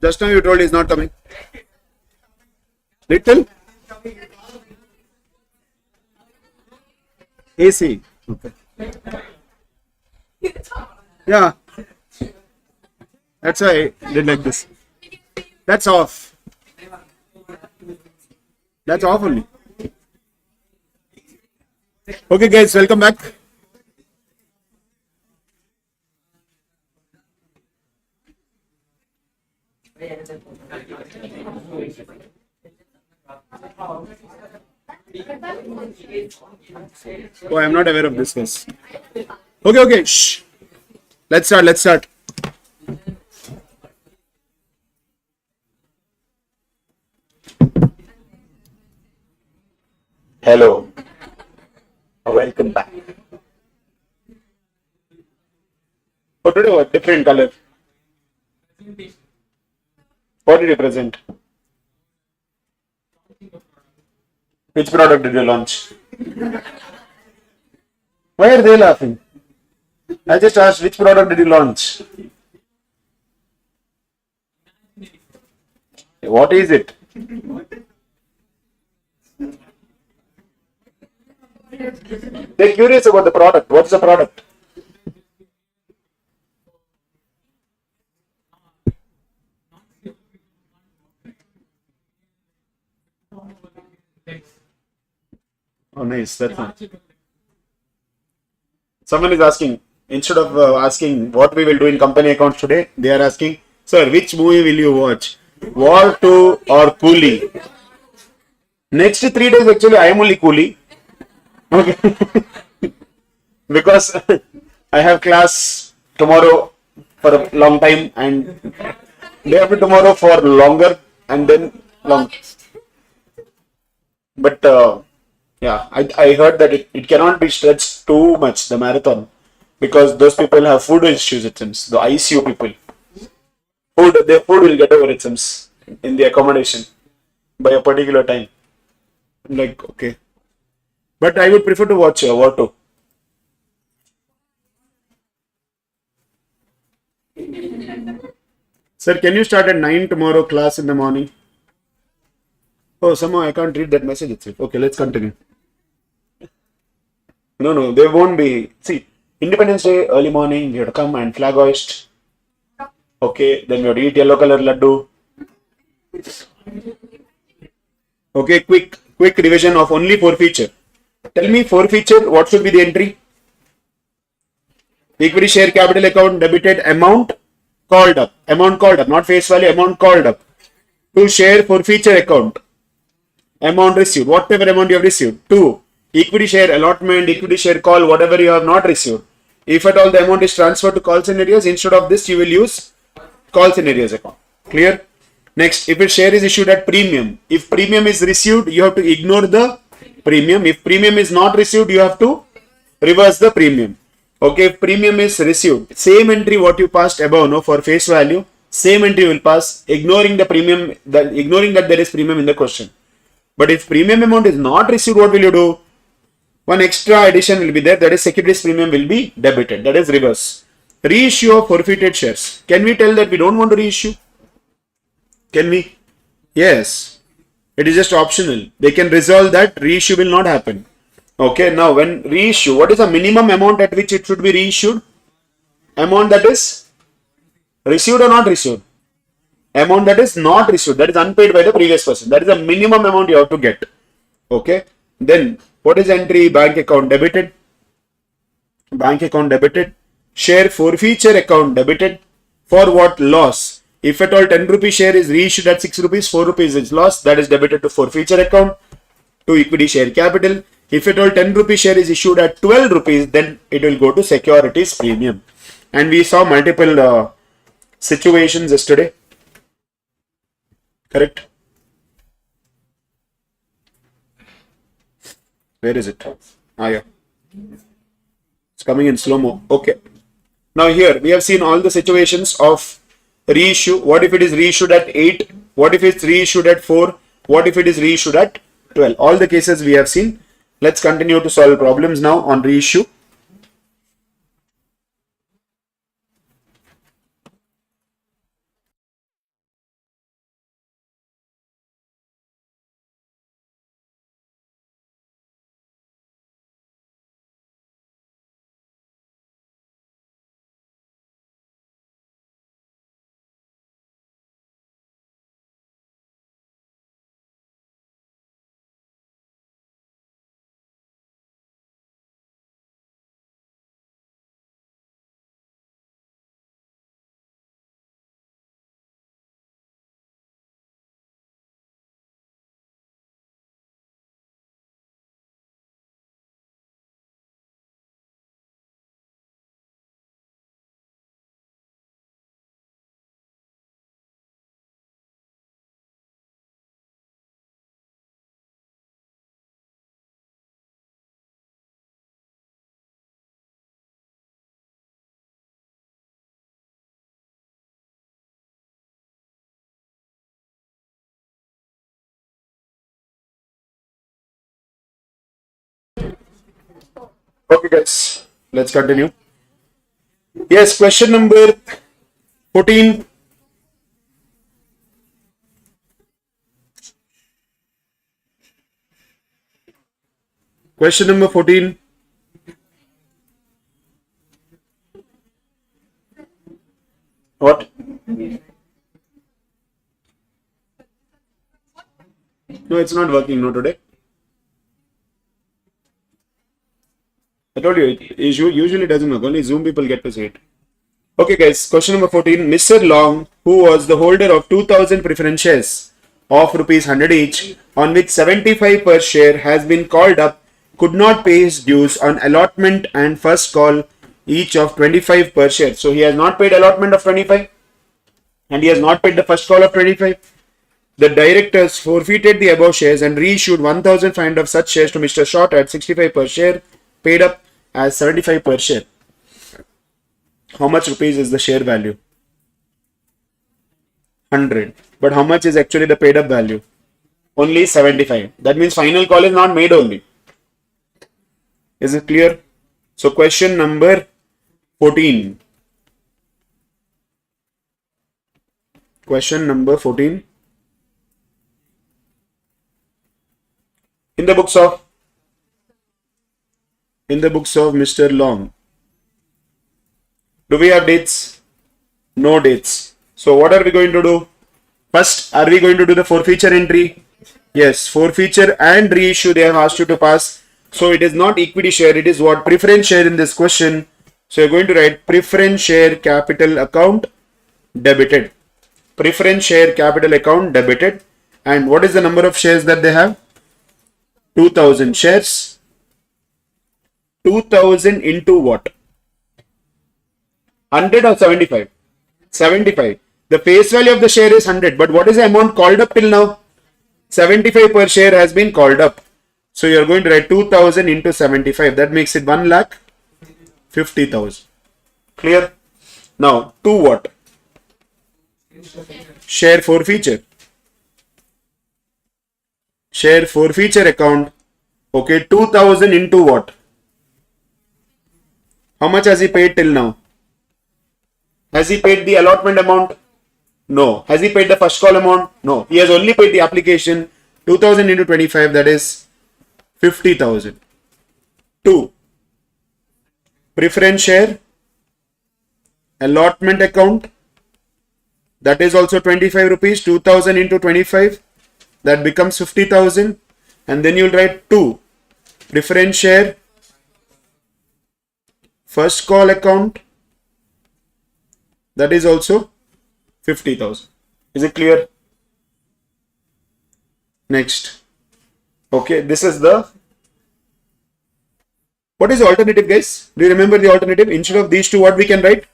Just now you told he's not coming. Little? AC. Okay. Yeah. That's why I did like this. That's off. That's off only. Okay guys, welcome back. Oh, I'm not aware of this, guys. Okay. Shh. Let's start. Hello. Welcome back. For today, what different color? What did you present? Which product did you launch? Why are they laughing? I just asked which product did you launch? What is it? They're curious about the product. What's the product? Oh, nice. That's nice. Someone is asking, instead of asking what we will do in company accounts today, they are asking, sir, which movie will you watch? War 2 or Coolie? Next 3 days, actually, I am only Coolie. Okay. Because I have class tomorrow for a long time and day after tomorrow for longer and then long. But yeah, I heard that it cannot be stretched too much, the marathon, because those people have food issues, it seems. The ICU people. Their food will get over, it seems, in the accommodation by a particular time. I'm like, okay. But I would prefer to watch War 2. Sir, can you start at 9 tomorrow class in the morning? Oh, somehow I can't read that message itself. Okay, let's continue. No, they won't be. See, Independence Day, early morning, we have to come and flag hoist. Okay, then we have to eat yellow color laddu. Okay, quick revision of only forfeiture. Tell me forfeiture, what should be the entry? Equity share capital account debited, amount called up, not face value, amount called up. To share forfeiture account, amount received, whatever amount you have received. 2, equity share allotment, equity share call, whatever you have not received. If at all the amount is transferred to call scenarios, instead of this you will use call scenarios account. Clear? Next, if a share is issued at premium, if premium is received, you have to ignore the premium. If premium is not received, you have to reverse the premium. Okay, if premium is received, same entry what you passed above, no, for face value, same entry will pass, ignoring the premium, ignoring that there is premium in the question. But if premium amount is not received, what will you do? One extra addition will be there, that is securities premium will be debited, that is reverse. Reissue of forfeited shares. Can we tell that we don't want to reissue? Can we? Yes. It is just optional. They can resolve that, reissue will not happen. Okay, now when reissue, what is the minimum amount at which it should be reissued? Amount that is received or not received? Amount that is not received, that is unpaid by the previous person. That is the minimum amount you have to get. Okay. Then what is entry? Bank account debited. Bank account debited. Share forfeiture account debited. For what? Loss. If at all 10 rupee share is reissued at 6 rupees, 4 rupees is loss. That is debited to forfeiture account. To equity share capital. If at all 10 rupee share is issued at 12 rupees, then it will go to securities premium. And we saw multiple situations yesterday. Correct? Where is it? Ah, yeah. It's coming in slow-mo. Okay. Now here, we have seen all the situations of reissue. What if it is reissued at 8? What if it's reissued at 4? What if it is reissued at 12? All the cases we have seen. Let's continue to solve problems now on reissue. Okay, guys, let's continue. Yes, question number 14. Question number 14. What? No, it's not working. No, today. I told you, it usually doesn't work. Only Zoom people get to see it. Okay, guys, question number 14. Mr. Long, who was the holder of 2000 preference shares of rupees 100 each, on which 75 per share has been called up, could not pay his dues on allotment and first call each of 25 per share. So he has not paid allotment of 25 and he has not paid the first call of 25. The directors forfeited the above shares and reissued 1,500 of such shares to Mr. Short at 65 per share, paid up as 75 per share. How much rupees is the share value? 100. But how much is actually the paid up value? Only 75. That means final call is not made only. Is it clear? So question number 14. Question number 14. In the books of Mr. Long, do we have dates? No dates. So what are we going to do? First, are we going to do the forfeiture entry? Yes, forfeiture and reissue they have asked you to pass. So it is not equity share, it is what? Preference share in this question. So you're going to write preference share capital account debited. Preference share capital account debited. And what is the number of shares that they have? 2000 shares. 2000 into what? 100 or 75? 75. The face value of the share is 100. But what is the amount called up till now? 75 per share has been called up. So you are going to write 2000 into 75. That makes it 1,50,000. Clear? Now, to what? Share forfeiture. Share forfeiture account. Okay, 2000 into what? How much has he paid till now? Has he paid the allotment amount? No. Has he paid the first call amount? No. He has only paid the application. 2000 into 25, that is 50,000. 2. Preference share allotment account, that is also 25 rupees. 2000 into 25, that becomes 50,000. And then you'll write 2. Preference share first call account, that is also 50,000. Is it clear? Next. Okay, this is the... What is the alternative, guys? Do you remember the alternative? Instead of these two, what we can write?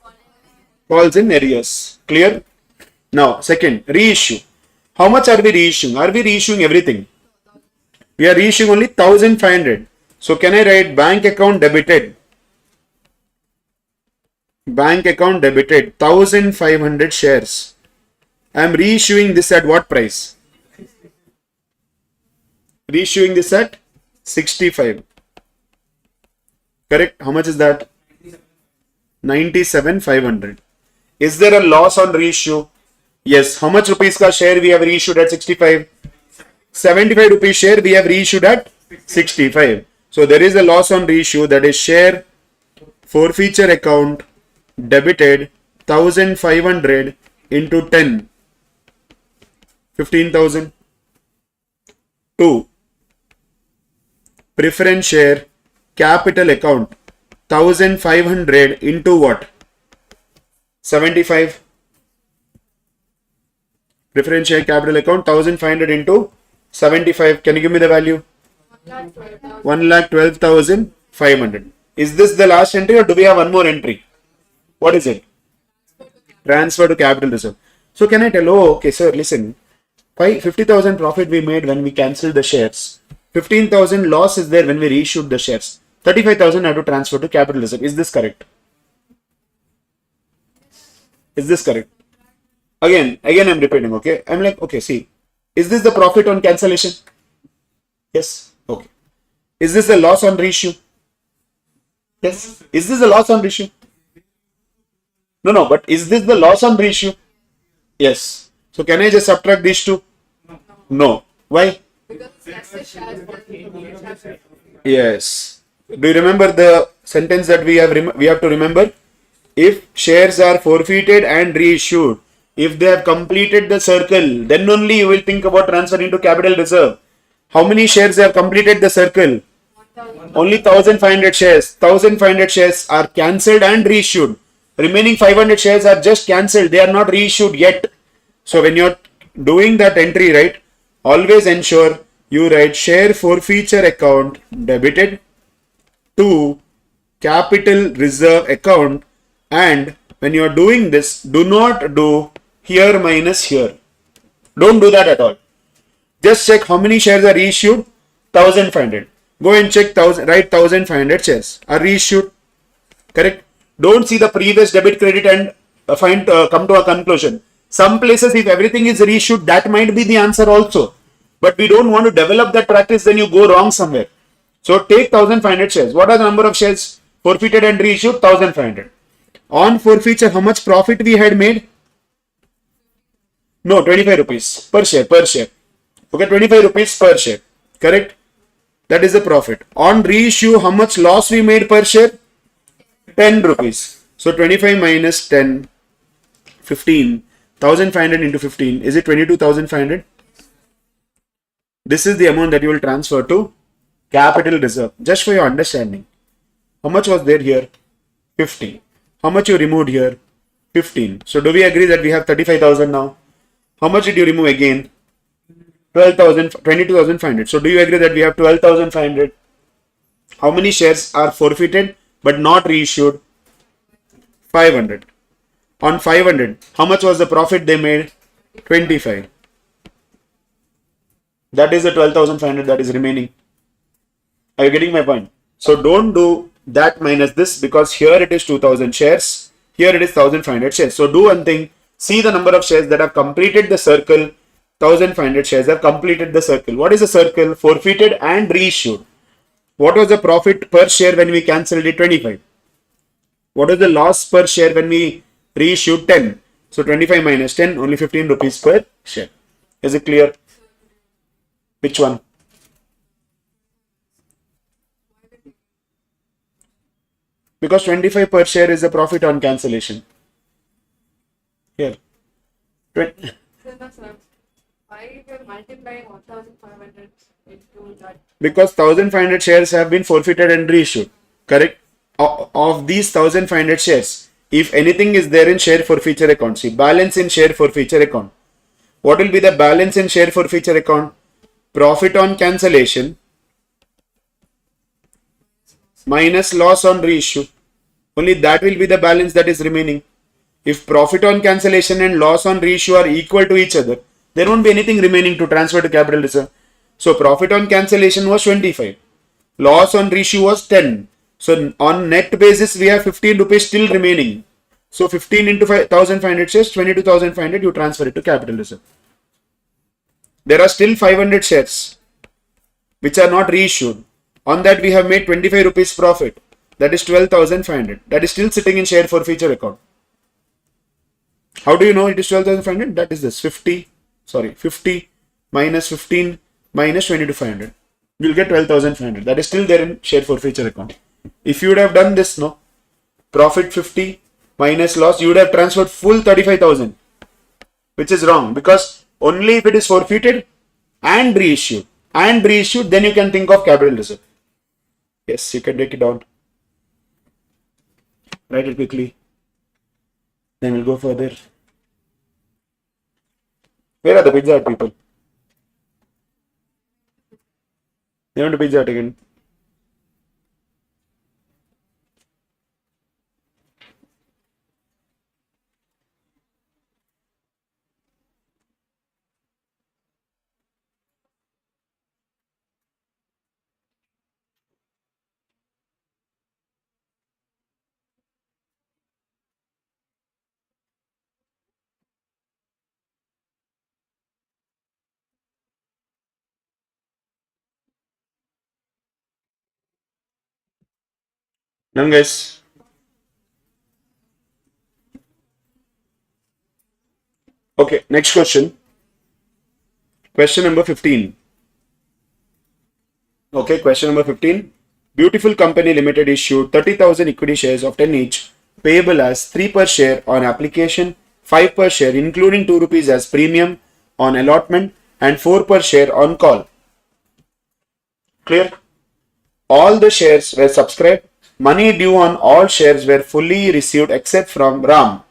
Calls in arrears. Clear? Now, second, reissue. How much are we reissuing? Are we reissuing everything? We are reissuing only 1,500. So, can I write bank account debited? Bank account debited 1,500 shares. I am reissuing this at what price? Reissuing this at 65. Correct? How much is that? 97,500. Is there a loss on reissue? Yes. How much rupees ka share we have reissued at 65? 75 rupees share we have reissued at 65. So there is a loss on reissue, that is share forfeiture account debited 1,500 into 10. 15,000. 2. Preference share capital account 1,500 into what? 75. Preference share capital account 1,500 into 75. Can you give me the value? 1,12,500. Is this the last entry or do we have one more entry? What is it? Transfer to capital reserve. So can I tell, oh, okay, sir, listen, 50,000 profit we made when we cancelled the shares. 15,000 loss is there when we reissued the shares. 35,000 I have to transfer to capital reserve. Is this correct? Is this correct? Again, I'm repeating, okay? I'm like, okay, see, is this the profit on cancellation? Yes. Okay. Is this the loss on reissue? Yes. Is this the loss on reissue? No, no, but is this the loss on reissue? Yes. So can I just subtract these two? No. Why? Yes. Do you remember the sentence that we have to remember? If shares are forfeited and reissued, if they have completed the circle, then only you will think about transferring to capital reserve. How many shares have completed the circle? Only 1500 shares. 1500 shares are cancelled and reissued. Remaining 500 shares are just cancelled. They are not reissued yet. So when you're doing that entry, right, always ensure you write share forfeiture account debited to capital reserve account, and when you are doing this, do not do here minus here. Don't do that at all. Just check how many shares are reissued. 1500. Go and check 1000. Write 1500 shares are reissued. Correct. Don't see the previous debit credit and come to a conclusion. Some places, if everything is reissued, that might be the answer also. But we don't want to develop that practice. Then you go wrong somewhere. So take 1500 shares. What are the number of shares forfeited and reissued? 1500. On forfeiture, how much profit we had made? No, 25 rupees per share, per share. Okay, 25 rupees per share. Correct? That is the profit. On reissue, how much loss we made per share? 10 rupees. So 25 minus 10, 15. 1500 into 15. Is it 22,500? This is the amount that you will transfer to capital reserve. Just for your understanding. How much was there here? 50. How much you removed here? 15. So do we agree that we have 35,000 now? How much did you remove again? 12,000, 22,500. So do you agree that we have 12,500? How many shares are forfeited but not reissued? 500. On 500, how much was the profit they made? 25. That is the 12,500 that is remaining. Are you getting my point? So don't do that minus this, because here it is 2000 shares. Here it is 1500 shares. So do one thing. See the number of shares that have completed the circle. 1500 shares have completed the circle. What is the circle? Forfeited and reissued. What was the profit per share when we cancelled it? 25. What is the loss per share when we reissued? 10. So 25 minus 10, only 15 rupees per share. Is it clear? Which one? Because 25 per share is the profit on cancellation. Here. Why you're multiplying 1,500 into that? Because 1500 shares have been forfeited and reissued. Correct? Of these 1500 shares, if anything is there in share forfeiture account, see balance in share forfeiture account. What will be the balance in share forfeiture account? Profit on cancellation minus loss on reissue. Only that will be the balance that is remaining. If profit on cancellation and loss on reissue are equal to each other, there won't be anything remaining to transfer to capital reserve. So profit on cancellation was 25. Loss on reissue was 10. So on net basis, we have 15 rupees still remaining. So 15 into 1,500 shares, 22,500, you transfer it to capital reserve. There are still 500 shares which are not reissued. On that, we have made 25 rupees profit. That is 12,500. That is still sitting in share forfeiture account. How do you know it is 12,500? That is this 50 minus 15 minus 22,500. You will get 12,500. That is still there in share forfeiture account. If you would have done this, no, profit 50 minus loss, you would have transferred full 35,000, which is wrong, because only if it is forfeited and reissued, then you can think of capital reserve. Yes, you can take it down. Write it quickly. Then we'll go further. Where are the Pizza Hut people? They want to Pizza Hut again. Done, guys. Okay, next question. Question number 15. Okay, question number 15. Beautiful Company Limited issued 30,000 equity shares of 10 each, payable as 3 per share on application, 5 per share, including 2 rupees as premium on allotment, and 4 per share on call. Clear? All the shares were subscribed. Money due on all shares were fully received except from Ram,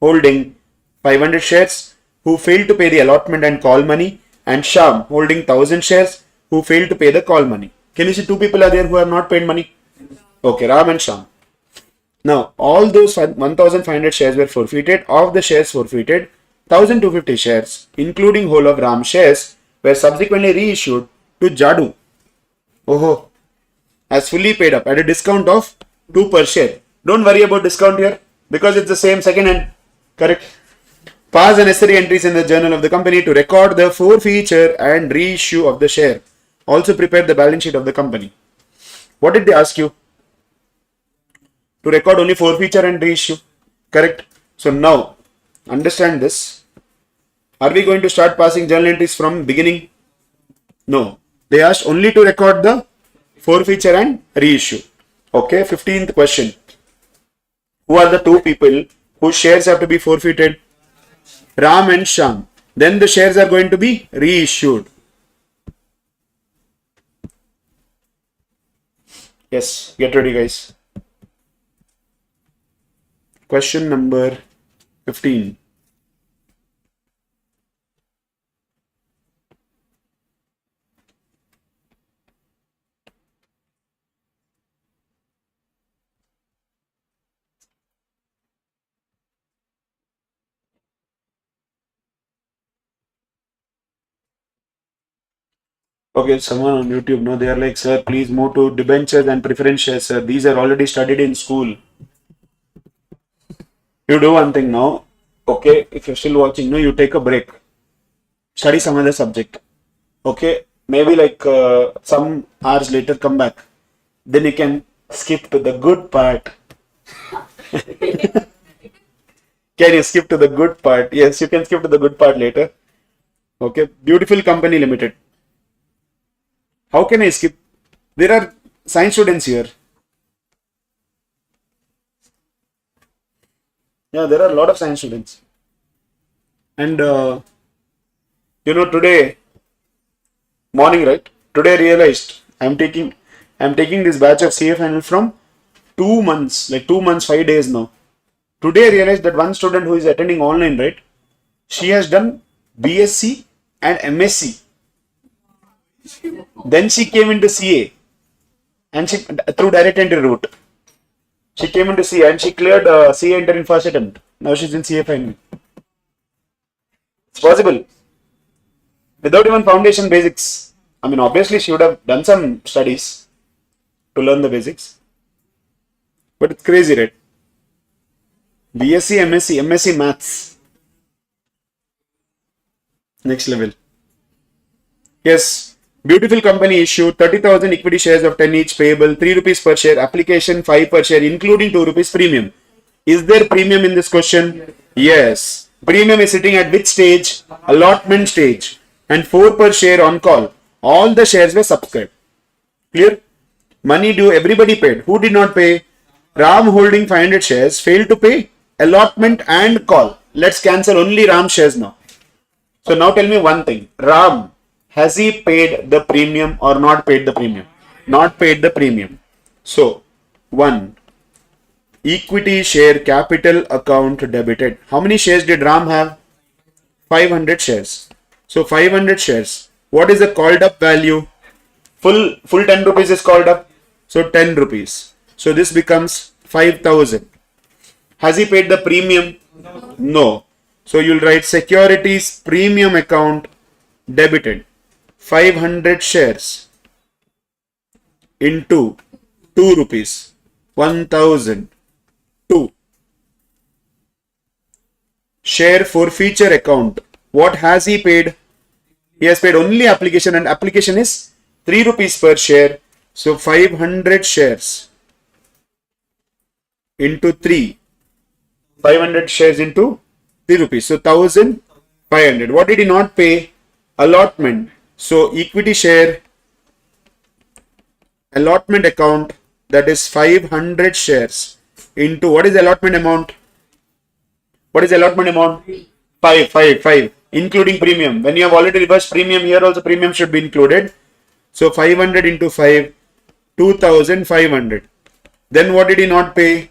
holding 500 shares, who failed to pay the allotment and call money, and Sham, holding 1000 shares, who failed to pay the call money. Can you see two people are there who have not paid money? Okay, Ram and Sham. Now, all those 1500 shares were forfeited. Of the shares forfeited, 1250 shares, including whole of Ram shares, were subsequently reissued to Jadu. Oh, as fully paid up at a discount of 2 per share. Don't worry about discount here because it's the same second hand. Correct. Pass the necessary entries in the journal of the company to record the forfeiture and reissue of the share. Also prepare the balance sheet of the company. What did they ask you? To record only forfeiture and reissue. Correct. So now, understand this. Are we going to start passing journal entries from beginning? No. They asked only to record the forfeiture and reissue. Okay, 15th question. Who are the two people whose shares have to be forfeited? Ram and Sham. Then the shares are going to be reissued. Yes, get ready, guys. Question number 15. Okay, someone on YouTube, no, they are like, sir, please move to debentures and preference shares, sir. These are already studied in school. You do one thing now. Okay, if you're still watching, no, you take a break. Study some other subject. Okay, maybe like some hours later come back. Then you can skip to the good part. Can you skip to the good part? Yes, you can skip to the good part later. Okay, Beautiful Company Limited. How can I skip? There are science students here. Yeah, there are a lot of science students. And today morning, right? Today I realized I'm taking this batch of CA final from 2 months, like 2 months, 5 days now. Today I realized that one student who is attending online, right? She has done BSc and MSc. Then she came into CA and she through direct entry route. She came into CA and she cleared CA enter in first attempt. Now she's in CA final. It's possible. Without even foundation basics. I mean, obviously she would have done some studies to learn the basics. But it's crazy, right? BSc, MSc maths. Next level. Yes. Beautiful Company issued 30,000 equity shares of 10 each, payable 3 rupees per share, application 5 per share, including 2 rupees premium. Is there premium in this question? Yes. Premium is sitting at which stage? Allotment stage. And 4 per share on call. All the shares were subscribed. Clear? Money due, everybody paid. Who did not pay? Ram holding 500 shares failed to pay allotment and call. Let's cancel only Ram shares now. So now tell me one thing. Ram, has he paid the premium or not paid the premium? Not paid the premium. So, 1. Equity share capital account debited. How many shares did Ram have? 500 shares. So, 500 shares. What is the called up value? Full 10 rupees is called up. So, 10 rupees. So, this becomes 5,000. Has he paid the premium? No. So, you'll write securities premium account debited. 500 shares into 2 rupees. 1,002. Share forfeiture account. What has he paid? He has paid only application, and application is 3 rupees per share. So 500 shares into 3. 500 shares into 3 rupees. So 1500. What did he not pay? Allotment. So equity share allotment account, that is 500 shares into what is the allotment amount? What is the allotment amount? 5. Including premium. When you have already reversed premium, here also premium should be included. So 500 into 5, 2500. Then what did he not pay?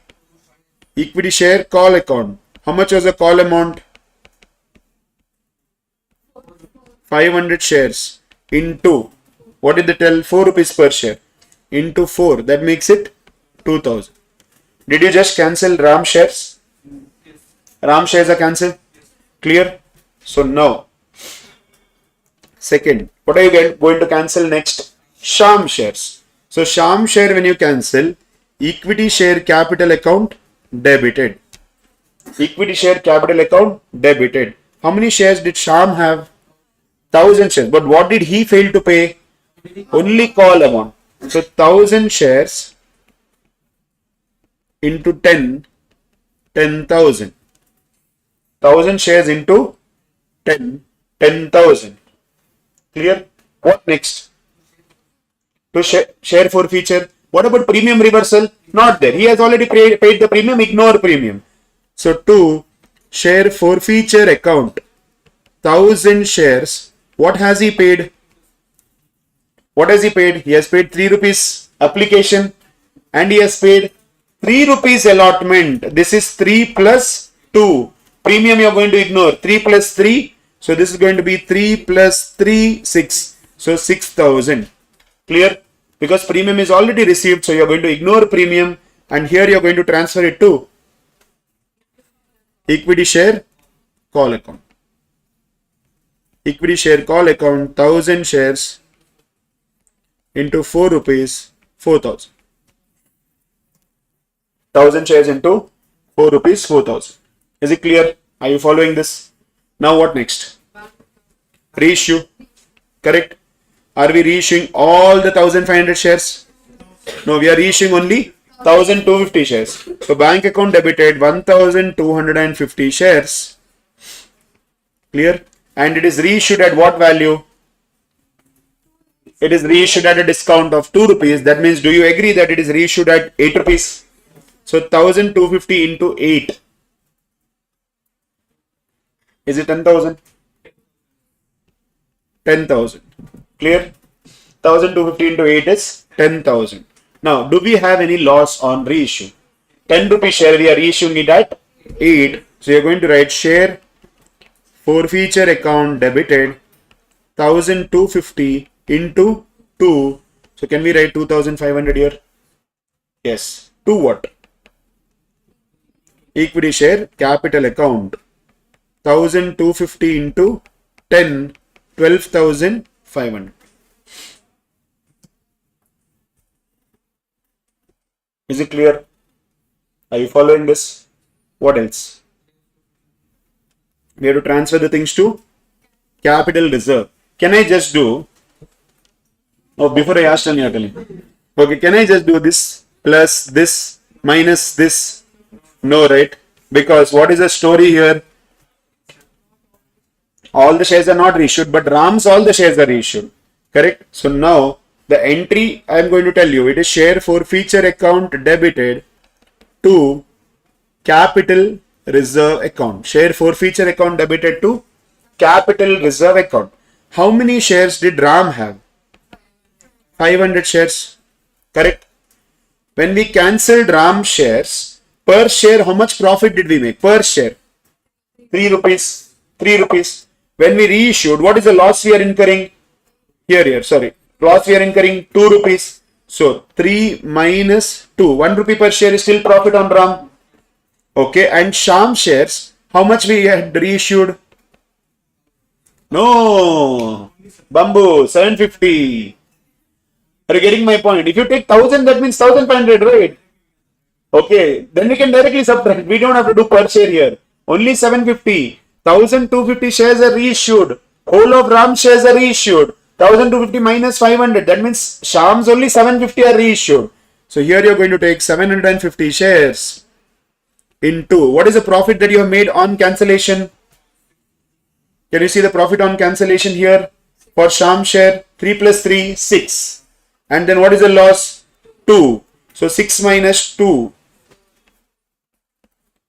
Equity share call account. How much was the call amount? 500 shares into, what did they tell? 4 rupees per share into 4. That makes it 2000. Did you just cancel RAM shares? RAM shares are cancelled. Clear? So now, second, what are you going to cancel next? Sham shares. So Sham share, when you cancel, equity share capital account debited. Equity share capital account debited. How many shares did Sham have? 1000 shares. But what did he fail to pay? Only call amount. So 1000 shares into 10, 10,000. 1000 shares into 10, 10,000. Clear? What next? To share forfeiture. What about premium reversal? Not there. He has already paid the premium. Ignore premium. So to share forfeiture account, 1000 shares. What has he paid? What has he paid? He has paid 3 rupees application and he has paid 3 rupees allotment. This is 3 plus 2. Premium you are going to ignore. 3 plus 3. So this is going to be 3 plus 3, 6. So 6000. Clear? Because premium is already received. So you are going to ignore premium and here you are going to transfer it to equity share call account. Equity share call account, 1000 shares into 4 rupees, 4000. 1000 shares into 4 rupees, 4000. Is it clear? Are you following this? Now what next? Reissue. Correct? Are we reissuing all the 1500 shares? No, we are reissuing only 1250 shares. So bank account debited 1250 shares. Clear? And it is reissued at what value? It is reissued at a discount of 2 rupees. That means, do you agree that it is reissued at 8 rupees? So 1250 into 8. Is it 10,000? 10,000. Clear? 1250 into 8 is 10,000. Now, do we have any loss on reissue? 10 rupee share, we are reissuing it at 8. So you are going to write share forfeiture account debited 1250 into 2. So can we write 2500 here? Yes. 2 what? Equity share capital account 1250 into 10, 12,500. Is it clear? Are you following this? What else? We have to transfer the things to capital reserve. Can I just do? Oh, before I asked on okay, can I just do this plus this minus this? No, right? Because what is the story here? All the shares are not reissued, but Ram's all the shares are reissued. Correct? So now the entry I am going to tell you, it is share forfeiture account debited to capital reserve account. Share forfeiture account debited to capital reserve account. How many shares did Ram have? 500 shares. Correct? When we cancelled Ram shares, per share, how much profit did we make? Per share? 3 rupees. 3 rupees. When we reissued, what is the loss we are incurring? Here, sorry. Loss we are incurring 2 rupees. So 3 minus 2. 1 rupee per share is still profit on Ram. Okay. And Sham shares, how much we had reissued? No. Bamboo, 750. Are you getting my point? If you take 1000, that means 1500, right? Okay. Then we can directly subtract. We don't have to do per share here. Only 750. 1250 shares are reissued. Whole of Ram shares are reissued. 1250 minus 500. That means Sham's only 750 are reissued. So here you're going to take 750 shares into, what is the profit that you have made on cancellation? Can you see the profit on cancellation here? For Sham share, 3 plus 3, 6. And then what is the loss? 2. So 6 minus 2,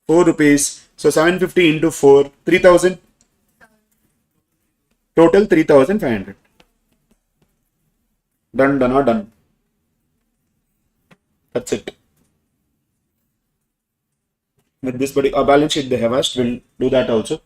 4 rupees. So 750 into 4, 3000. Total 3500. Done, done, or done. That's it. With this particular balance sheet they have asked, we'll do that also.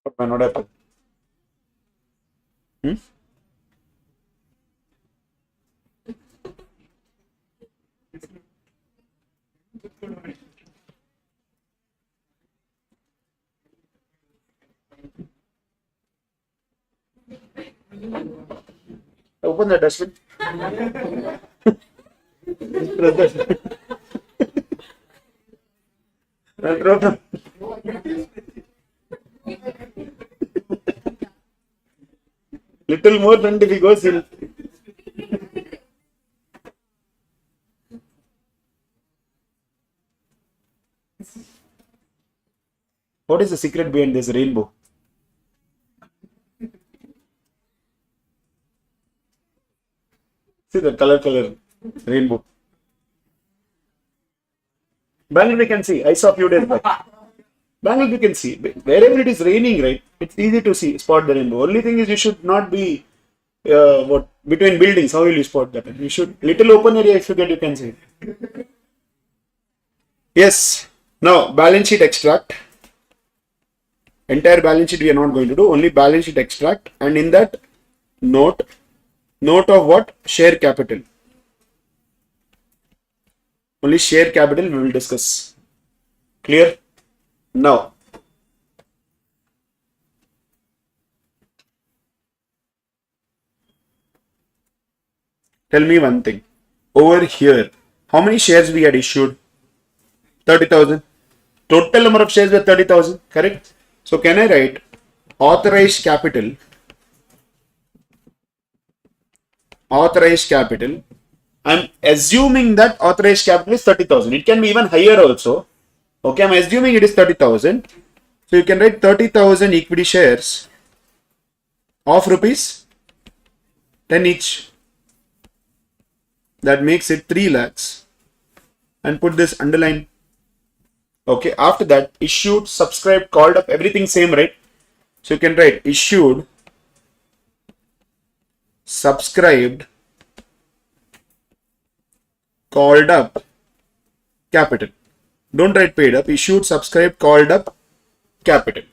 What might not happen? Hmm? Open the dustbin. Little more than if he goes in. What is the secret behind this rainbow? See the color rainbow. Bangalore we can see. I saw a few days back. Bangalore you can see. Wherever it is raining, right? It's easy to see, spot the rainbow. Only thing is you should not be between buildings. How will you spot that? You should little open area if you get, you can see. Yes. Now balance sheet extract. Entire balance sheet we are not going to do. Only balance sheet extract, and in that note of what? Share capital. Only share capital we will discuss. Clear? Now, tell me one thing. Over here, how many shares we had issued? 30,000. Total number of shares were 30,000, correct? So can I write authorized capital? Authorized capital. I'm assuming that authorized capital is 30,000. It can be even higher also. Okay, I'm assuming it is 30,000. So you can write 30,000 equity shares of rupees 10 each. That makes it 3 lakhs. And put this underline. Okay, after that, issued, subscribed, called up, everything same, right? So you can write issued, subscribed, called up, capital. Don't write paid up. Issued, subscribed, called up, capital.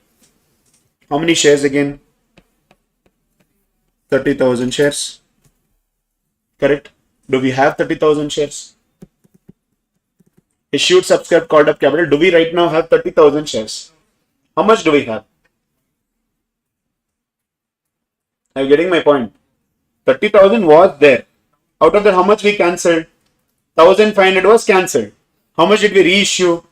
How many shares again? 30,000 shares. Correct? Do we have 30,000 shares? Issued, subscribed, called up, capital. Do we right now have 30,000 shares? How much do we have? Are you getting my point? 30,000 was there. Out of that, how much we cancelled? 1,500 was cancelled. How much did we reissue?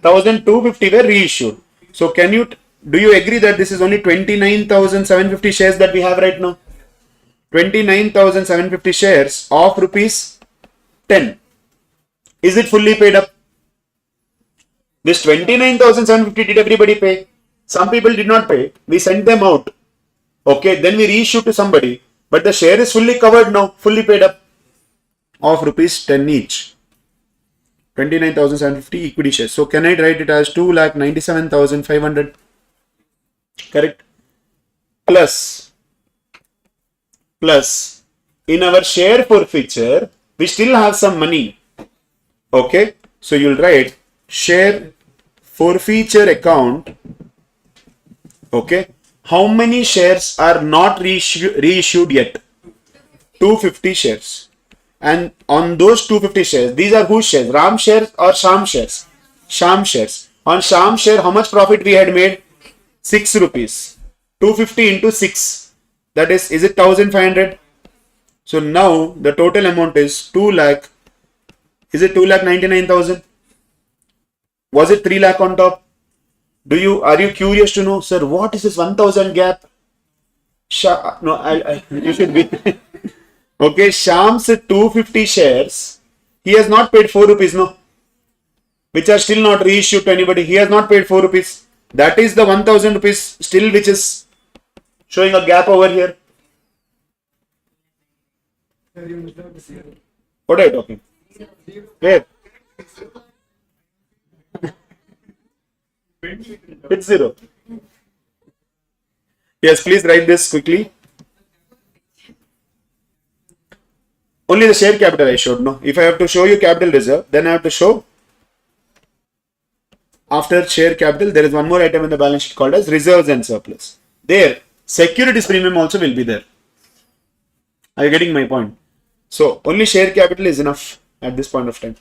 1,250 were reissued. So do you agree that this is only 29,750 shares that we have right now? 29,750 shares of rupees 10. Is it fully paid up? This 29,750 did everybody pay? Some people did not pay. We sent them out. Okay, then we reissue to somebody. But the share is fully covered now, fully paid up of rupees 10 each. 29,750 equity shares. So can I write it as 2,97,500? Correct? Plus in our share forfeiture, we still have some money. Okay, so you'll write share forfeiture account. Okay, how many shares are not reissued yet? 250 shares. And on those 250 shares, these are whose shares? Ram shares or Sham shares? Sham shares. On Sham share, how much profit we had made? 6 rupees. 250 into 6. That is it 1500? So now the total amount is 2 lakh. Is it 2,99,000? Was it 3 lakh on top? Are you curious to know, sir, what is this 1000 gap? You should be. Okay, Sham's 250 shares. He has not paid 4 rupees, no? Which are still not reissued to anybody. He has not paid 4 rupees. That is the 1000 rupees still which is showing a gap over here. What are you talking? Where? It's 0. Yes, please write this quickly. Only the share capital I showed, no? If I have to show you capital reserve, then I have to show after share capital, there is one more item in the balance sheet called as reserves and surplus. There, securities premium also will be there. Are you getting my point? So, only share capital is enough at this point of time.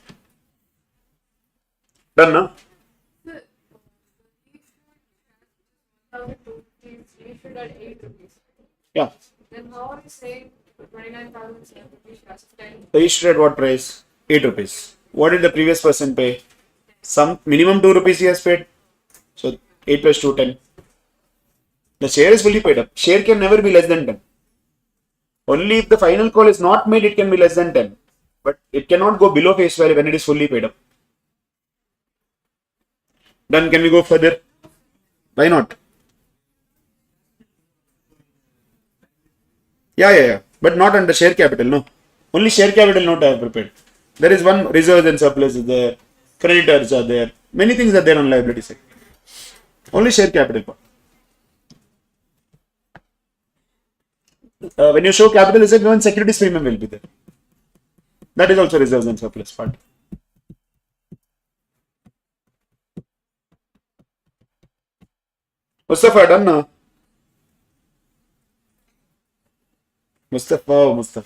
Done, no? We should at 8 rupees. Yeah. Then how are you saying 29,000 rupees as 10? So, issued at what price? 8 rupees. What did the previous person pay? Some minimum 2 rupees he has paid. So 8 plus 2, 10. The share is fully paid up. Share can never be less than 10. Only if the final call is not made, it can be less than 10. But it cannot go below face value when it is fully paid up. Done. Can we go further? Why not? Yeah. But not under share capital, no. Only share capital note I have prepared. There is one reserves and surplus is there. Creditors are there. Many things are there on liability side. Only share capital part. When you show capital reserve, even securities premium will be there. That is also reserves and surplus part. Mustafa, done now. Mustafa.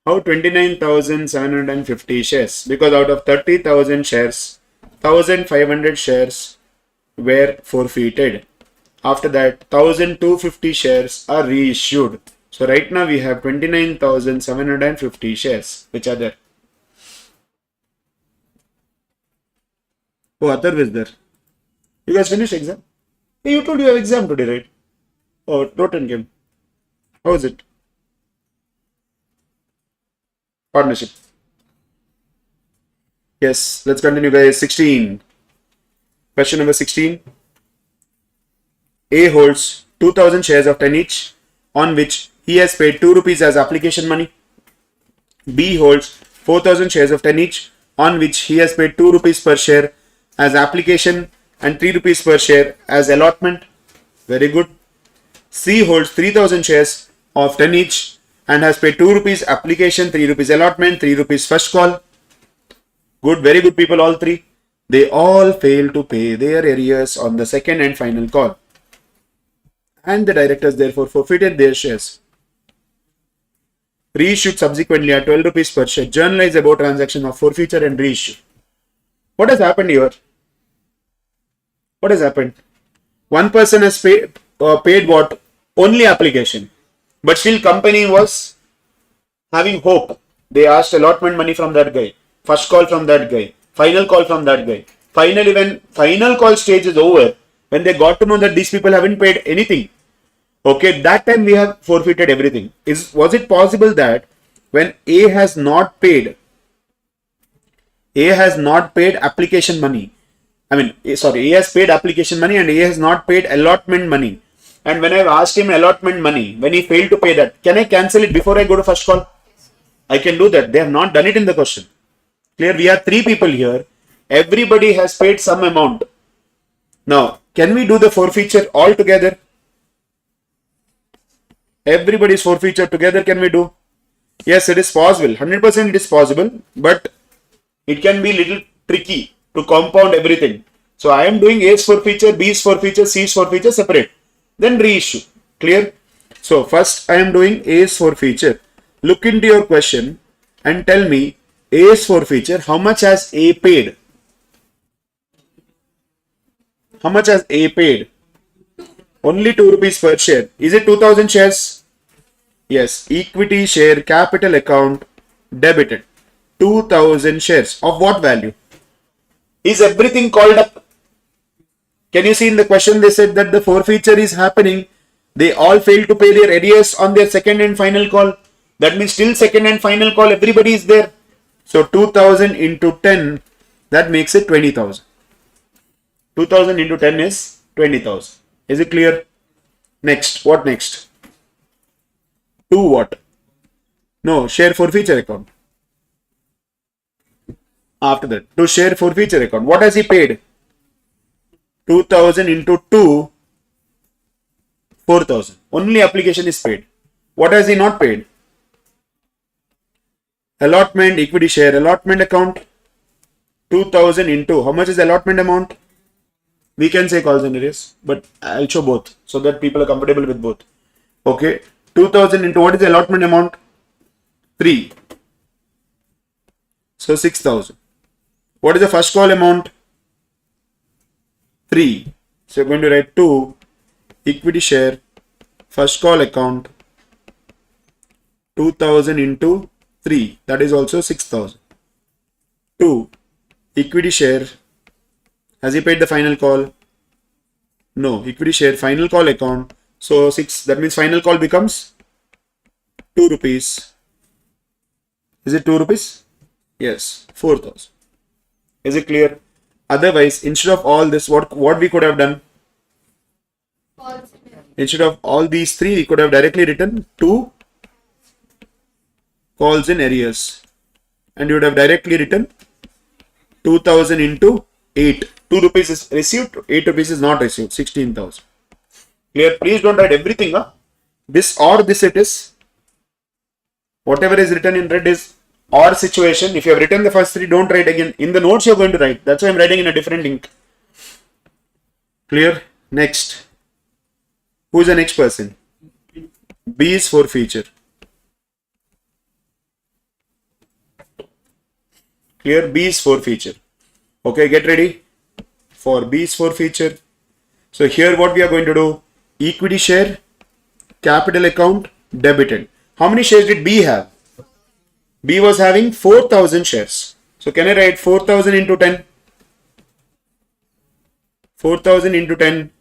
How 29,750 shares? Because out of 30,000 shares, 1,500 shares were forfeited. After that, 1,250 shares are reissued. So right now we have 29,750 shares which are there. Oh, Atharv is there. You guys finished exam? Hey, you told you have exam today, right? Oh, Roten came. How is it? Partnership. Yes, let's continue, guys. 16. Question number 16. A holds 2,000 shares of 10 each, on which he has paid 2 rupees as application money. B holds 4,000 shares of 10 each, on which he has paid 2 rupees per share as application and 3 rupees per share as allotment. Very good. C holds 3,000 shares of 10 each and has paid 2 rupees application, 3 rupees allotment, 3 rupees first call. Good, very good people, all three. They all fail to pay their arrears on the second and final call. And the directors therefore forfeited their shares. Reissued subsequently at 12 rupees per share. Journalize about transaction of forfeiture and reissue. What has happened here? What has happened? One person has paid what? Only application. But still company was having hope. They asked allotment money from that guy. First call from that guy. Final call from that guy. Finally, when final call stage is over, when they got to know that these people haven't paid anything, okay, that time we have forfeited everything. Was it possible that when A has not paid application money, A has paid application money and A has not paid allotment money. And when I've asked him allotment money, when he failed to pay that, can I cancel it before I go to first call? I can do that. They have not done it in the question. Clear? We have 3 people here. Everybody has paid some amount. Now, can we do the forfeiture all together? Everybody's forfeiture together can we do? Yes, it is possible. 100% it is possible. But it can be little tricky to compound everything. So, I am doing A's forfeiture, B's forfeiture, C's forfeiture separate. Then reissue. Clear? So, first I am doing A's forfeiture. Look into your question and tell me A's forfeiture, how much has A paid? How much has A paid? Only 2 rupees per share. Is it 2000 shares? Yes. Equity share capital account debited. 2000 shares. Of what value? Is everything called up? Can you see in the question they said that the forfeiture is happening. They all failed to pay their arrears on their second and final call. That means till second and final call everybody is there. So 2000 into 10, that makes it 20,000. 2000 into 10 is 20,000. Is it clear? Next. What next? To what? No, share forfeiture account. After that, to share forfeiture account. What has he paid? 2000 into 2, 4000. Only application is paid. What has he not paid? Allotment, equity share, allotment account. 2000 into, how much is allotment amount? We can say calls and arrears, but I'll show both so that people are comfortable with both. Okay, 2000 into what is the allotment amount? 3. So 6000. What is the first call amount? 3. So you're going to write 2 equity share first call account 2000 into 3, that is also 6000. 2 equity share. Has he paid the final call? No. Equity share final call account. So 6, that means final call becomes 2 rupees. Is it 2 rupees? Yes, 4000. Is it clear? Otherwise, instead of all this, what we could have done? Instead of all these 3, we could have directly written 2 calls in arrears. And you would have directly written 2000 into 8. 2 rupees is received, 8 rupees is not received, 16,000. Clear? Please don't write everything. This or this it is. Whatever is written in red is or situation. If you have written the first 3, don't write again. In the notes you are going to write. That's why I am writing in a different ink. Clear? Next. Who is the next person? B is forfeiture. Clear? B is forfeiture. Okay, get ready for B is forfeiture. So here what we are going to do? Equity share, capital account, debited. How many shares did B have? B was having 4000 shares. So can I write 4000 into 10? 4000 into 10,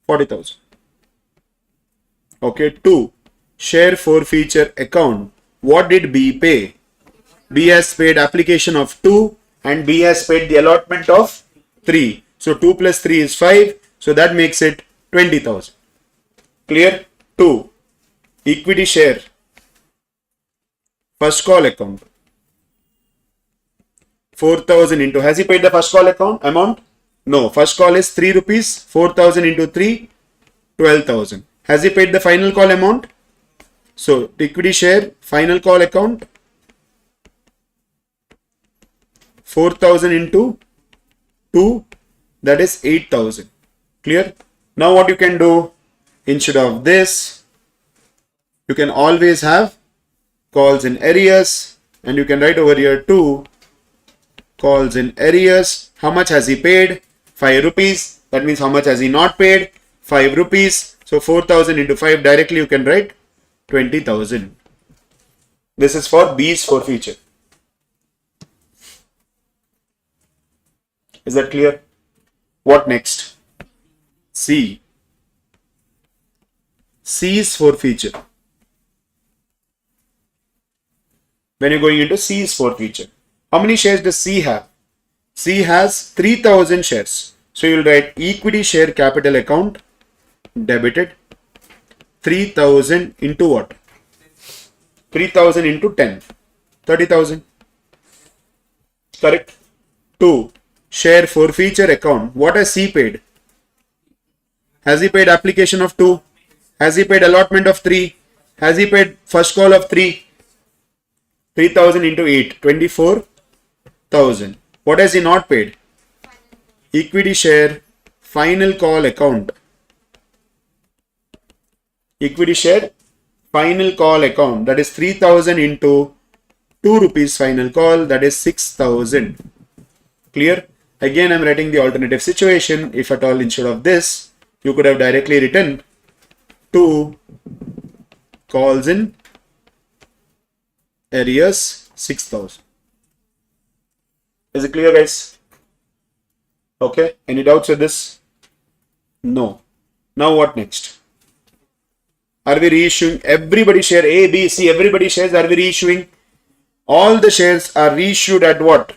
40,000. Okay, 2. Share forfeiture account. What did B pay? B has paid application of 2 and B has paid the allotment of 3. So 2 plus 3 is 5. So that makes it 20,000. Clear? 2. Equity share. First call account. 4000 into, has he paid the first call account amount? No. First call is 3 rupees. 4000 into 3, 12,000. Has he paid the final call amount? So equity share, final call account. 4000 into 2, that is 8,000. Clear? Now what you can do, instead of this, you can always have calls in arrears, and you can write over here 2 calls in arrears. How much has he paid? 5 rupees. That means how much has he not paid? 5 rupees. So 4000 into 5, directly you can write 20,000. This is for B's forfeiture. Is that clear? What next? C. C's forfeiture. When you're going into C's forfeiture, how many shares does C have? C has 3000 shares. So you'll write equity share capital account debited 3000 into what? 3000 into 10. 30,000. Correct? 2. Share forfeiture account. What has C paid? Has he paid application of 2? Has he paid allotment of 3? Has he paid first call of 3? 3000 into 8, 24,000. What has he not paid? Equity share, final call account. Equity share, final call account. That is 3000 into 2 rupees final call. That is 6000. Clear? Again, I'm writing the alternative situation. If at all, instead of this, you could have directly written 2 calls in arrears 6,000. Is it clear, guys? Okay. Any doubts with this? No. Now what next? Are we reissuing everybody share A, B, C? Everybody shares. Are we reissuing? All the shares are reissued at what?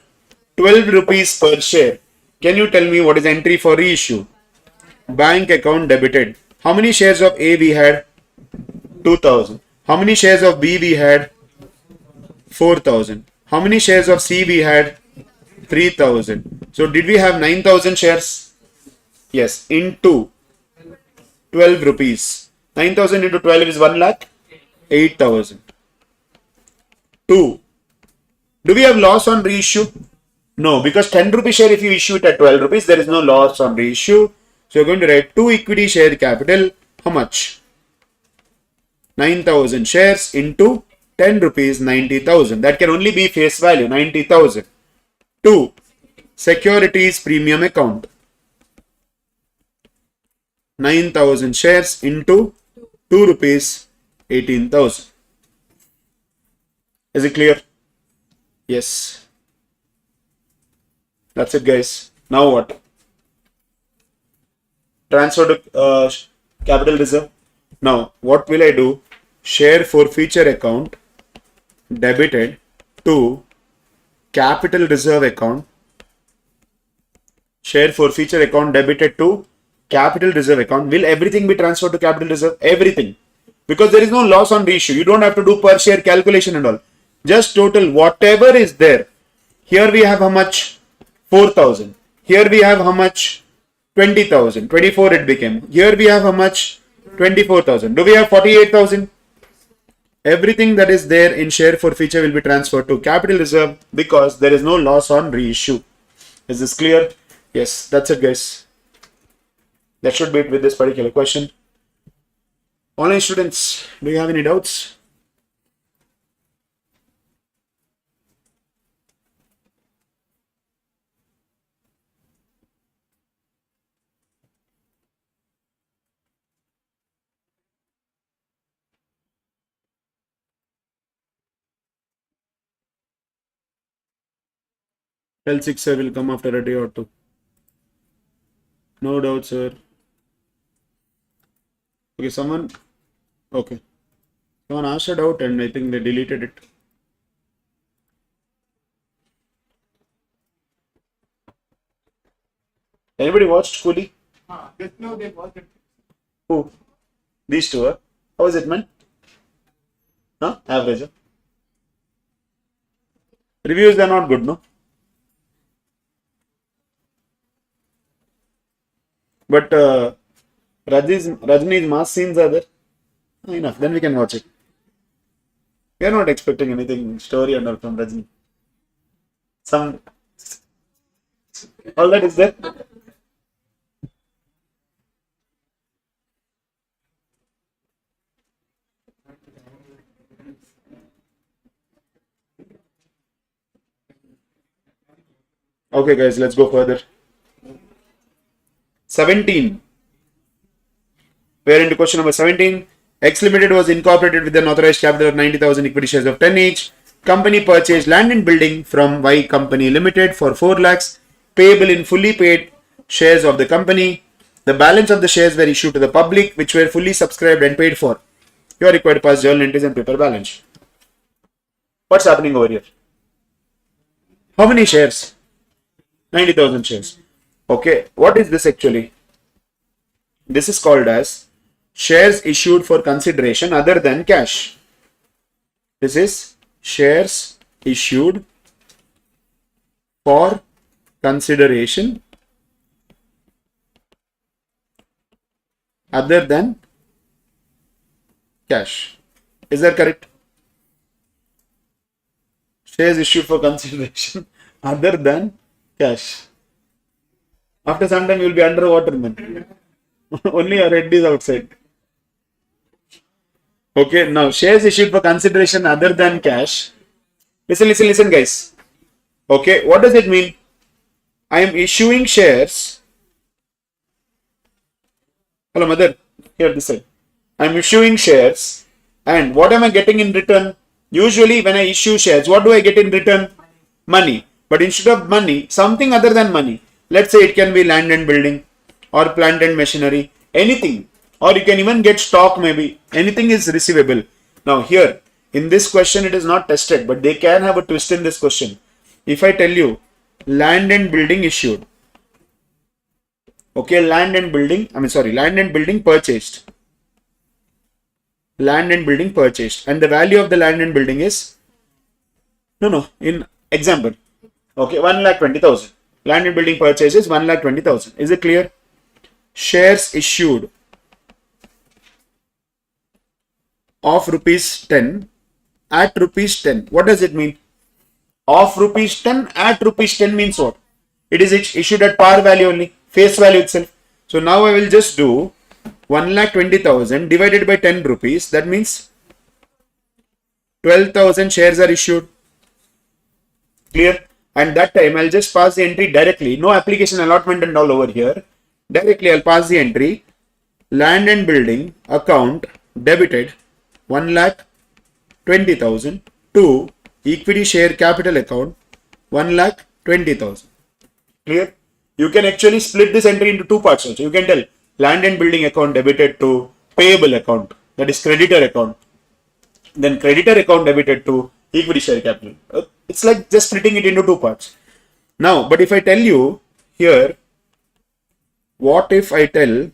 12 rupees per share. Can you tell me what is entry for reissue? Bank account debited. How many shares of A we had? 2,000. How many shares of B we had? 4,000. How many shares of C we had? 3,000. So did we have 9,000 shares? Yes. Into 12 rupees. 9,000 into 12 is 1 lakh? 8,000. 2. Do we have loss on reissue? No, because 10 rupee share, if you issue it at 12 rupees, there is no loss on reissue. So you're going to write 2 equity share capital. How much? 9,000 shares into 10 rupees, 90,000. That can only be face value, 90,000. 2. Securities premium account. 9,000 shares into 2 rupees, 18,000. Is it clear? Yes. That's it, guys. Now what? Transfer to capital reserve. Now, what will I do? Share forfeiture account debited to capital reserve account. Share forfeiture account debited to capital reserve account. Will everything be transferred to capital reserve? Everything. Because there is no loss on reissue. You don't have to do per share calculation and all. Just total whatever is there. Here we have how much? 4,000. Here we have how much? 20,000. 24 it became. Here we have how much? 24,000. Do we have 48,000? Everything that is there in share forfeiture will be transferred to capital reserve because there is no loss on reissue. Is this clear? Yes, that's it, guys. That should be it with this particular question. Online students, do you have any doubts? L6 sir will come after a day or two. No doubt, sir. Okay, someone asked a doubt and I think they deleted it. Anybody watched Coolie? No, they wasn't. Who? These two, huh? How is it, man? Huh? Average, huh? Reviews are not good, no? But Rajini's mass scenes are there. Enough, then we can watch it. We are not expecting anything story and all from Rajini. All that is there. Okay, guys, let's go further. 17. We are into question number 17. X Limited was incorporated with an authorized capital of 90,000 equity shares of 10 each. Company purchased land and building from Y Company Limited for 4 lakhs, payable in fully paid shares of the company. The balance of the shares were issued to the public, which were fully subscribed and paid for. You are required to pass journal entries and paper balance. What's happening over here? How many shares? 90,000 shares. Okay, what is this actually? This is called as shares issued for consideration other than cash. This is shares issued for consideration other than cash. Is that correct? Shares issued for consideration other than cash. After some time you will be underwater, man. Only your head is outside. Okay, now shares issued for consideration other than cash. Listen, guys. Okay, what does it mean? I am issuing shares. Hello, mother. Here, this side. I am issuing shares. And what am I getting in return? Usually, when I issue shares, what do I get in return? Money. But instead of money, something other than money. Let's say it can be land and building or plant and machinery, anything. Or you can even get stock, maybe. Anything is receivable. Now, here, in this question, it is not tested, but they can have a twist in this question. If I tell you land and building issued, okay, land and building purchased. Land and building purchased. And the value of the land and building is, in example, okay, 1,20,000. Land and building purchase is 1,20,000. Is it clear? Shares issued of rupees 10 at rupees 10. What does it mean? Of rupees 10 at rupees 10 means what? It is issued at par value only, face value itself. So now I will just do 1,20,000 divided by 10 rupees. That means 12,000 shares are issued. Clear? And that time I'll just pass the entry directly. No application allotment and all over here. Directly I'll pass the entry. Land and building account debited 1,20,000 to equity share capital account 1,20,000. Clear? You can actually split this entry into two parts also. You can tell land and building account debited to payable account, that is creditor account. Then creditor account debited to equity share capital. It's like just splitting it into two parts. Now, but if I tell you here, what if I tell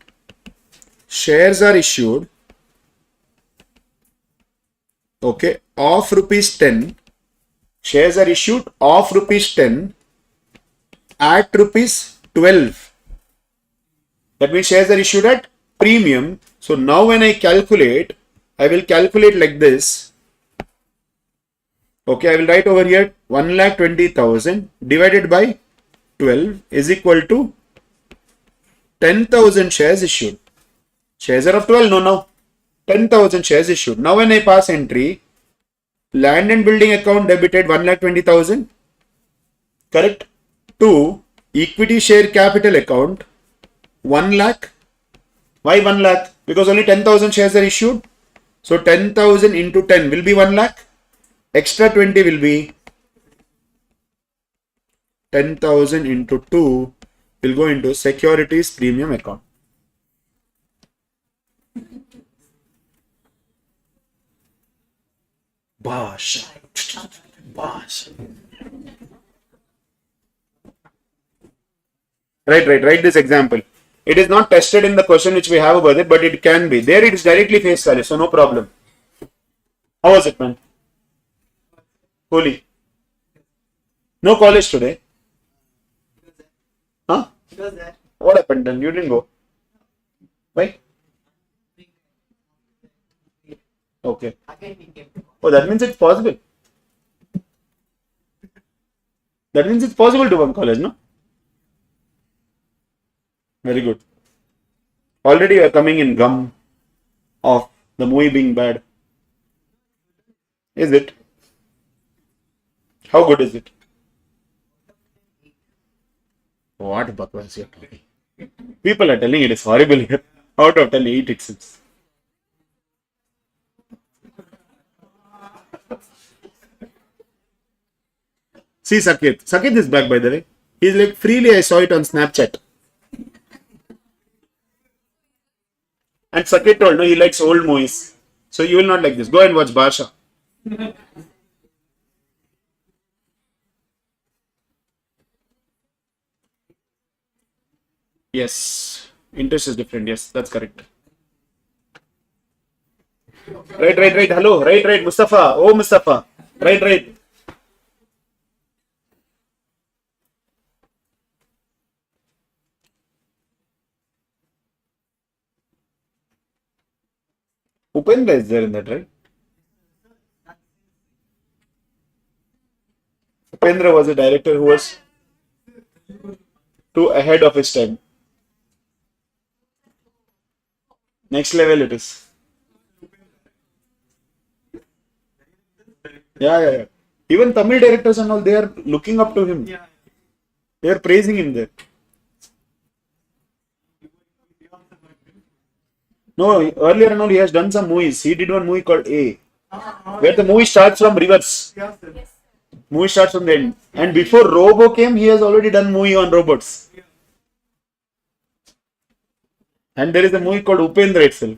shares are issued, okay, of rupees 10, shares are issued of rupees 10 at rupees 12. That means shares are issued at premium. So now when I calculate, I will calculate like this. Okay, I will write over here 1,20,000 divided by 12 is equal to 10,000 shares issued. Shares are of 12, no, now 10,000 shares issued. Now when I pass entry, land and building account debited 1,20,000, correct, to equity share capital account 1 lakh. Why 1 lakh? Because only 10,000 shares are issued. So 10,000 into 10 will be 1 lakh. Extra 20 will be 10,000 into 2 will go into securities premium account. Bash. Right. Write this example. It is not tested in the question which we have about it, but it can be. There it is directly face value, so no problem. How was it, man? Holy. No college today. Huh? What happened then? You didn't go. Why? Okay. Oh, that means it's possible. That means it's possible to come college, no? Very good. Already you are coming in gum of the movie being bad. Is it? How good is it? What bakwas you are talking? People are telling it is horrible here. Out of 10, 8 it is. See Saket. Saket is back, by the way. He's like, freely I saw it on Snapchat. And Saket told, no, he likes old movies. So you will not like this. Go and watch Barsha. Yes. Interest is different. Yes, that's correct. Right. Hello. Right. Mustafa. Oh, Mustafa. Right. Upendra is there in that, right? Upendra was a director who was too ahead of his time. Next level it is. Yeah. Even Tamil directors and all, they are looking up to him. They are praising him there. No, earlier and all he has done some movies. He did one movie called A, where the movie starts from reverse. Movie starts from the end. And before Robo came, he has already done movie on robots. And there is a movie called Upendra itself.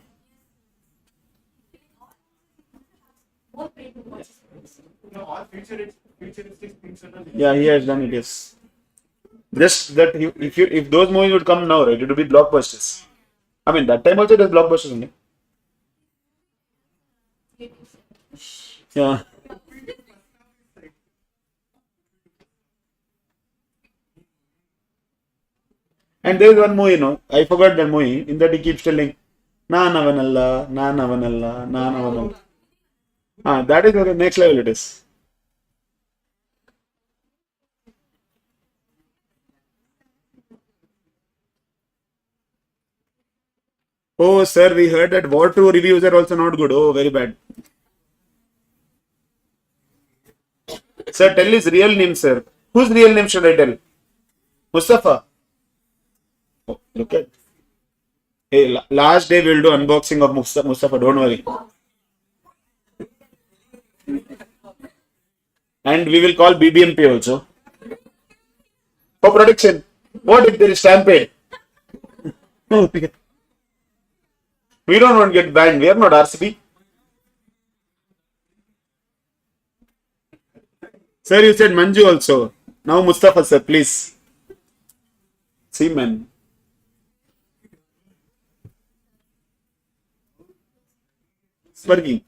Yeah, he has done it. Yes. Just that if those movies would come now, right, it would be blockbusters. I mean that time also it was blockbusters only. Yeah. And there is one movie, I forgot that movie. In that he keeps telling, Nanavanalla, Nanavanalla, Nanavanalla. That is the next level it is. Oh, sir, we heard that War 2 reviews are also not good. Oh, very bad. Sir, tell his real name, sir. Whose real name should I tell? Mustafa. Oh, look at. Hey, last day we'll do unboxing of Mustafa. Don't worry. And we will call BBMP also. For protection. What if there is stampede? We don't want to get banned. We are not RCB. Sir, you said Manju also. Now Mustafa, sir, please. See, man. Sparky.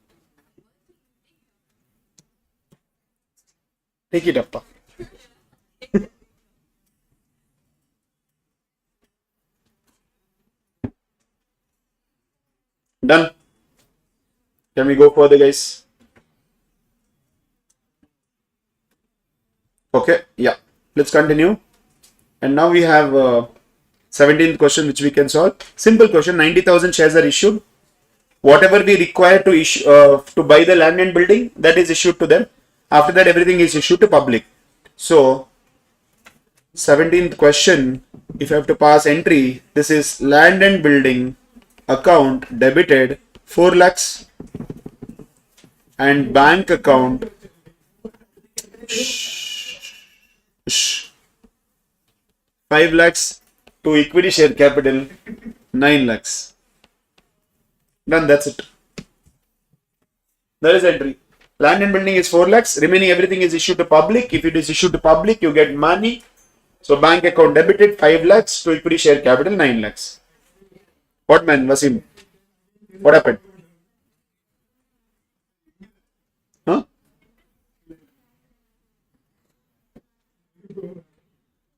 Take it up. Done. Can we go further, guys? Okay, yeah. Let's continue. And now we have 17th question which we can solve. Simple question. 90,000 shares are issued. Whatever we require to issue to buy the land and building, that is issued to them. After that, everything is issued to public. So, 17th question, if you have to pass entry, this is land and building account debited 4 lakhs and bank account 5 lakhs to equity share capital 9 lakhs. Done, that's it. That is entry. Land and building is 4 lakhs. Remaining everything is issued to public. If it is issued to public, you get money. So bank account debited 5 lakhs to equity share capital 9 lakhs. What, man, Wasim? What happened? Huh?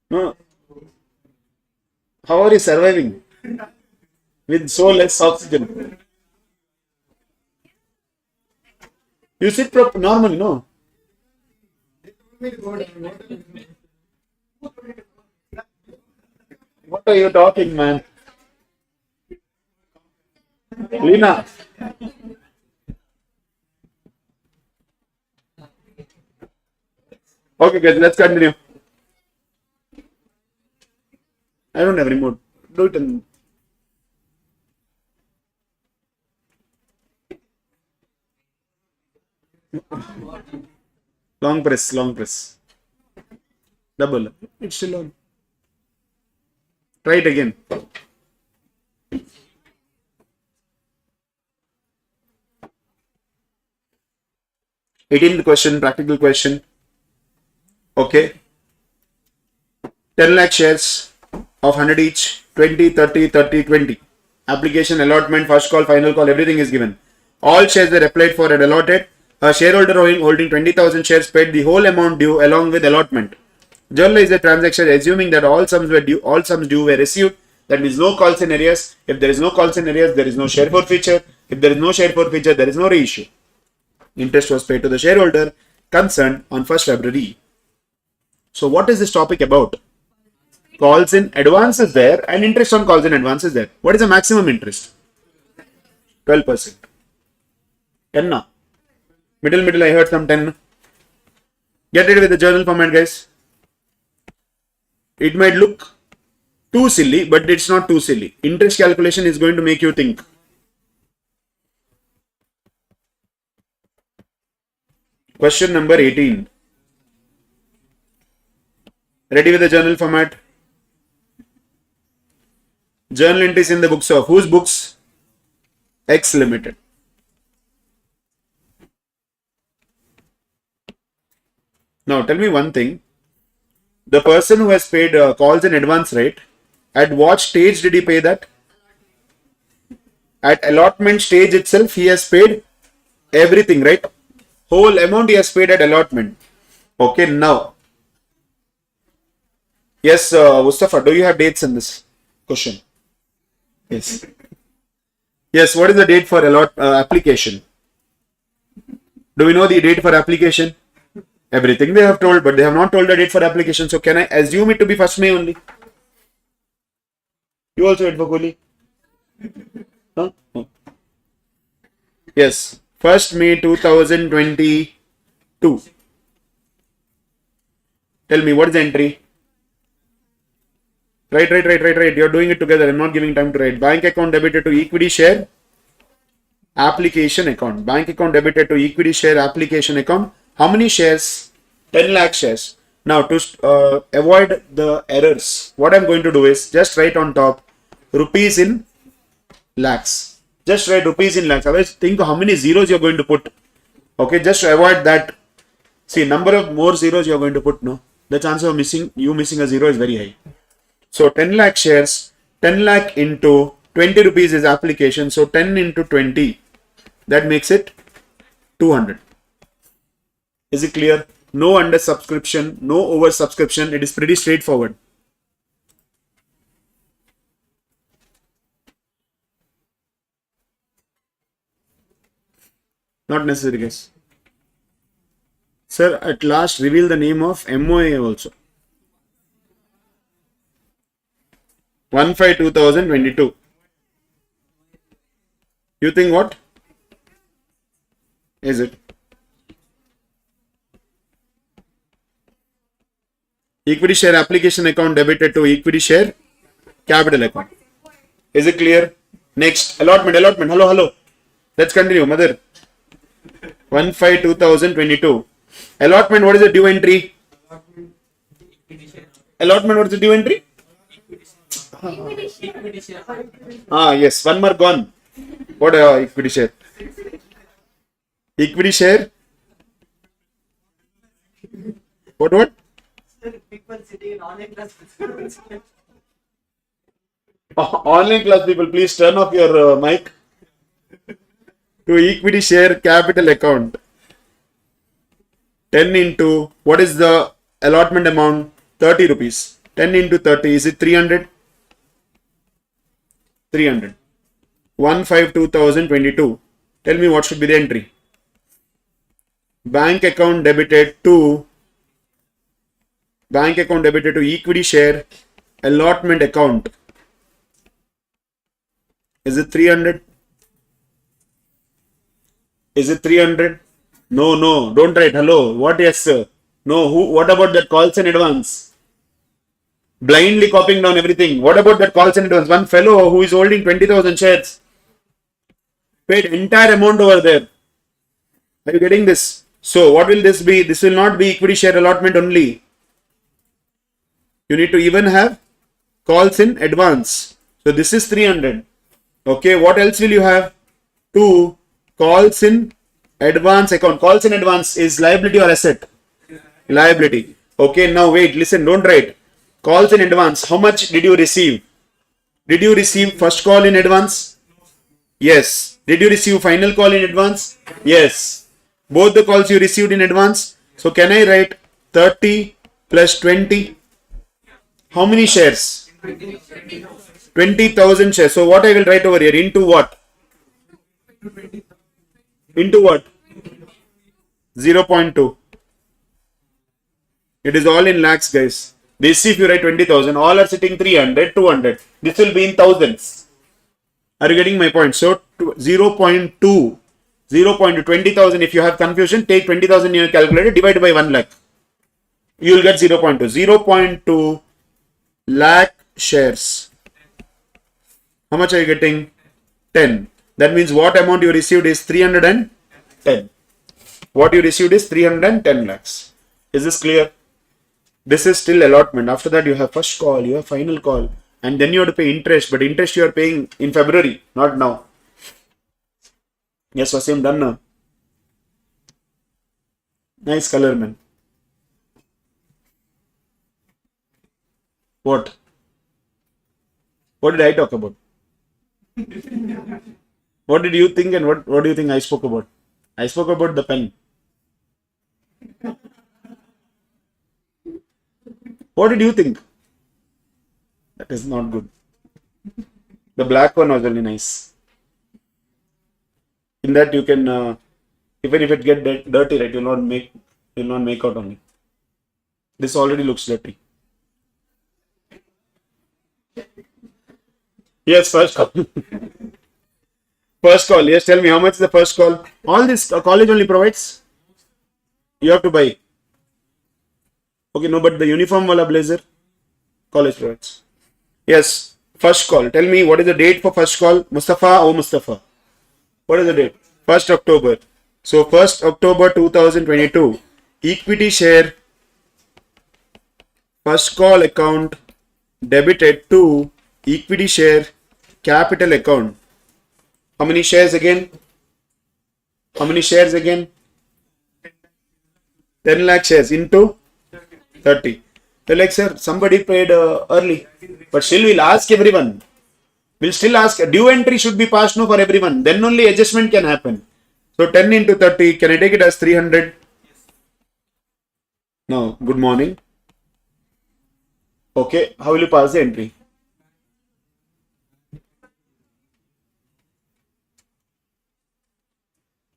No. How are you surviving with so less oxygen? You sit normally, no? What are you talking, man? Lina. Okay, guys, let's continue. I don't have remote. Do it in. Long press, long press. Double. It's still on. Try it again. Eighteenth question, practical question. Okay. 10 lakh shares of 100 each, 20, 30, 30, 20. Application, allotment, first call, final call, everything is given. All shares were applied for and allotted. A shareholder holding 20,000 shares paid the whole amount due along with allotment. Journal is a transaction assuming that all sums due were received. That means no calls in arrears. If there is no calls in arrears, there is no share forfeiture. If there is no share forfeiture, there is no reissue. Interest was paid to the shareholder concerned on 1st February. So what is this topic about? Calls in advance is there and interest on calls in advance is there. What is the maximum interest? 12%. 10 now. Middle, I heard some 10. Get ready with the journal format, guys. It might look too silly, but it's not too silly. Interest calculation is going to make you think. Question number 18. Ready with the journal format? Journal entries in the books of whose books? X Limited. Now tell me one thing. The person who has paid calls in advance, right? At what stage did he pay that? At allotment stage itself, he has paid everything, right? Whole amount he has paid at allotment. Okay, now. Yes, Mustafa, do you have dates in this question? Yes. Yes, what is the date for application? Do we know the date for application? Everything they have told, but they have not told the date for application. So can I assume it to be 1st May only? You also wait for Kohli? Huh? Oh. Yes, 1st May 2022. Tell me, what is the entry? Right. You're doing it together. I'm not giving time to write. Bank account debited to equity share application account. Bank account debited to equity share application account. How many shares? 10 lakh shares. Now to avoid the errors, what I'm going to do is just write on top rupees in lakhs. Just write rupees in lakhs. Otherwise, think how many zeros you're going to put. Okay, just to avoid that. See, number of more zeros you're going to put. No, the chance of you missing a zero is very high. So 10 lakh shares, 10 lakh into 20 rupees is application. So 10 into 20, that makes it 200. Is it clear? No under subscription, no over subscription. It is pretty straightforward. Not necessary, guys. Sir, at last reveal the name of MOA also. 1/5/2022. You think what? Is it? Equity share application account debited to equity share capital account. Is it clear? Next, allotment. Hello. Let's continue, mother. 1/5/2022. Allotment, what is the due entry? Allotment, what is the due entry? Yes, one more gone. What equity share? Equity share? What? People sitting in online class. Online class people, please turn off your mic. To equity share capital account. 10 into, what is the allotment amount? 30 rupees. 10 into 30, is it 300? 300. 1/5/2022. Tell me what should be the entry. Bank account debited to equity share allotment account. Is it 300? Is it 300? No, don't write hello. What? Yes, sir. No, what about that calls in advance? Blindly copying down everything. What about that calls in advance? One fellow who is holding 20,000 shares paid entire amount over there. Are you getting this? So what will this be? This will not be equity share allotment only. You need to even have calls in advance. So this is 300. Okay, what else will you have? 2 calls in advance account. Calls in advance is liability or asset? Liability. Okay, now wait, listen, don't write. Calls in advance. How much did you receive? Did you receive first call in advance? Yes. Did you receive final call in advance? Yes. Both the calls you received in advance. So can I write 30 plus 20? How many shares? 20,000 shares. So what I will write over here? Into what? Into what? 0.2. It is all in lakhs, guys. This if you write 20,000, all are sitting 300, 200. This will be in thousands. Are you getting my point? So 0.2, 20,000. If you have confusion, take 20,000 in your calculator, divide by 1 lakh. You will get 0.2. 0.2 lakh shares. How much are you getting? 10. That means what amount you received is 310. What you received is 310 lakhs. Is this clear? This is still allotment. After that, you have first call, you have final call, and then you have to pay interest. But interest you are paying in February, not now. Yes, Wasim, done now. Nice color, man. What? What did I talk about? What did you think and what do you think I spoke about? I spoke about the pen. What did you think? That is not good. The black one was really nice. In that you can, even if it get dirty, right, you'll not make out on it. This already looks dirty. Yes, first call. First call. Yes, tell me how much is the first call? All this college only provides. You have to buy. Okay, no, but the uniform wala blazer, college provides. Yes, first call. Tell me what is the date for first call? Mustafa or Mustafa? What is the date? 1st October. So 1st October 2022. Equity share first call account debited to equity share capital account. How many shares again? How many shares again? 10 lakh shares into 30. They're like, sir, somebody paid early. But still we'll ask everyone. We'll still ask. Due entry should be passed now for everyone. Then only adjustment can happen. So 10 into 30. Can I take it as 300? Now, good morning. Okay. How will you pass the entry?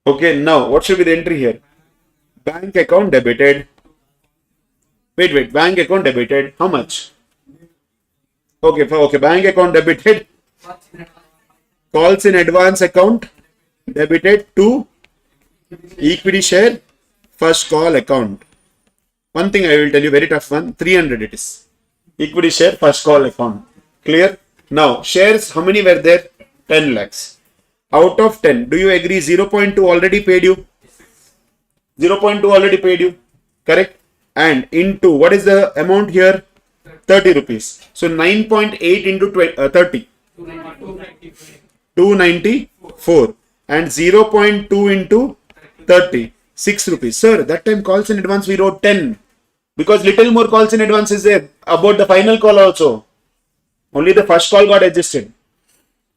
Okay. Now, what should be the entry here? Bank account debited. Wait. Bank account debited. How much? Okay. Bank account debited. Calls in advance account debited to equity share first call account. One thing I will tell you, very tough one. 300 it is. Equity share first call account. Clear? Now, shares, how many were there? 10 lakhs. Out of 10, do you agree 0.2 already paid you? 0.2 already paid you. Correct? And into, what is the amount here? 30 rupees. So 9.8 into 30. 294. And 0.2 into 30. 6 rupees. Sir, that time calls in advance we wrote 10. Because little more calls in advance is there. About the final call also. Only the first call got adjusted.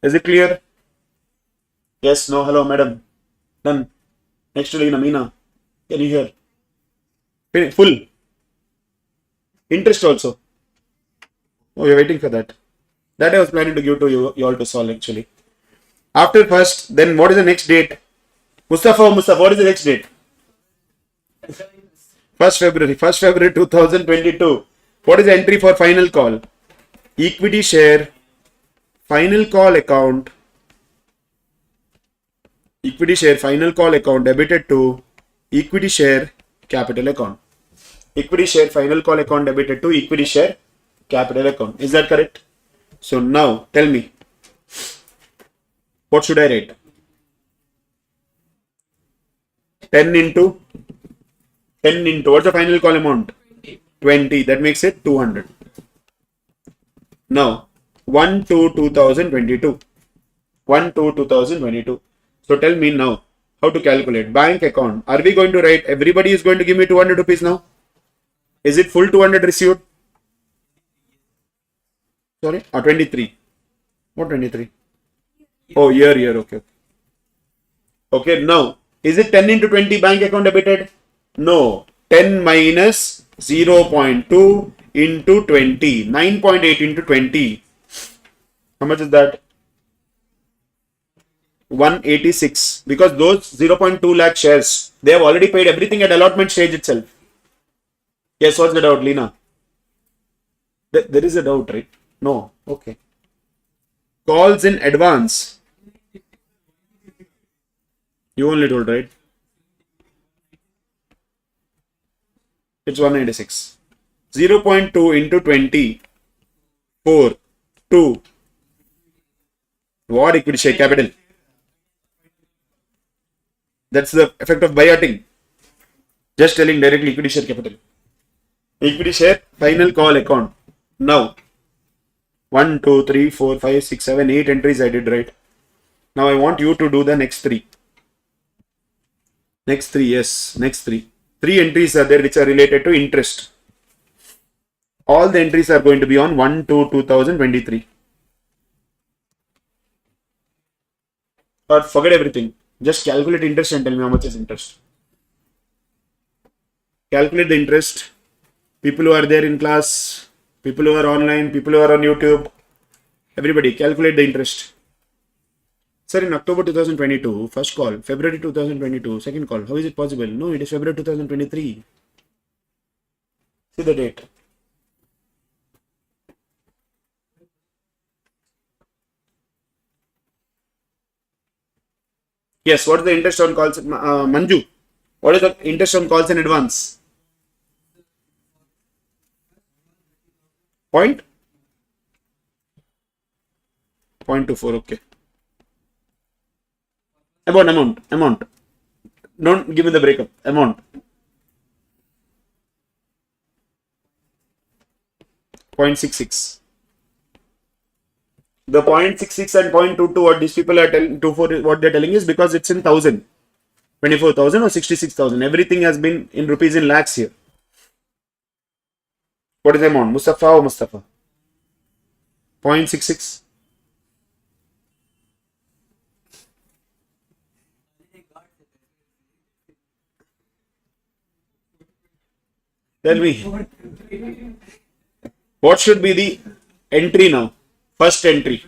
Is it clear? Yes, no, hello, madam. Done. Next to Lina, Meena. Can you hear? Full. Interest also. Oh, you're waiting for that. That I was planning to give to you all to solve actually. After first, then what is the next date? Mustafa, what is the next date? 1st February 2022. What is the entry for final call? Equity share, final call account. Equity share, final call account debited to equity share capital account. Equity share, final call account debited to equity share capital account. Is that correct? So now tell me, what should I write? 10 into what's the final call amount? 20. That makes it 200. Now 1/2/2022. 1/2/2022. So tell me now how to calculate bank account. Are we going to write everybody is going to give me 200 rupees now? Is it full 200 received? Sorry, 23. What 23? Oh, year. Okay. Okay, now is it 10 into 20 bank account debited? No. 10 minus 0.2 into 20. 9.8 into 20. How much is that? 186. Because those 0.2 lakh shares, they have already paid everything at allotment stage itself. Yes, what's the doubt, Lina? There is a doubt, right? No. Okay. Calls in advance. You only told, right? It's 196. 0.2 into 20. 4, 2. What equity share capital? That's the effect of buyouting. Just telling directly equity share capital. Equity share final call account. Now, 1, 2, 3, 4, 5, 6, 7, 8 entries I did, right? Now I want you to do the next 3. Next 3, yes, next 3. 3 entries are there which are related to interest. All the entries are going to be on 1/2/2023. Or forget everything. Just calculate interest and tell me how much is interest. Calculate the interest. People who are there in class, people who are online, people who are on YouTube, everybody calculate the interest. Sir, in October 2022, first call, February 2022, second call. How is it possible? No, it is February 2023. See the date. Yes, what is the interest on calls? Manju, what is the interest on calls in advance? Point? 0.24, okay. Amount. Don't give me the breakup. Amount. 0.66. The 0.66 and 0.22 what these people are telling, 24 what they're telling is because it's in 1000, 24,000 or 66,000. Everything has been in rupees in lakhs here. What is the amount? Mustafa or Mustafa? 0.66. Tell me. What should be the entry now? First entry.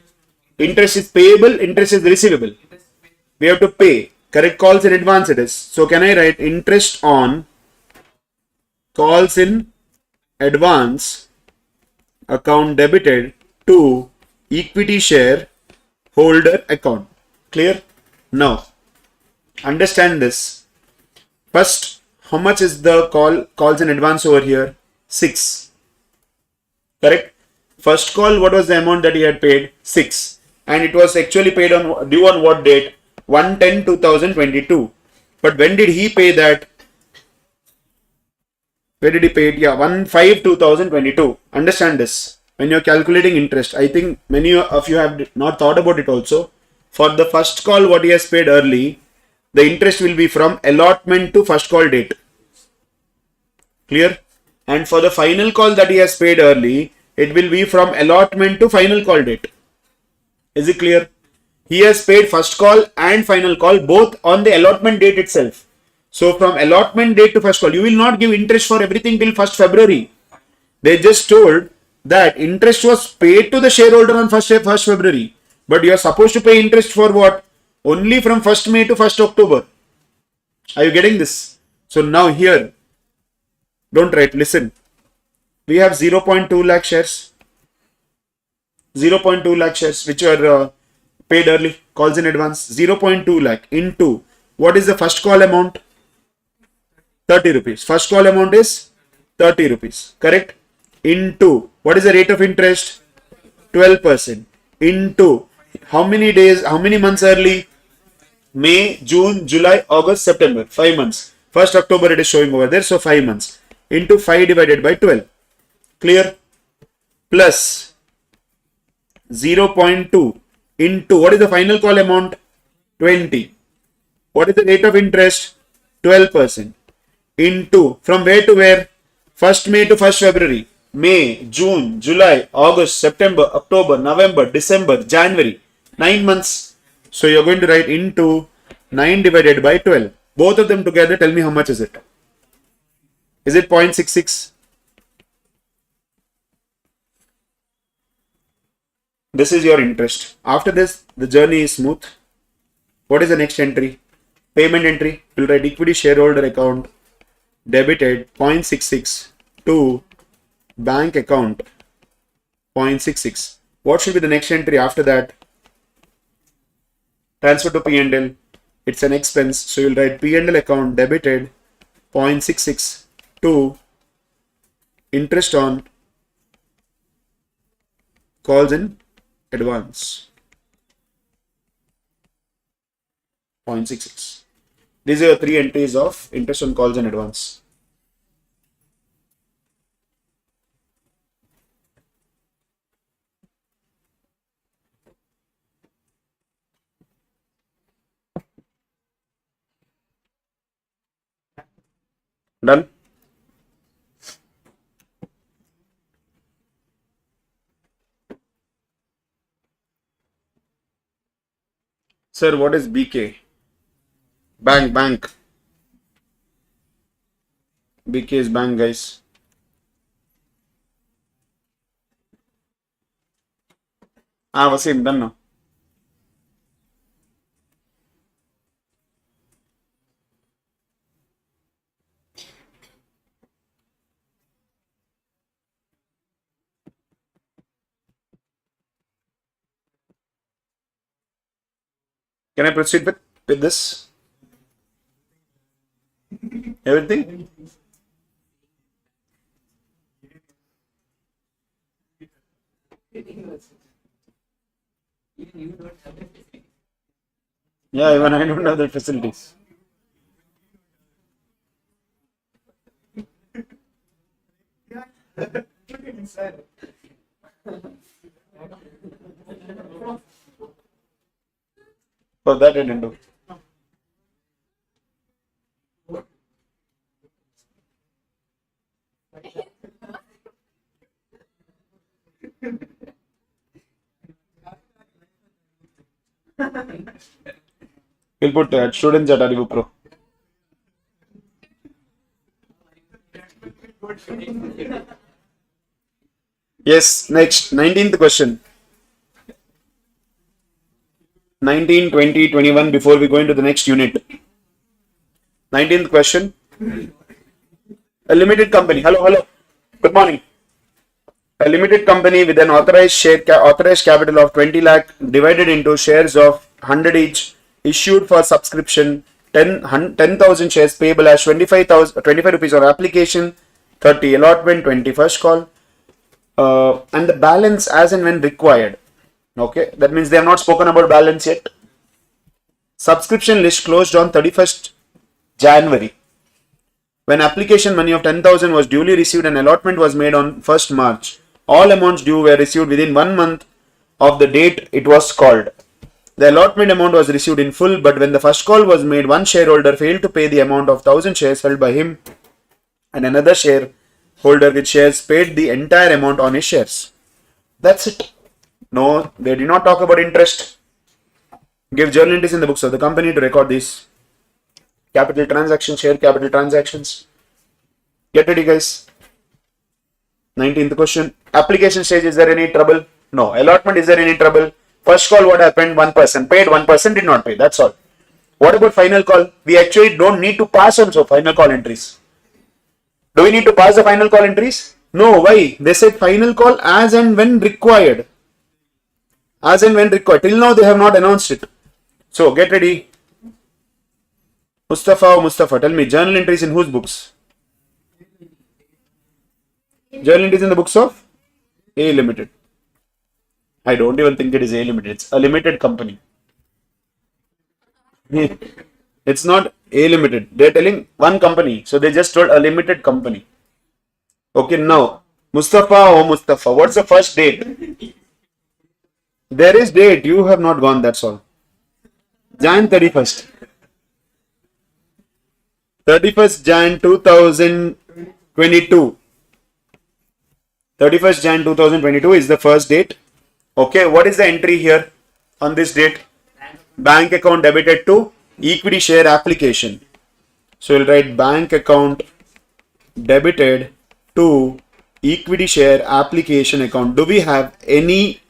Interest is payable, interest is receivable. We have to pay. Correct, calls in advance it is. So can I write interest on calls in advance account debited to equity share holder account. Clear? Now, understand this. First, how much is the calls in advance over here? 6. Correct? First call, what was the amount that he had paid? 6. And it was actually paid on due on what date? 1/10/2022. But when did he pay that? Where did he pay it? Yeah, 1/5/2022. Understand this. When you're calculating interest, I think many of you have not thought about it also. For the first call, what he has paid early, the interest will be from allotment to first call date. Clear? And for the final call that he has paid early, it will be from allotment to final call date. Is it clear? He has paid first call and final call both on the allotment date itself. So from allotment date to first call, you will not give interest for everything till 1st February. They just told that interest was paid to the shareholder on 1st February. But you are supposed to pay interest for what? Only from 1st May to 1st October. Are you getting this? So now here, don't write, listen. We have 0.2 lakh shares. 0.2 lakh shares which are paid early, calls in advance. 0.2 lakh into what is the first call amount? 30 rupees. First call amount is 30 rupees. Correct? Into what is the rate of interest? 12%. Into how many days, how many months early? May, June, July, August, September. 5 months. 1st October it is showing over there. So 5 months. Into 5 divided by 12. Clear? Plus 0.2 into what is the final call amount? 20. What is the rate of interest? 12%. Into from where to where? 1st May to 1st February. May, June, July, August, September, October, November, December, January. 9 months. So you're going to write into 9 divided by 12. Both of them together, tell me how much is it? Is it 0.66? This is your interest. After this, the journey is smooth. What is the next entry? Payment entry. We'll write equity shareholder account debited 0.66 to bank account 0.66. What should be the next entry after that? Transfer to P&L. It's an expense. So you'll write P&L account debited 0.66 to interest on calls in advance. 0.66. These are your 3 entries of interest on calls in advance. Done? Sir, what is BK? Bank. BK is bank, guys. Wasim, done now. Can I proceed with this? Everything? Yeah, even I don't have the facilities. For that I didn't do. We'll put students at ArivuPro. Yes, next, 19th question. 19, 20, 21 before we go into the next unit. 19th question. A limited company. Hello. Good morning. A limited company with an authorized capital of 20 lakh divided into shares of 100 each, issued for subscription 10,000 shares payable as 25 rupees on application, 30 allotment, 20 first call, and the balance as and when required. Okay, that means they have not spoken about balance yet. Subscription list closed on 31st January. When application money of 10,000 was duly received and allotment was made on 1st March, all amounts due were received within 1 month of the date it was called. The allotment amount was received in full, but when the first call was made, one shareholder failed to pay the amount of 1,000 shares held by him, and another shareholder with shares paid the entire amount on his shares. That's it. No, they did not talk about interest. Give journal entries in the books of the company to record these. Capital transactions, share capital transactions. Get ready, guys. 19th question. Application stage, is there any trouble? No. Allotment, is there any trouble? First call, what happened? 1% paid, 1% did not pay. That's all. What about final call? We actually don't need to pass also final call entries. Do we need to pass the final call entries? No. Why? They said final call as and when required. As and when required. Till now they have not announced it. So get ready. Mustafa, tell me, journal entries in whose books? Journal entries in the books of A Limited. I don't even think it is A Limited. It's a limited company. It's not A Limited. They're telling one company. So they just told a limited company. Okay, now, Mustafa, what's the first date? There is date. You have not gone, that's all. Jan 31st. 31st Jan 2022. 31st Jan 2022 is the first date. Okay, what is the entry here on this date? Bank account debited to equity share application. So we'll write bank account debited to equity share application account. Do we have any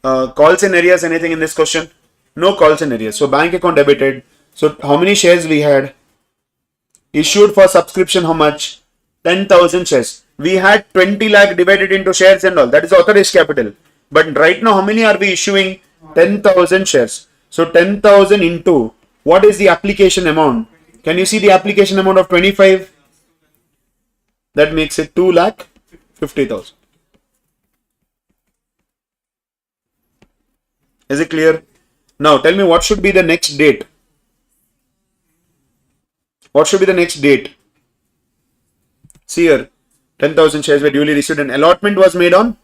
calls and areas, anything in this question? No calls and areas. So bank account debited. So how many shares we had? Issued for subscription, how much? 10,000 shares. We had 20 lakh divided into shares and all. That is authorized capital. But right now, how many are we issuing? 10,000 shares. So 10,000 into, what is the application amount? Can you see the application amount of 25? That makes it 2,50,000. Is it clear? Now tell me what should be the next date. What should be the next date? See here, 10,000 shares were duly received and allotment was made on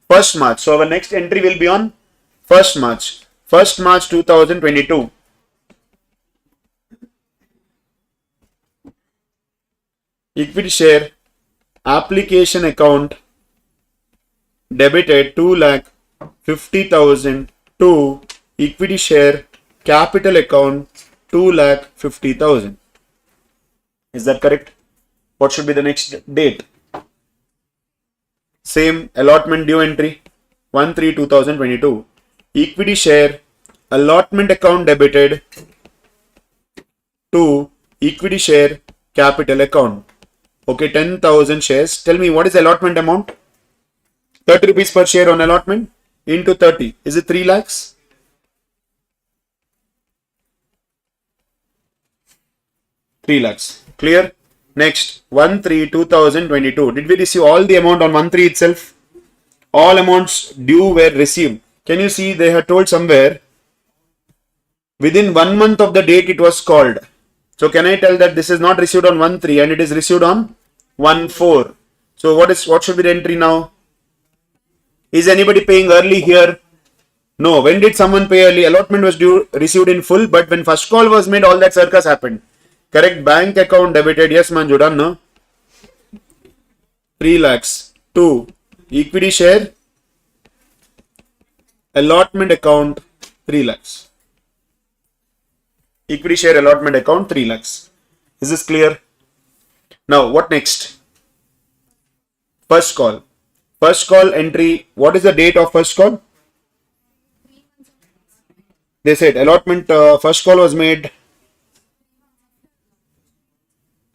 1st March. So our next entry will be on 1st March. 1st March 2022. Equity share application account debited 2,50,000 to equity share capital account 2,50,000. Is that correct? What should be the next date? Same allotment due entry 1/3/2022. Equity share allotment account debited to equity share capital account. Okay, 10,000 shares. Tell me what is allotment amount? 30 rupees per share on allotment into 30. Is it 3 lakhs? 3 lakhs. Clear? Next, 1/3/2022. Did we receive all the amount on 1/3 itself? All amounts due were received. Can you see they have told somewhere within 1 month of the date it was called. So can I tell that this is not received on 1/3 and it is received on 1/4? So what should be the entry now? Is anybody paying early here? No. When did someone pay early? Allotment was received in full, but when first call was made, all that circus happened. Correct? Bank account debited. Yes, Manju, done, no? 3 lakhs. 2. Equity share. Allotment account 3 lakhs. Equity share allotment account 3 lakhs. Is this clear? Now, what next? First call. First call entry. What is the date of first call? They said allotment first call was made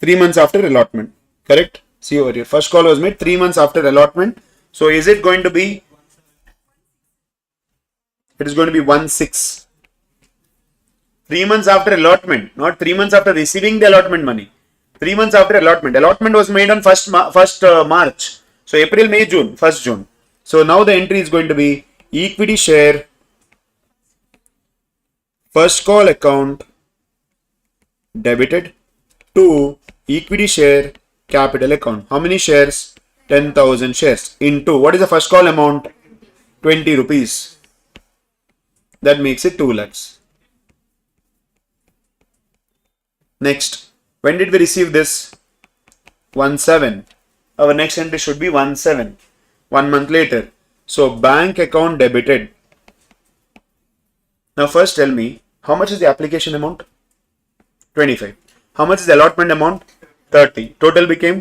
3 months after allotment. Correct? See over here. First call was made 3 months after allotment. So is it going to be? It is going to be 1/6. 3 months after allotment, not 3 months after receiving the allotment money. 3 months after allotment. Allotment was made on 1st March. So April, May, June, 1st June. So now the entry is going to be equity share first call account debited to equity share capital account. How many shares? 10,000 shares into what is the first call amount? 20 rupees. That makes it 2 lakhs. Next, when did we receive this? 1/7. Our next entry should be 1/7. 1 month later. So bank account debited. Now first tell me, how much is the application amount? 25. How much is the allotment amount? 30. Total became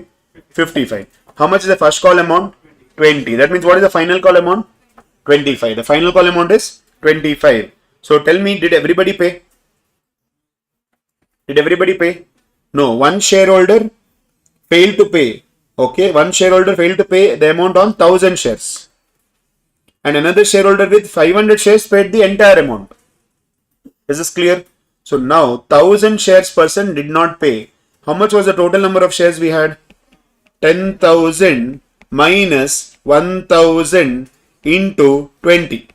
55. How much is the first call amount? 20. That means what is the final call amount? 25. The final call amount is 25. So tell me, did everybody pay? Did everybody pay? No. One shareholder failed to pay. Okay. One shareholder failed to pay the amount on 1,000 shares. And another shareholder with 500 shares paid the entire amount. Is this clear? So now 1,000 shares person did not pay. How much was the total number of shares we had? 10,000 minus 1,000 into 20.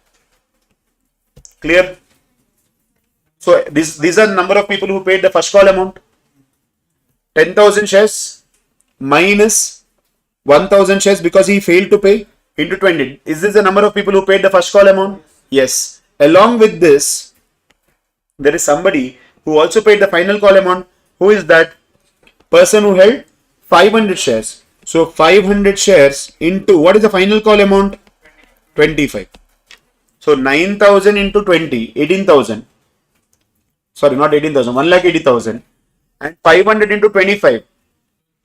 Clear? So these are the number of people who paid the first call amount. 10,000 shares minus 1,000 shares because he failed to pay into 20. Is this the number of people who paid the first call amount? Yes. Along with this, there is somebody who also paid the final call amount. Who is that? Person who held 500 shares. So 500 shares into what is the final call amount? 25. So 9,000 into 20, 18,000. Sorry, not 18,000, 1,80,000. And 500 into 25,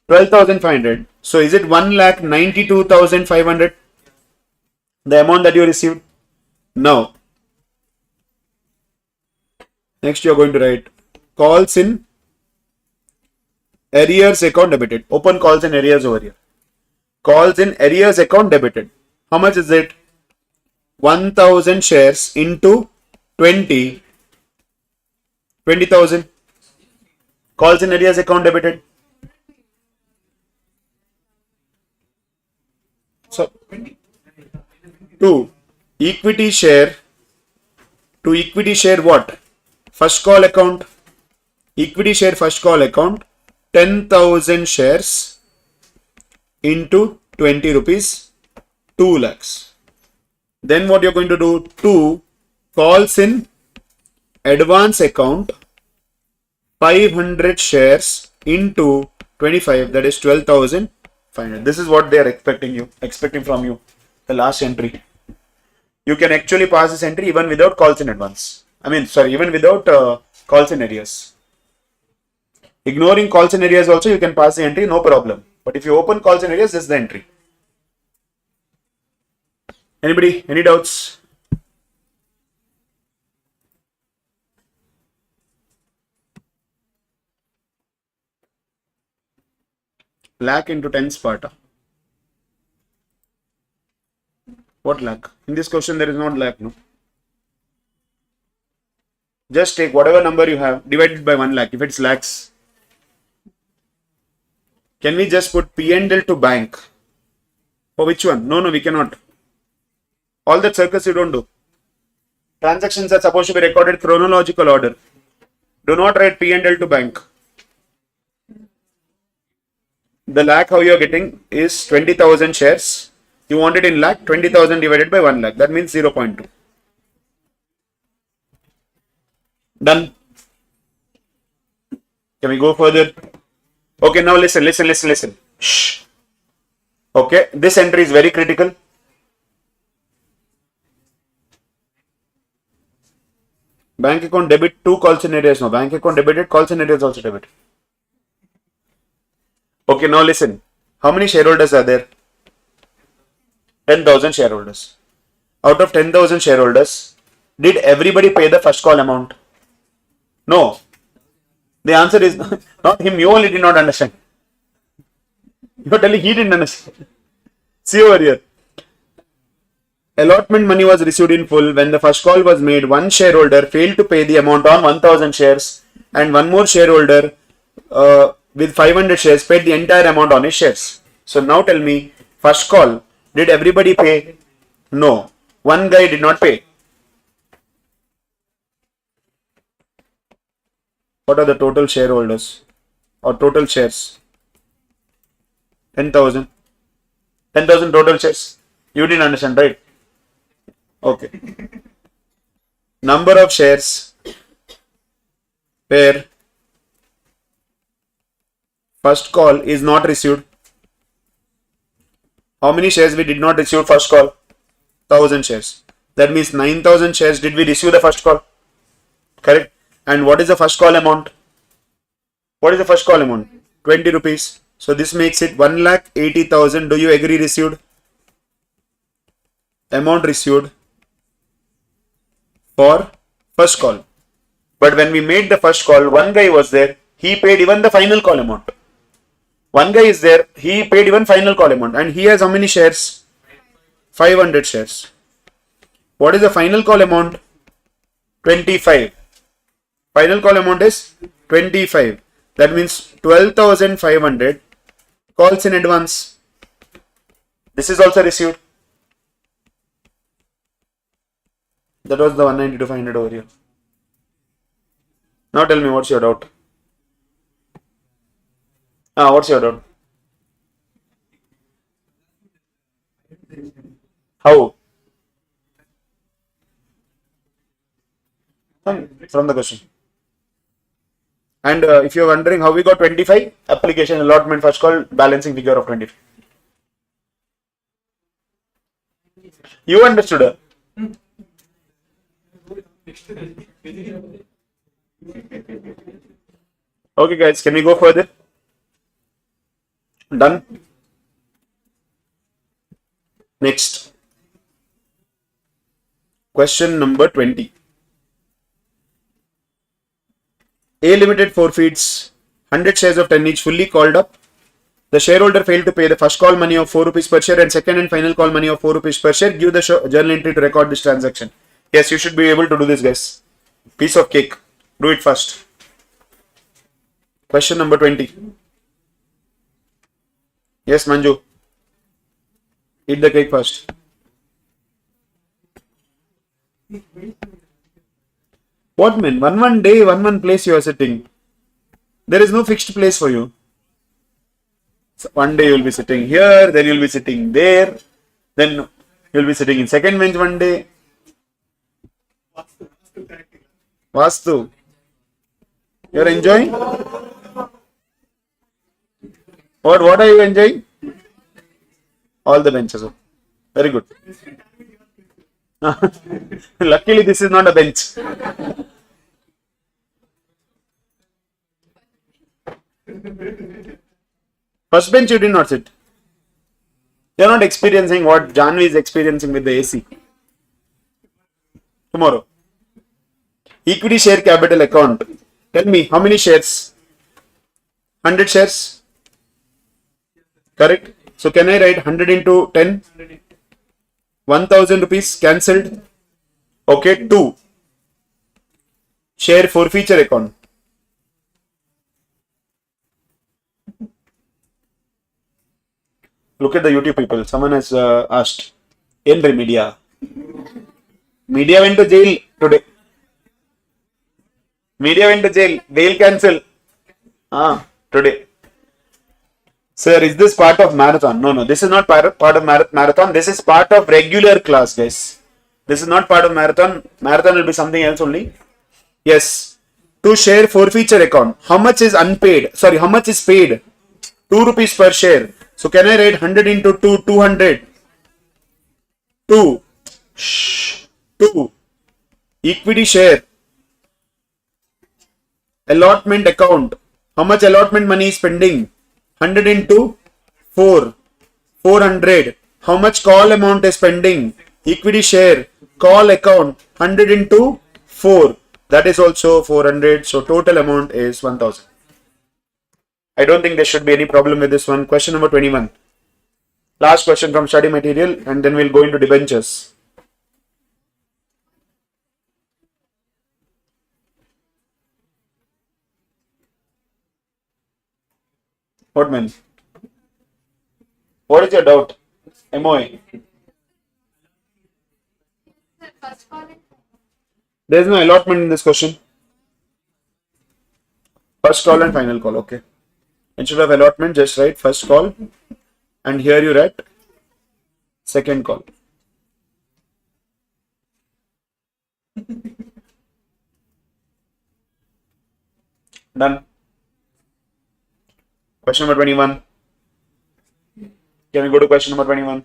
12,500. So is it 1,92,500? The amount that you received? Now, next you are going to write calls in arrears account debited. Open calls in arrears over here. Calls in arrears account debited. How much is it? 1,000 shares into 20,000. Calls in arrears account debited. So, 2. Equity share to equity share what? First call account. Equity share first call account 10,000 shares into 20 rupees 2 lakhs. Then what you're going to do? 2 calls in advance account 500 shares into 25, that is 12,500. This is what they are expecting from you. The last entry. You can actually pass this entry even without calls in advance. Even without calls in arrears. Ignoring calls in arrears also you can pass the entry, no problem. But if you open calls in arrears, this is the entry. Anybody? Any doubts? Lakh into 10 Sparta. What lakh? In this question there is not lakh, no? Just take whatever number you have, divide it by 1 lakh. If it's lakhs, can we just put P&L to bank? For which one? No, we cannot. All that circus you don't do. Transactions are supposed to be recorded chronological order. Do not write P&L to bank. The lakh how you are getting is 20,000 shares. You want it in lakh, 20,000 divided by 1 lakh. That means 0.2. Done. Can we go further? Okay, now listen. Shh. Okay, this entry is very critical. Bank account debit 2 calls in arrears. No, bank account debited, calls in arrears also debit. Okay, now listen. How many shareholders are there? 10,000 shareholders. Out of 10,000 shareholders, did everybody pay the first call amount? No. The answer is not him. You only did not understand. You are telling he didn't understand. See over here. Allotment money was received in full. When the first call was made, one shareholder failed to pay the amount on 1,000 shares and one more shareholder with 500 shares paid the entire amount on his shares. So now tell me, first call, did everybody pay? No. One guy did not pay. What are the total shareholders or total shares? 10,000. 10,000 total shares. You didn't understand, right? Okay. Number of shares where first call is not received. How many shares we did not receive first call? 1,000 shares. That means 9,000 shares did we receive the first call? Correct. And what is the first call amount? What is the first call amount? 20 rupees. So this makes it 1,80,000. Do you agree received? Amount received for first call. But when we made the first call, one guy was there. He paid even the final call amount. One guy is there. He paid even final call amount. And he has how many shares? 500 shares. What is the final call amount? 25. Final call amount is 25. That means 12,500 calls in advance. This is also received. That was the 190 to 500 over here. Now tell me what's your doubt? What's your doubt? How? From the question. And if you're wondering how we got 25, application allotment first call balancing figure of 25. You understood? Okay guys, can we go further? Done. Next. Question number 20. A Limited forfeits 100 shares of 10 each fully called up. The shareholder failed to pay the first call money of 4 rupees per share and second and final call money of 4 rupees per share. Give the journal entry to record this transaction. Yes, you should be able to do this, guys. Piece of cake. Do it first. Question number 20. Yes, Manju. Eat the cake first. What man? One day, one place you are sitting. There is no fixed place for you. So one day you will be sitting here, then you will be sitting there, then you will be sitting in second bench one day. Vastu. You are enjoying? What are you enjoying? All the benches. Very good. Luckily, this is not a bench. First bench you did not sit. You are not experiencing what Janvi is experiencing with the AC. Tomorrow. Equity share capital account. Tell me, how many shares? 100 shares? Correct? So can I write 100 into 10? 1000 rupees cancelled. Okay, 2. Share forfeiture account. Look at the YouTube people. Someone has asked. Enry media. Media went to jail today. Media went to jail. Bail cancel. Today. Sir, is this part of marathon? No. This is not part of marathon. This is part of regular class, guys. This is not part of marathon. Marathon will be something else only. Yes. To share forfeiture account. How much is unpaid? Sorry, how much is paid? 2 rupees per share. So can I write 100 into 2, 200? 2. 2. Equity share. Allotment account. How much allotment money is pending? 100 into 4. 400. How much call amount is pending? Equity share. Call account. 100 into 4. That is also 400. So total amount is 1000. I don't think there should be any problem with this one. Question number 21. Last question from study material and then we'll go into debentures. What man? What is your doubt? MOA. First call and There is no allotment in this question. First call and final call. Okay. Instead of allotment, just write first call. And here you write second call. Done. Question number 21. Can we go to question number 21?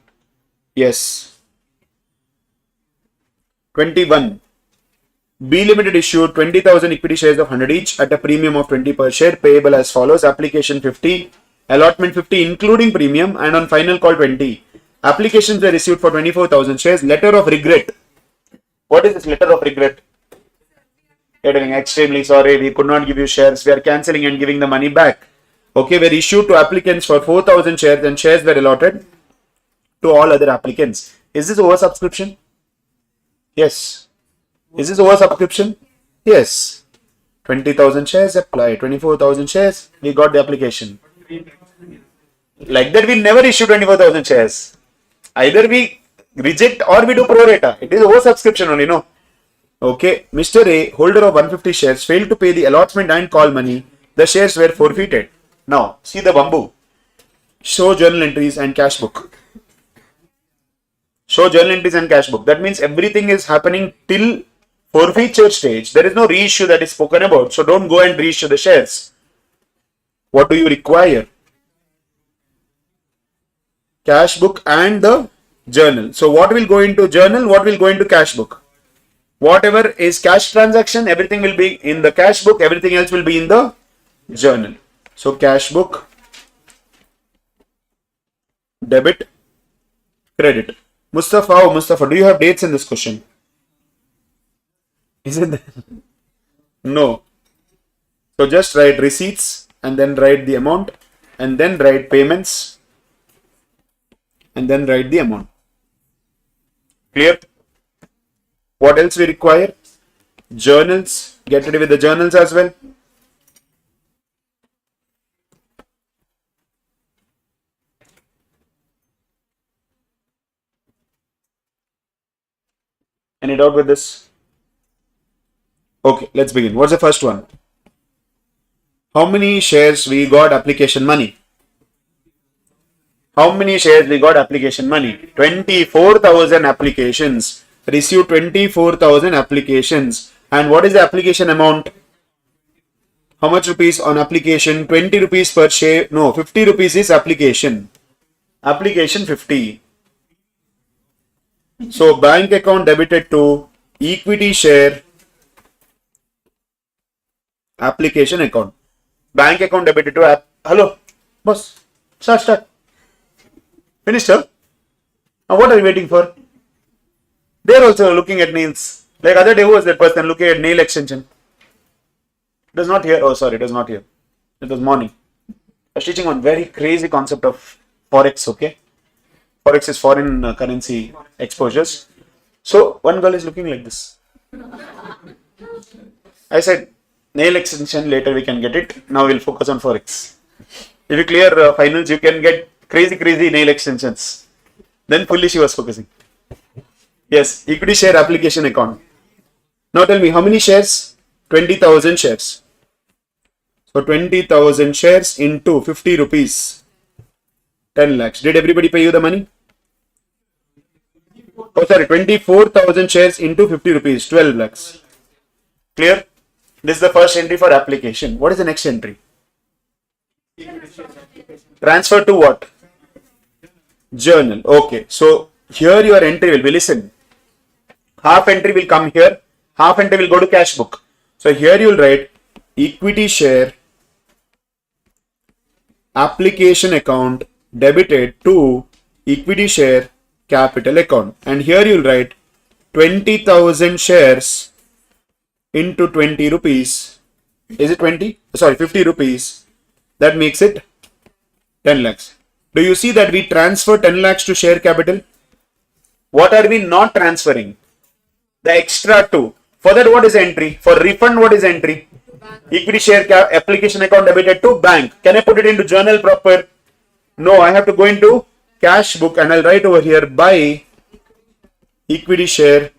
Yes. 21. B Limited issued 20,000 equity shares of 100 each at a premium of 20 per share, payable as follows. Application 50, allotment 50 including premium, and on final call 20. Applications were issued for 24,000 shares. Letter of regret. What is this letter of regret? You're telling extremely sorry, we could not give you shares. We are cancelling and giving the money back. Okay, were issued to applicants for 4,000 shares and shares were allotted to all other applicants. Is this oversubscription? Yes. Is this oversubscription? Yes. 20,000 shares apply. 24,000 shares. We got the application. Like that, we never issue 24,000 shares. Either we reject or we do pro rata. It is oversubscription only, no? Okay. Mr. A, holder of 150 shares, failed to pay the allotment and call money. The shares were forfeited. Now, see the bamboo. Show journal entries and cash book. Show journal entries and cash book. That means everything is happening till forfeiture stage. There is no reissue that is spoken about. So don't go and reissue the shares. What do you require? Cash book and the journal. So what will go into journal? What will go into cash book? Whatever is cash transaction, everything will be in the cash book. Everything else will be in the journal. So cash book, debit, credit. Mustafa, do you have dates in this question? Is it? No. So just write receipts and then write the amount and then write payments and then write the amount. Clear? What else we require? Journals. Get ready with the journals as well. Any doubt with this? Okay, let's begin. What's the first one? How many shares we got application money? How many shares we got application money? 24,000 applications. Received 24,000 applications. And what is the application amount? How much rupees on application? 20 rupees per share. No, 50 rupees is application. Application 50. So bank account debited to equity share application account. Bank account debited to hello, boss. Start. Finished, sir? Now what are you waiting for? They're also looking at nails. Like other day, who was that person looking at nail extension? It was not here. Oh, sorry, it was not here. It was morning. I was teaching on very crazy concept of Forex, okay? Forex is foreign currency exposures. So one girl is looking like this. I said, nail extension, later we can get it. Now we'll focus on Forex. If you clear finals, you can get crazy nail extensions. Then fully she was focusing. Yes, equity share application account. Now tell me, how many shares? 20,000 shares. So 20,000 shares into 50 rupees. 10 lakhs. Did everybody pay you the money? Oh, sorry, 24,000 shares into 50 rupees. 12 lakhs. Clear? This is the first entry for application. What is the next entry? Transfer to what? Journal. Okay. So here your entry will be, listen. Half entry will come here. Half entry will go to cash book. So here you will write equity share application account debited to equity share capital account. And here you will write 20,000 shares into 20 rupees. Is it 20? Sorry, 50 rupees. That makes it 10 lakhs. Do you see that we transfer 10 lakhs to share capital? What are we not transferring? The extra 2. For that, what is entry? For refund, what is entry? Equity share application account debited to bank. Can I put it into journal proper? No, I have to go into cash book and I'll write over here by equity share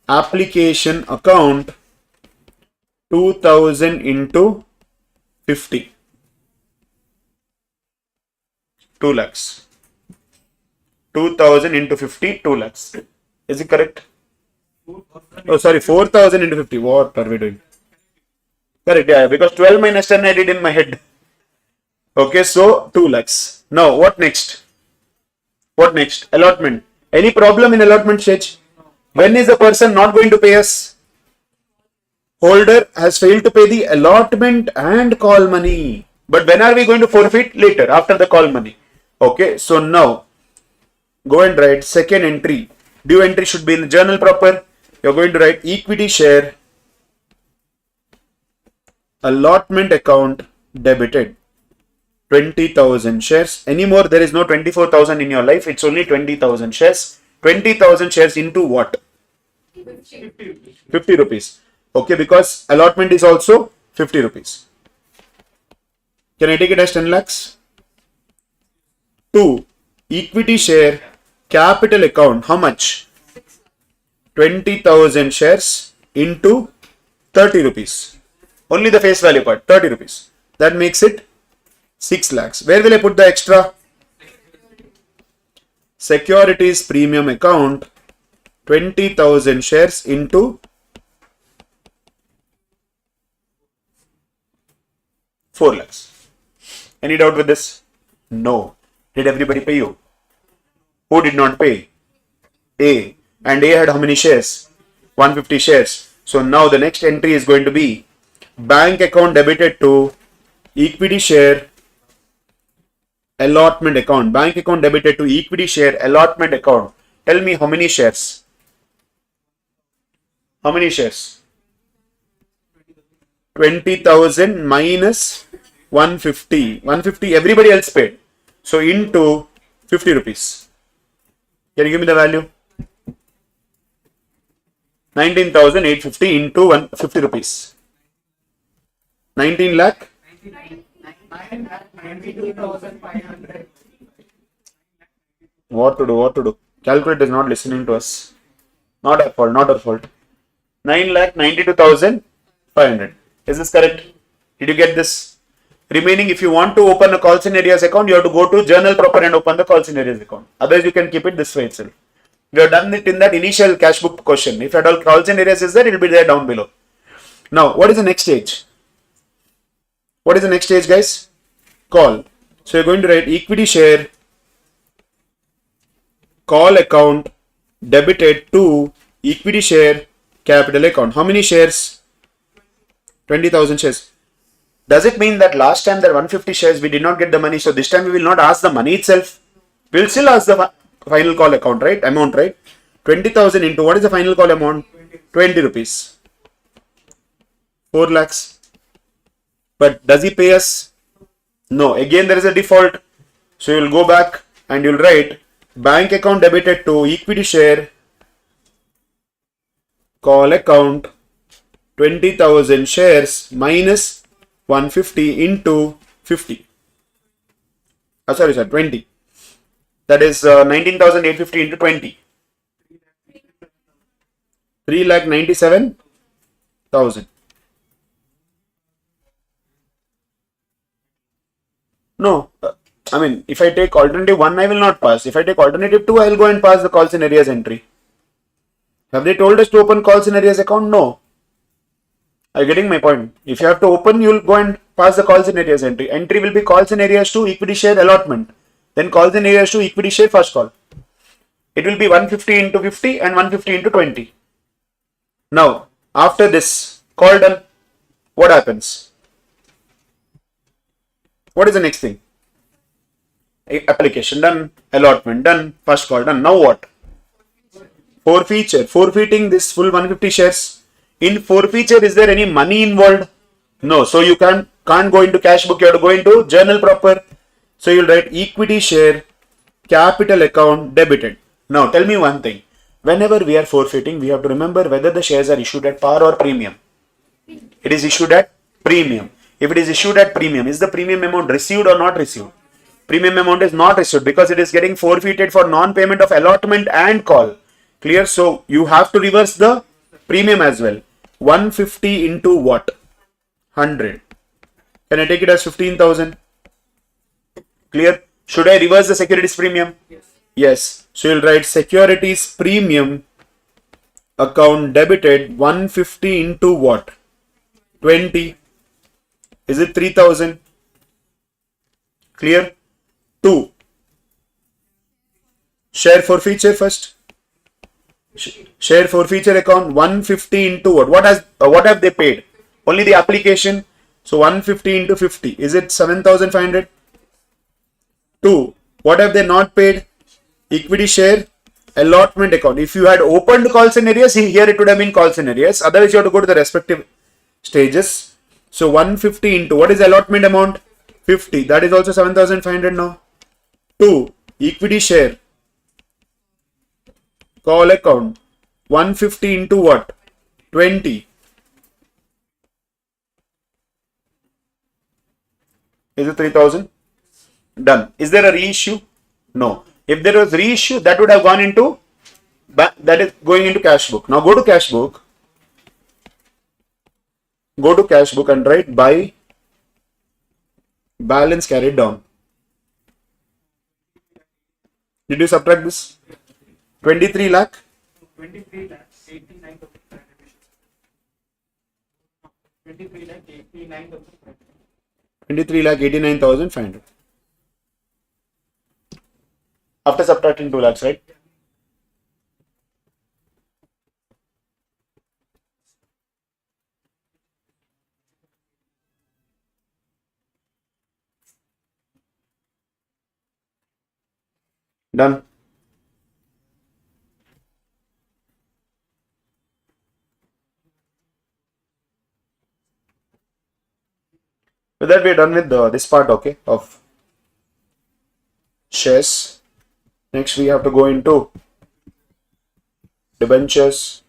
application account 2000 into 50. 2 lakhs. 2000 into 50, 2 lakhs. Is it correct? Oh, sorry, 4,000 into 50. What are we doing? Correct, yeah, because 12 minus 10 I did in my head. Okay, so 2 lakhs. Now, what next? What next? Allotment. Any problem in allotment stage? When is the person not going to pay us? Holder has failed to pay the allotment and call money. But when are we going to forfeit? Later, after the call money. Okay, so now go and write second entry. Due entry should be in the journal proper. You're going to write equity share allotment account debited 20,000 shares. Anymore, there is no 24,000 in your life. It's only 20,000 shares. 20,000 shares into what? 50 rupees. Okay, because allotment is also 50 rupees. Can I take it as 10 lakhs? 2. Equity share capital account. How much? 20,000 shares into 30 rupees. Only the face value part, 30 rupees. That makes it 6 lakhs. Where will I put the extra? Securities premium account 20,000 shares into 4 lakhs. Any doubt with this? No. Did everybody pay you? Who did not pay? A. And A had how many shares? 150 shares. So now the next entry is going to be bank account debited to equity share allotment account. Bank account debited to equity share allotment account. Tell me how many shares? How many shares? 20,000 minus 150. 150 everybody else paid. So into 50 rupees. Can you give me the value? 19,850 into 150 rupees. 19 lakh? 92,500. What to do? Calculator is not listening to us. Not our fault. 9,92,000 500. Is this correct? Did you get this? Remaining, if you want to open a calls in areas account, you have to go to journal proper and open the calls in areas account. Otherwise, you can keep it this way itself. We have done it in that initial cash book question. If at all calls in areas is there, it will be there down below. Now, what is the next stage? What is the next stage, guys? Call. So you're going to write equity share call account debited to equity share capital account. How many shares? 20,000 shares. Does it mean that last time there were 150 shares, we did not get the money, so this time we will not ask the money itself? We will still ask the final call account, right? Amount, right? 20,000 into what is the final call amount? 20 rupees. 4 lakhs. But does he pay us? No. Again, there is a default. So you will go back and you will write bank account debited to equity share call account 20,000 shares minus 150 into 50. 20. That is 19,850 into 20. 3,97,000. No, I mean, if I take alternative 1, I will not pass. If I take alternative 2, I will go and pass the calls in areas entry. Have they told us to open calls in areas account? No. Are you getting my point? If you have to open, you will go and pass the calls in areas entry. Entry will be calls in areas to equity share allotment. Then calls in areas to equity share first call. It will be 150 into 50 and 150 into 20. Now, after this call done, what happens? What is the next thing? Application done, allotment done, first call done. Now what? Forfeiture. Forfeiting this full 150 shares. In forfeiture, is there any money involved? No. So you can't go into cash book. You have to go into journal proper. So you'll write equity share capital account debited. Now tell me one thing. Whenever we are forfeiting, we have to remember whether the shares are issued at par or premium. It is issued at premium. If it is issued at premium, is the premium amount received or not received? Premium amount is not received because it is getting forfeited for non-payment of allotment and call. Clear? So you have to reverse the premium as well. 150 into what? 100. Can I take it as 15,000? Clear? Should I reverse the securities premium? Yes. So you'll write securities premium account debited 150 into what? 20. Is it 3,000? Clear? 2. Share forfeiture first. Share forfeiture account 150 into what? What have they paid? Only the application. So 150 into 50. Is it 7,500? 2. What have they not paid? Equity share allotment account. If you had opened call scenarios, here it would have been call scenarios. Otherwise, you have to go to the respective stages. So 150 into what is allotment amount? 50. That is also 7,500 now. 2. Equity share call account 150 into what? 20. Is it 3,000? Done. Is there a reissue? No. If there was reissue, that would have gone into, that is going into cash book. Now go to cash book. Go to cash book and write by balance carried down. Did you subtract this? 23 lakh? 23 lakh, 89,000. 23 lakh, 89,000. 23 lakh 89,500. After subtracting 2 lakhs, right? Done. With that, we are done with this part, okay, of shares. Next, we have to go into debentures.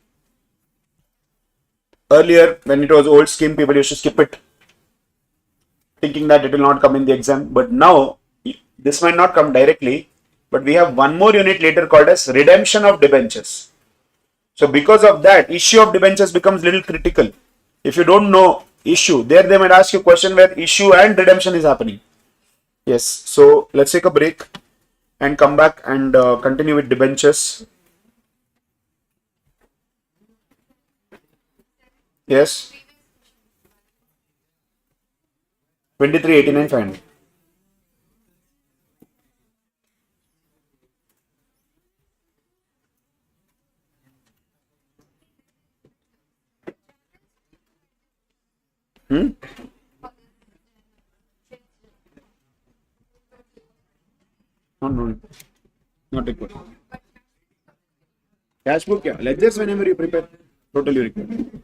Earlier, when it was old scheme, people used to skip it, thinking that it will not come in the exam. But now, this might not come directly, but we have one more unit later called as redemption of debentures. So because of that, issue of debentures becomes little critical. If you don't know issue, there they might ask you a question where issue and redemption is happening. Yes. So let's take a break and come back and continue with debentures. Yes. 2389 500. Hmm? No, not required. Cash book, yeah. Ledgers whenever you prepare, totally required.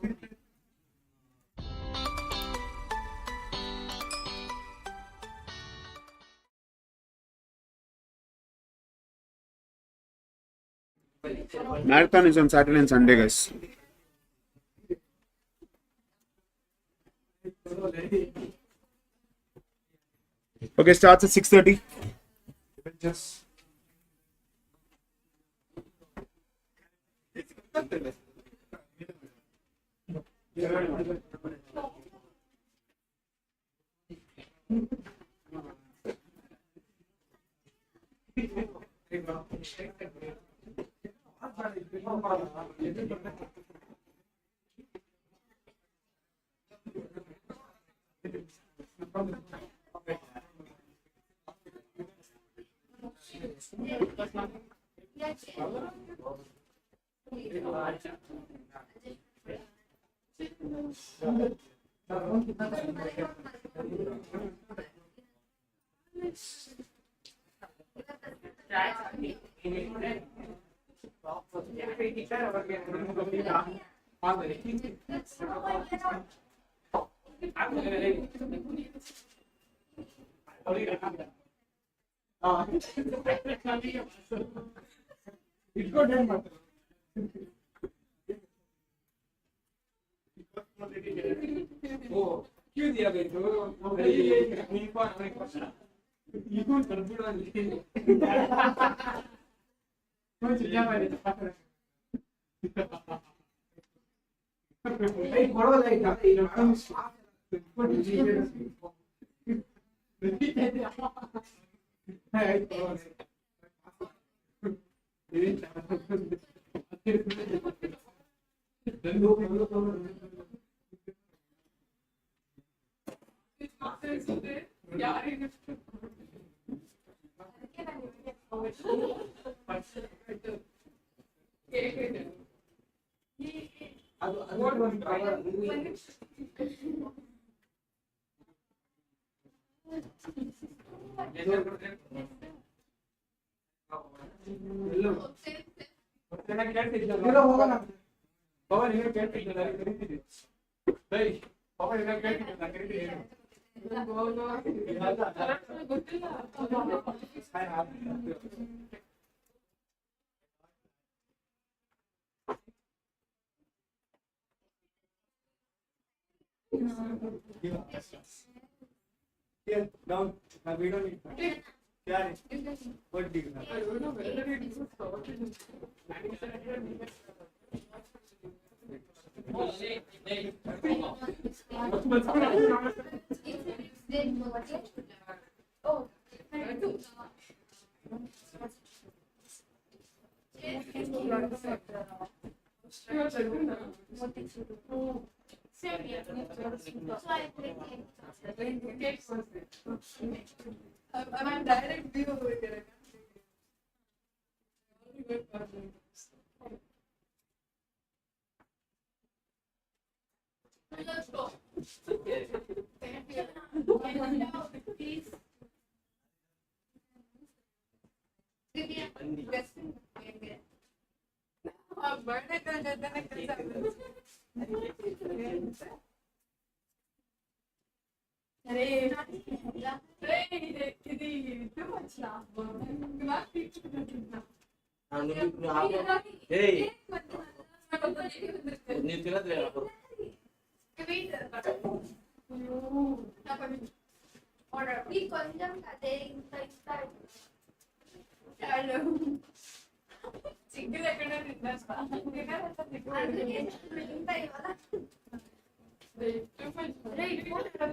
Marathon is on Saturday and Sunday, guys. Okay, starts at 6:30. Just. क्यों दिया भाई तो नहीं पार नहीं पार ये कौन कर बुरा नहीं कौन सी जामा है भाई बड़ा लाइक है ये हम कौन सी होगा ना पावर ये क्या करेंगे भाई पावर ये क्या करेंगे Yeah, down. We don't need. Yeah. What do you I'm direct view over here.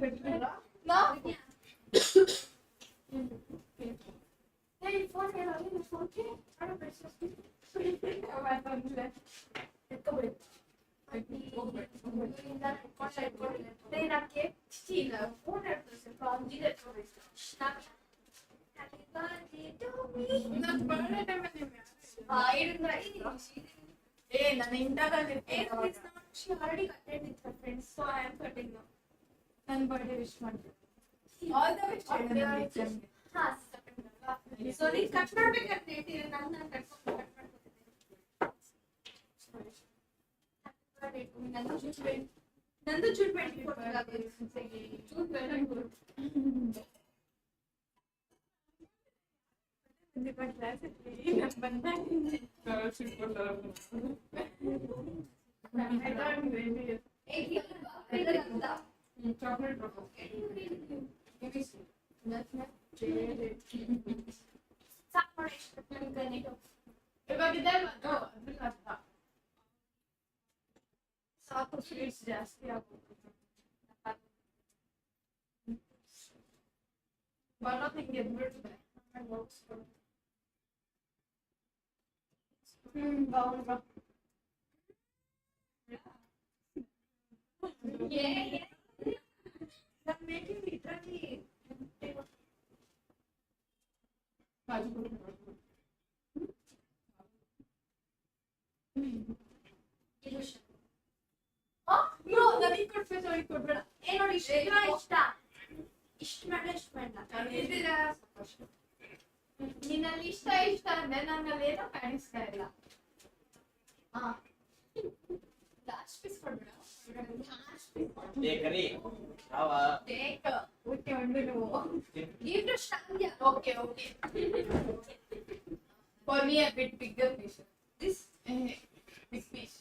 No. Hey, phone here. Phone here. Ada precious. Hey, ನಾನು ಇಂಟಾಗಲ್ಲ she already cutted with her friends, so I am cutting now. ನನ್ನ birthday wish ಮಾಡಿ all the best ಹಾ so ನೀ cut ಮಾಡ್ಬೇಕಂತ ಹೇಳ್ತೀರ ನಾನು cut ಮಾಡ್ತೀನಿ ನಂದು ಜೂನ್ 24 Chocolate ಸಾಕು ಸ್ವೀಟ್ಸ್ ಜಾಸ್ತಿ ಆಗ್ಬಿಟ್ಟು ಬರೋದು ಹಿಂಗೆ ಎದ್ಬಿಡ್ತದೆ ಬಾವುಲ್ ಬಾ I'm making literally illusion. Oh, no, ನನಗೆ ಕೊಡ್ಬೇಕು ನನಗೆ ಕೊಡ್ಬೇಡ ಏ ನೋಡಿ ಇಷ್ಟ ನಿನ್ನಲ್ಲಿ ಇಷ್ಟ ಅಂದ್ರೆ ನನ್ನಲ್ಲಿ ಏನೋ ಕಾಣಿಸ್ತಾ ಇಲ್ಲ ಲಾಸ್ಟ್ ಪೀಸ್ ಕೊಡ್ಬೇಡ Okay. For me, a bit bigger piece. This big piece.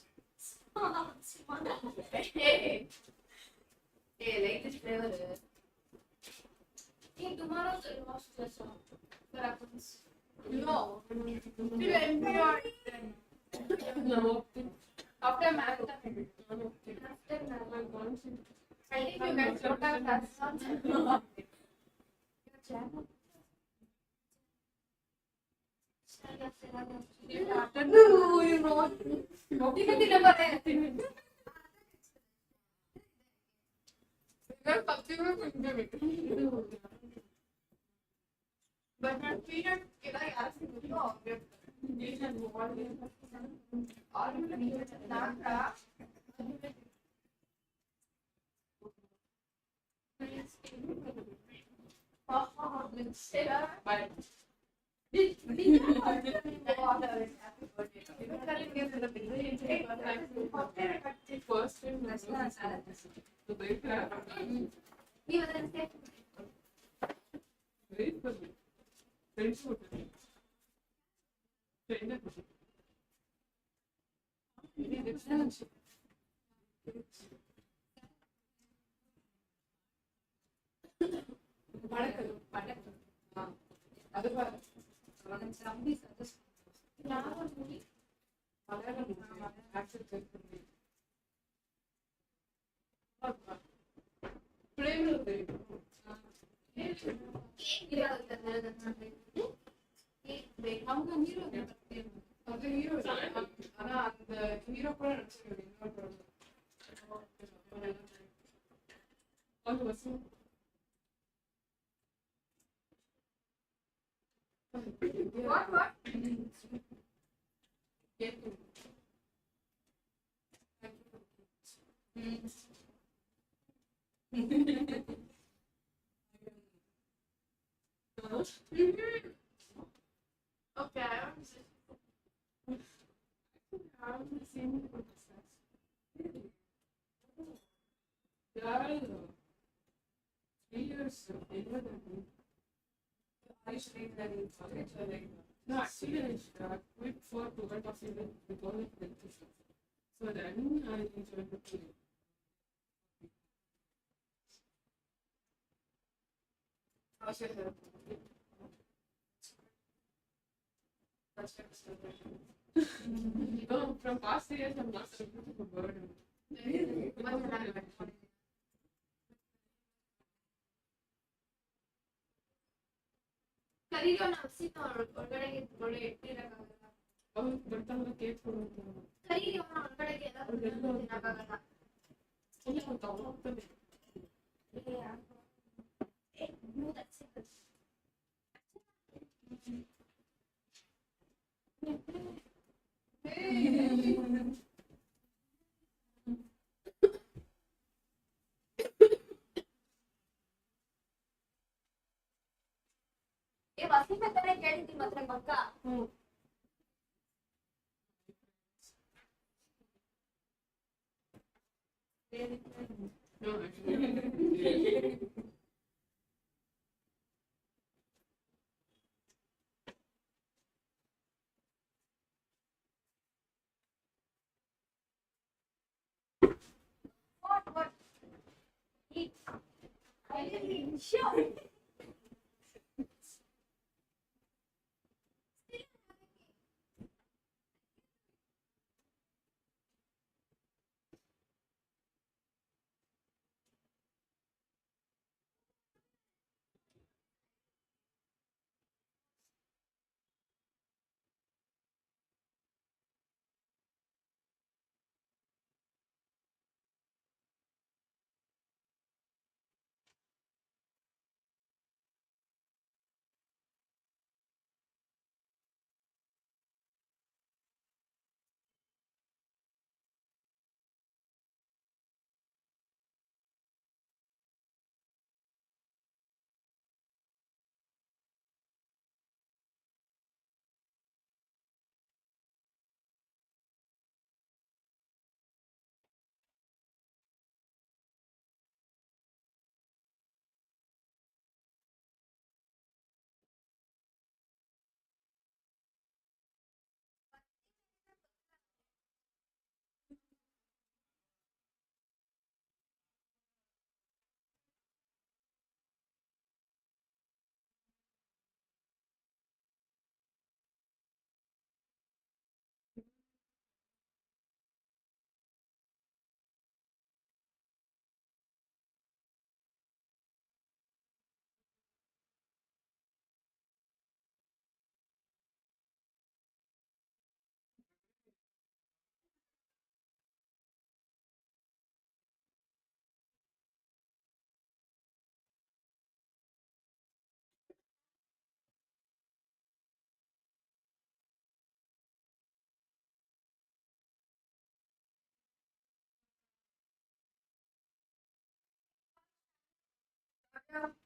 Hey, like this flavor. Hey, tomorrow's the last lesson. What happens? No. You enjoy it. No. After math. After math. I think you guys don't have class. No, you know. But my peanut, can I ask you? Bye. What? Okay, I haven't seen it. Yeah, 3 years younger than me. Are you studying that in college or like? No, actually, I quit for 2.5 years because of dentistry. So then I enjoyed the training. How's your hair? No, from past years, I'm not so good at the burden. ಕರೀರಿ ಅವ್ನ ಹಸಿತ ಹೊರಗಡೆಗೆ ಒಳ್ಳೆ ಇಟ್ಟಿರಕ್ಕಾಗಲ್ಲ. ಅವ್ರು ಬರ್ತಾವಲ್ಲ cake ಕೊಡುವಂತ ಕರೀರಿ ಅವ್ನ ಹೊರಗಡೆಗೆ ಎಲ್ಲ ತಿನ್ನಕ್ಕಾಗಲ್ಲ. ಇಲ್ಲ ಅವ್ನು ತಗೊಂಡ್ ಹೋಗ್ತಾನೆ. ವಸೀಫೆ ತಾನೇ ಕೇಳಿದ್ದಿ ಮಾತ್ರ ಪಕ್ಕ. What? Eat. I didn't eat. Sure.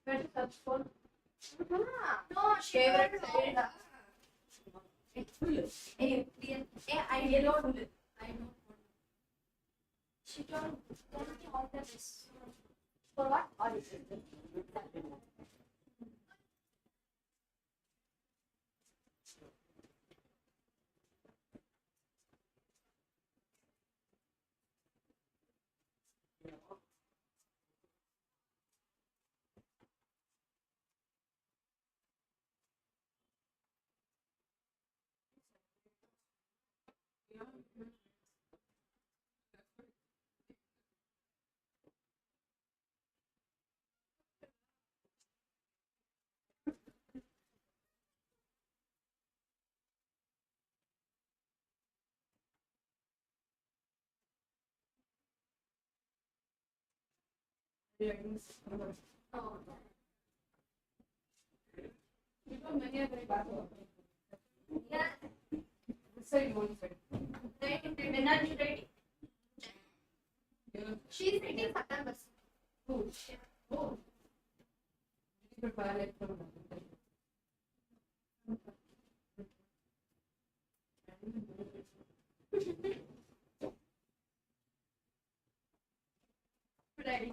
Very successful. No, favorite side. I don't. She don't order this. For what? Oh. Because many are very bad. Yeah. Say one side. Ready. She's reading September. Who? Oh. You prepare it from Ready.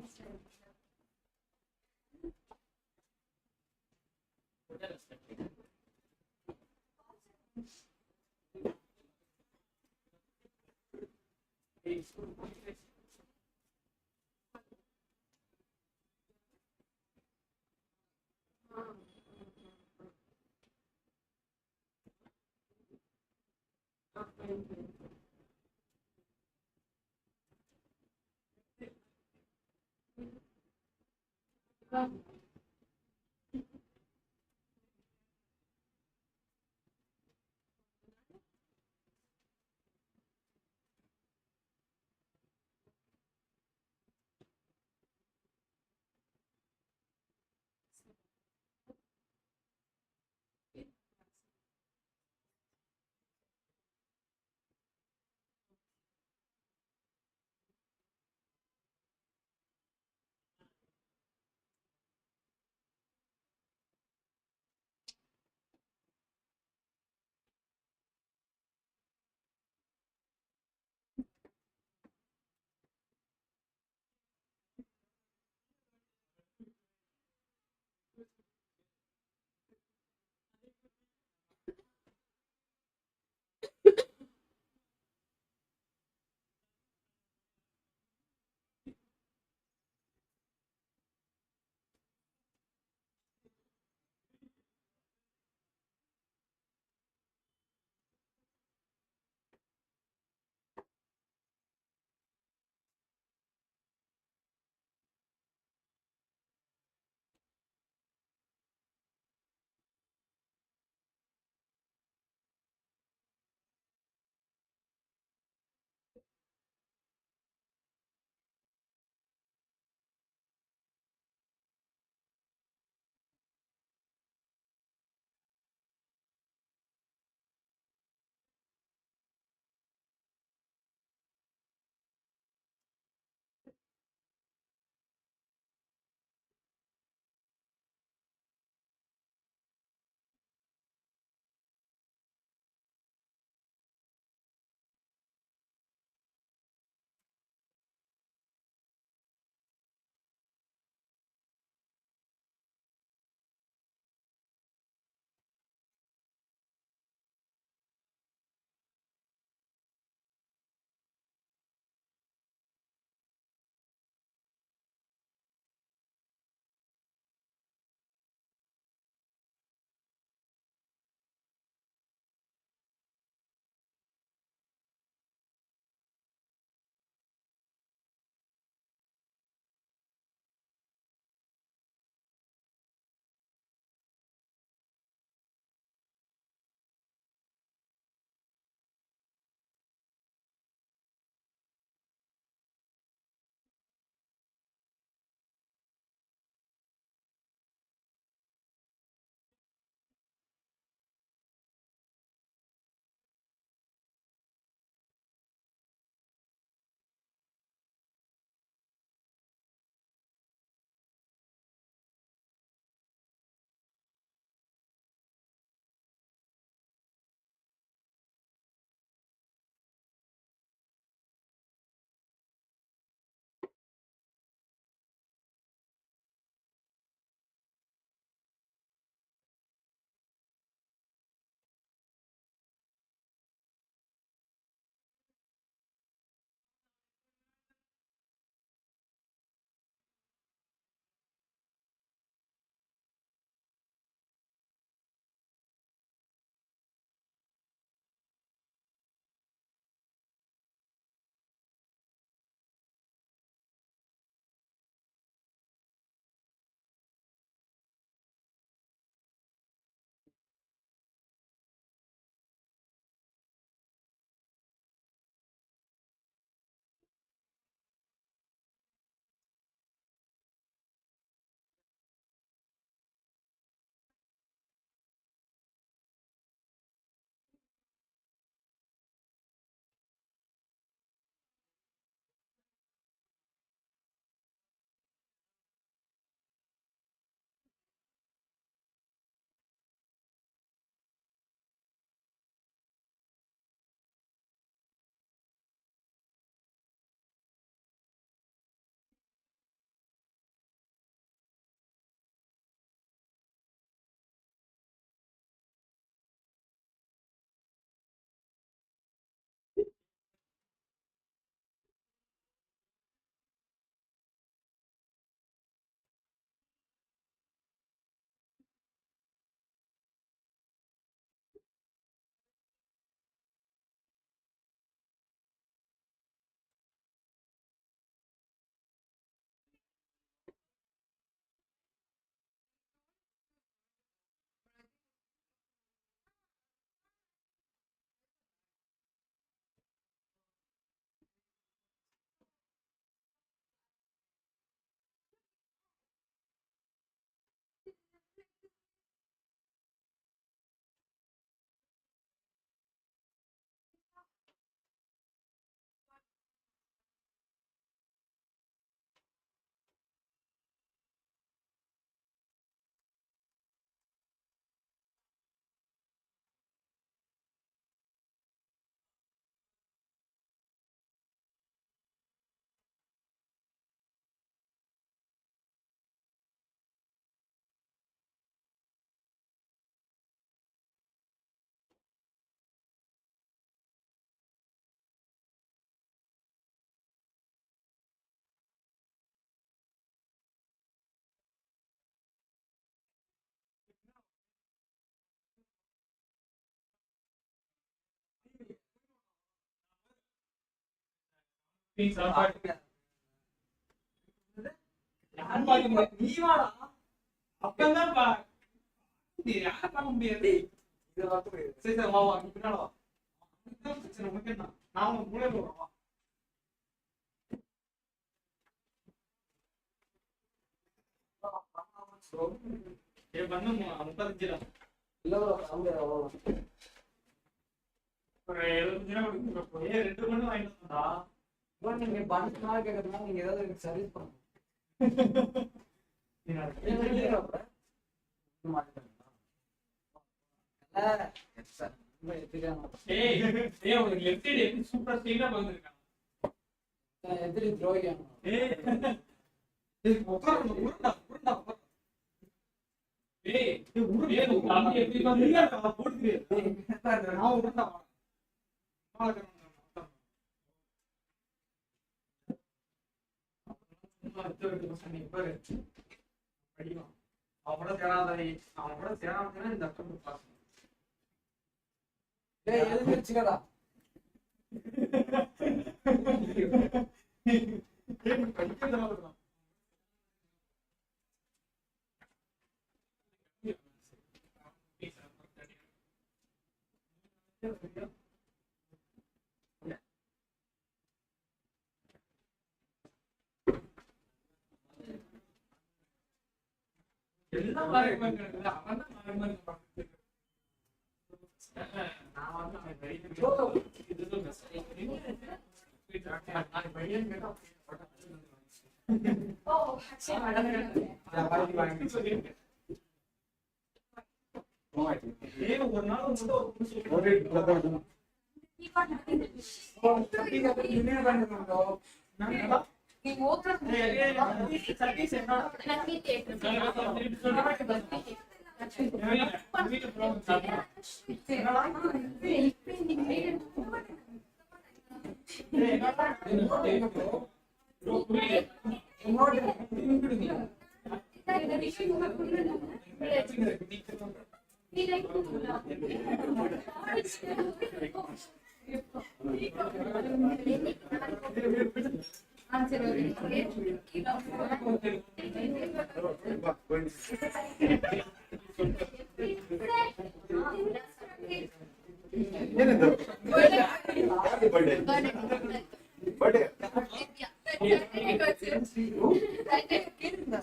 Please, யார் பாக்குறீங்க? நீ வாடா. அப்பதான் பா. நீ யார பார்க்க முடியாது. இத பார்க்க முடியாது. சரி சரி வா வா நீ பின்னால வா. சரி உனக்கு என்ன? நான் உனக்கு மூளையில வரவா. ஏ பண்ணு 35 ரூபா. இல்ல ஒரு 75 ரூபா கொடுங்க. ஏ 2 பண்ணு வாங்கிட்டு வந்தா. நீங்க பண்ணா கேக்குறதுனா நீங்க ஏதாவது எனக்கு சர்வீஸ் பண்ணுங்க. சூப்பர் ஸ்டீலா வந்துருக்கான். எதிரி துரோகியா? அவனோட சேராத இந்த அக்கௌண்ட் பாஸ். டேய் எழுதி வச்சுக்கடா. எல்லாம் மாறிமாங்க அவன் தான் மாறிமாங்க பார்த்துட்டு நான் வந்து அவன் பையன் இதுதான் நான் பையன் கேட்டா Oh, ஒரு நாள்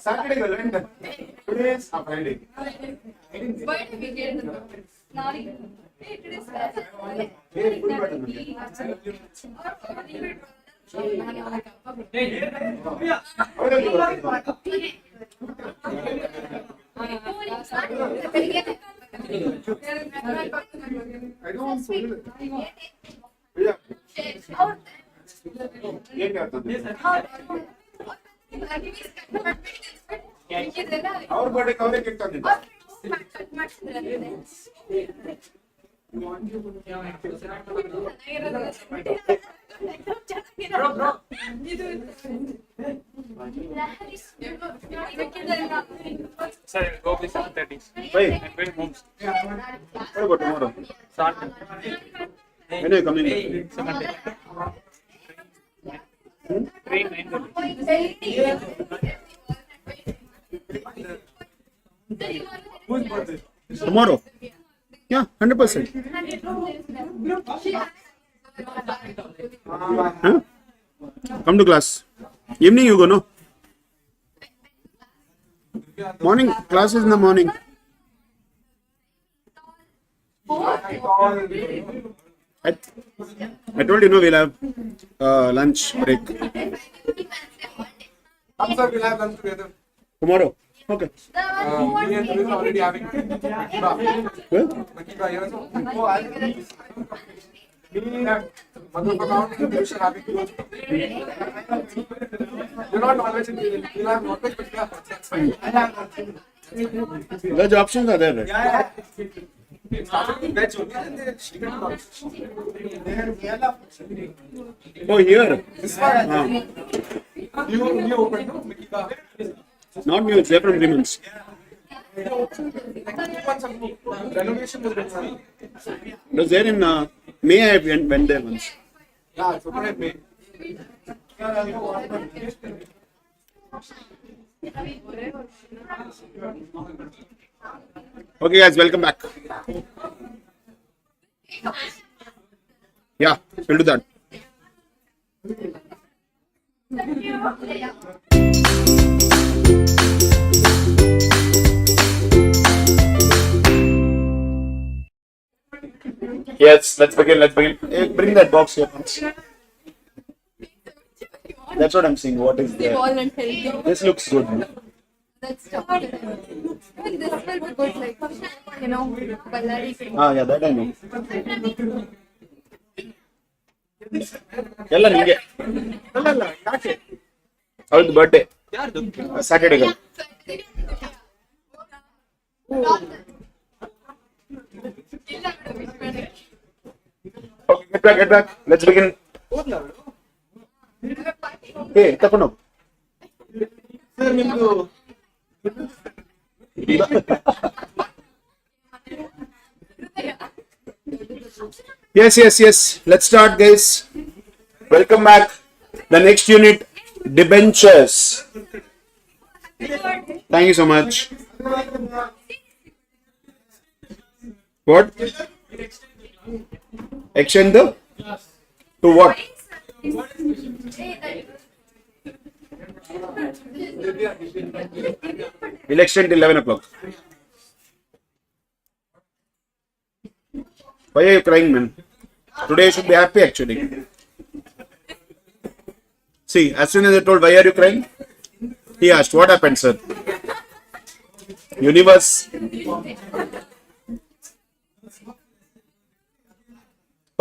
Saturday calendar. Today is Friday. I don't want to. Yeah. Our body cover kicked on it. Sir, go with 7:30. Why? I'm going home. What about tomorrow? Saturday. When are you coming? Sunday. Train 9:30. Tomorrow? Yeah, 100%. Huh? Come to class. Evening you go, no? Morning, class is in the morning. I told you, no, we'll have lunch break. I'm sir, we'll have lunch together. Tomorrow? Okay. Me and Chris are already having Makiba. Well, Makiba here. Oh, I'll me and Madhur and Chris are having lunch. You're not non-veg in Green. You'll have non-veg, but you have lunch. That's fine. I have lunch. veg options are there, right? Yeah. Started with veg only and then chicken lunch. Oh, here? This one. Ah, You opened, no? Makiba. not new, it's there from 3 months. Like 2 months ago. Renovation was done. It was there in May, I went there once. Yeah, it's open in May. Okay, guys, welcome back. Yeah, we'll do that. Yes, let's begin. Let's begin. Hey, bring that box here. That's what I'm saying. What is there? and healthy. This looks good. That's tough. Even this will be good, like, Ballari. Ah, yeah, that I know. ಎಲ್ಲ ನಿಂಗೆ ಅಲ್ಲ ಯಾಕೆ ಅವಳದು birthday ಯಾರ್ದು Saturday Okay, get back. Let's begin. ಹೋದ್ಲ ಅವಳು Hey, ತಕೊಂಡು ಹೋಗು. Sir ನಿಮ್ದು Yes. Let's start, guys. Welcome back. The next unit, Debentures. Thank you so much. What? Extend the? To what? We'll extend till 11 o'clock. Why are you crying, man? Today you should be happy, actually. See, as soon as I told, why are you crying? He asked, what happened, sir? Universe.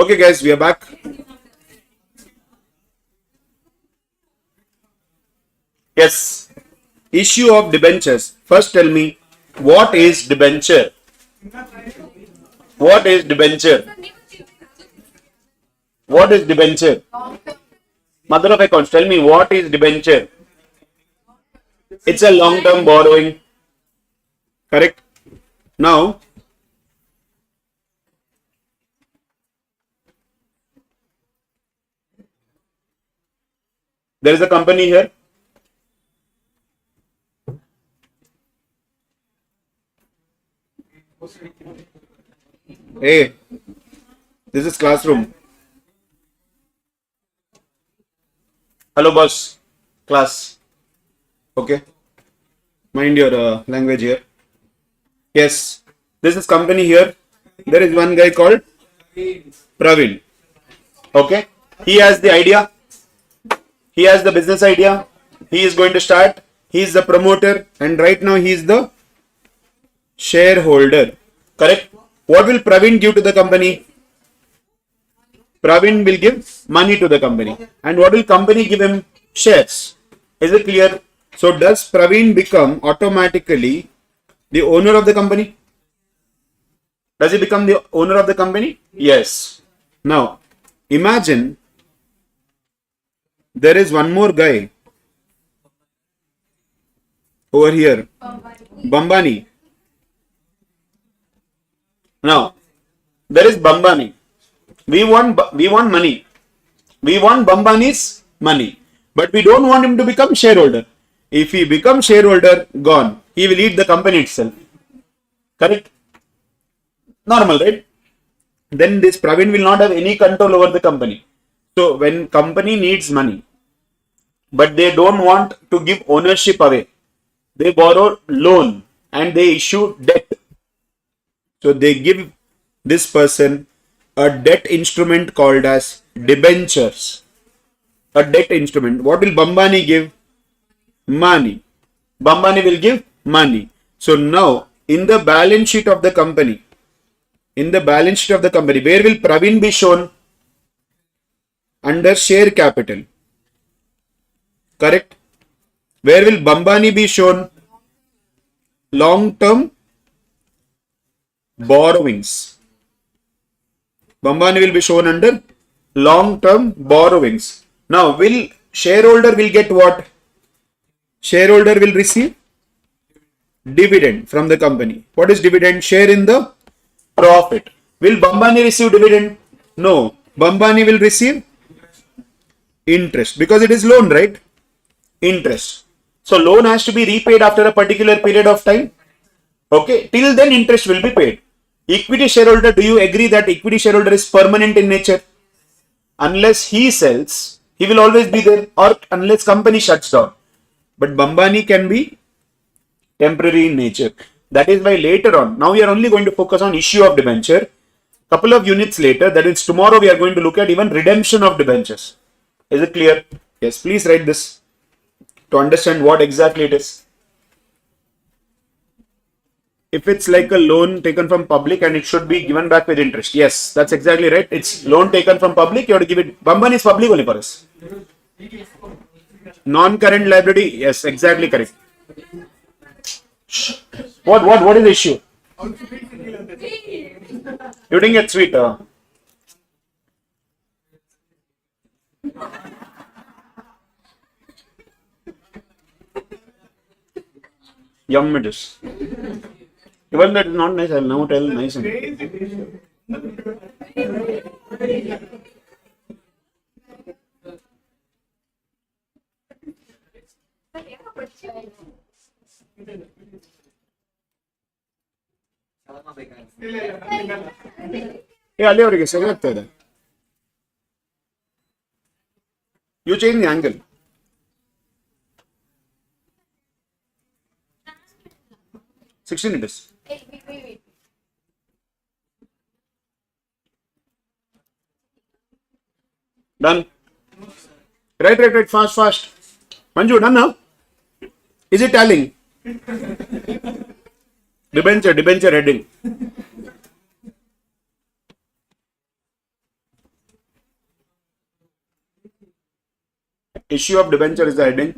Okay, guys, we are back. Yes. Issue of debentures. First, tell me, what is debenture? What is debenture? What is debenture? Mother of accounts, tell me, what is debenture? It's a long-term borrowing. Correct? Now, there is a company here. Hey, this is classroom. Hello, boss. Class. Okay. Mind your language here. Yes. This is company here. There is one guy called Praveen. Okay. He has the idea. He has the business idea. He is going to start. He is the promoter. And right now he is the shareholder. Correct? What will Praveen give to the company? Praveen will give money to the company. And what will company give him? Shares. Is it clear? So does Praveen become automatically the owner of the company? Does he become the owner of the company? Yes. Now, imagine there is one more guy over here. Bambani. Now, there is Bambani. We want money. We want Bambani's money. But we don't want him to become shareholder. If he becomes shareholder, gone. He will eat the company itself. Correct? Normal, right? Then this Praveen will not have any control over the company. So when company needs money, but they don't want to give ownership away, they borrow loan and they issue debt. So they give this person a debt instrument called as debentures. A debt instrument. What will Bambani give? Money. Bambani will give money. So now in the balance sheet of the company, where will Praveen be shown? Under share capital. Correct? Where will Bambani be shown? Long-term borrowings. Bambani will be shown under long-term borrowings. Now, shareholder will get what? Shareholder will receive dividend from the company. What is dividend? Share in the profit. Will Bambani receive dividend? No. Bambani will receive Interest, because it is loan, right? Interest. So loan has to be repaid after a particular period of time. Okay, till then interest will be paid. Equity shareholder, do you agree that equity shareholder is permanent in nature? Unless he sells, he will always be there, or unless company shuts down. But Bambani can be temporary in nature. That is why later on, now we are only going to focus on issue of debenture. Couple of units later, that is tomorrow, we are going to look at even redemption of debentures. Is it clear? Yes, please write this to understand what exactly it is. If it's like a loan taken from public and it should be given back with interest. Yes, that's exactly right. It's loan taken from public, you have to give it. Bamban is public only for us. Non-current liability, yes, exactly correct. What is the issue? You didn't get sweet. Yum it is. Even that is not nice, I will now tell nice. ಅಲ್ಲಿವರೆಗೆ ಸರಿ ಆಗ್ತಾ ಇದೆ. You change the angle. $16 it is. Wait. Done. Right. Fast. Manju, done now? Is it tallying? Debenture heading. Issue of debenture is the heading.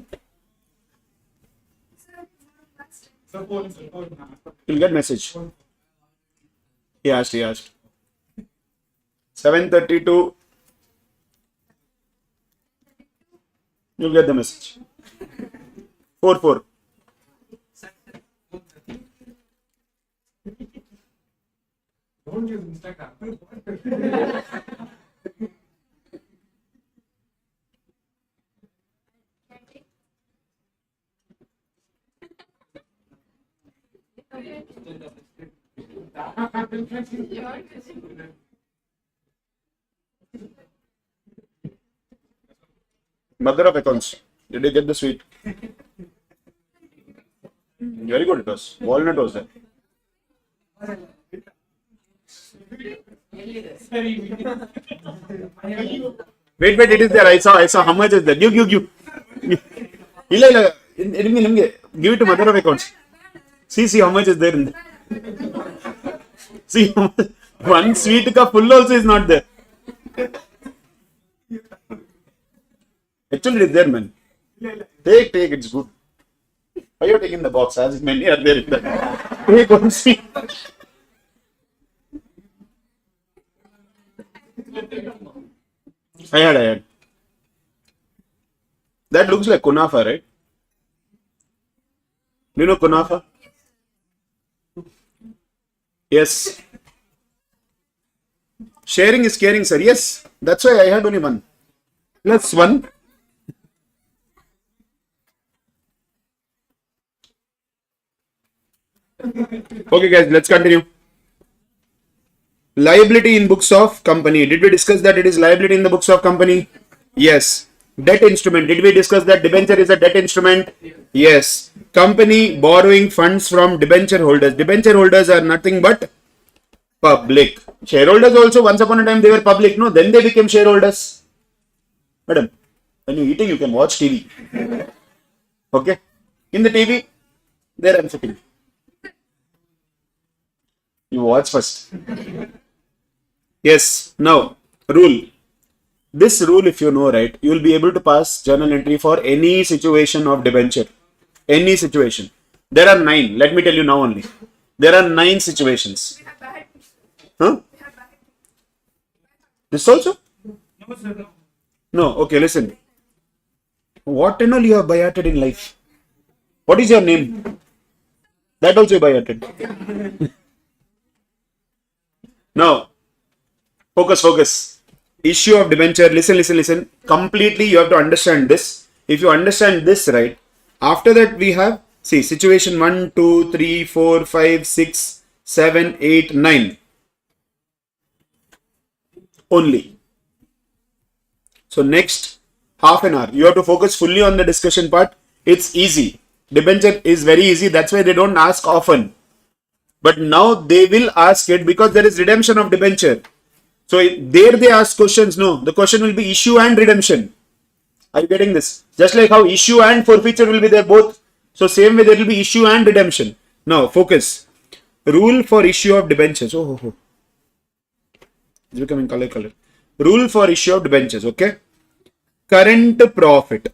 You'll get message. He asked. 7:32. You'll get the message. 4. Don't use Instagram. Mother of accounts. Did you get the sweet? Very good it was. Walnut was there. Wait, it is there. I saw how much is there. Give. Illa. Give it to mother of accounts. See how much is there in there. See, one sweet ka full also is not there. Actually, it is there, man. Take, it's good. Why are you taking the box? As many are there in that. Take one sweet. I had. That looks like kunafa, right? Do you know kunafa? Yes. Sharing is caring, sir. Yes. That's why I had only one. Plus one. Okay, guys, let's continue. Liability in books of company. Did we discuss that it is liability in the books of company? Yes. Debt instrument. Did we discuss that debenture is a debt instrument? Yes. Company borrowing funds from debenture holders. Debenture holders are nothing but public. Shareholders also, once upon a time, they were public. No, then they became shareholders. Madam, when you're eating, you can watch TV. Okay? In the TV, there I'm sitting. You watch first. Yes. Now, rule. This rule, if you know, right, you will be able to pass journal entry for any situation of debenture. Any situation. There are 9. Let me tell you now only. There are 9 situations. Huh? This also? No. Okay, listen. What and all you have by-hearted in life? What is your name? That also you by-hearted. Now, focus. issue of debenture. Listen. Completely you have to understand this. If you understand this right, after that we have, see, situation 1, 2, 3, 4, 5, 6, 7, 8, 9 only. So next half an hour, you have to focus fully on the discussion part. It's easy. Debenture is very easy. That's why they don't ask often. But now they will ask it because there is redemption of debenture. So there they ask questions. No, the question will be issue and redemption. Are you getting this? Just like how issue and forfeiture will be there both. So same way there will be issue and redemption. Now focus. Rule for issue of debentures. It's becoming color. Rule for issue of debentures. Okay. Current profit.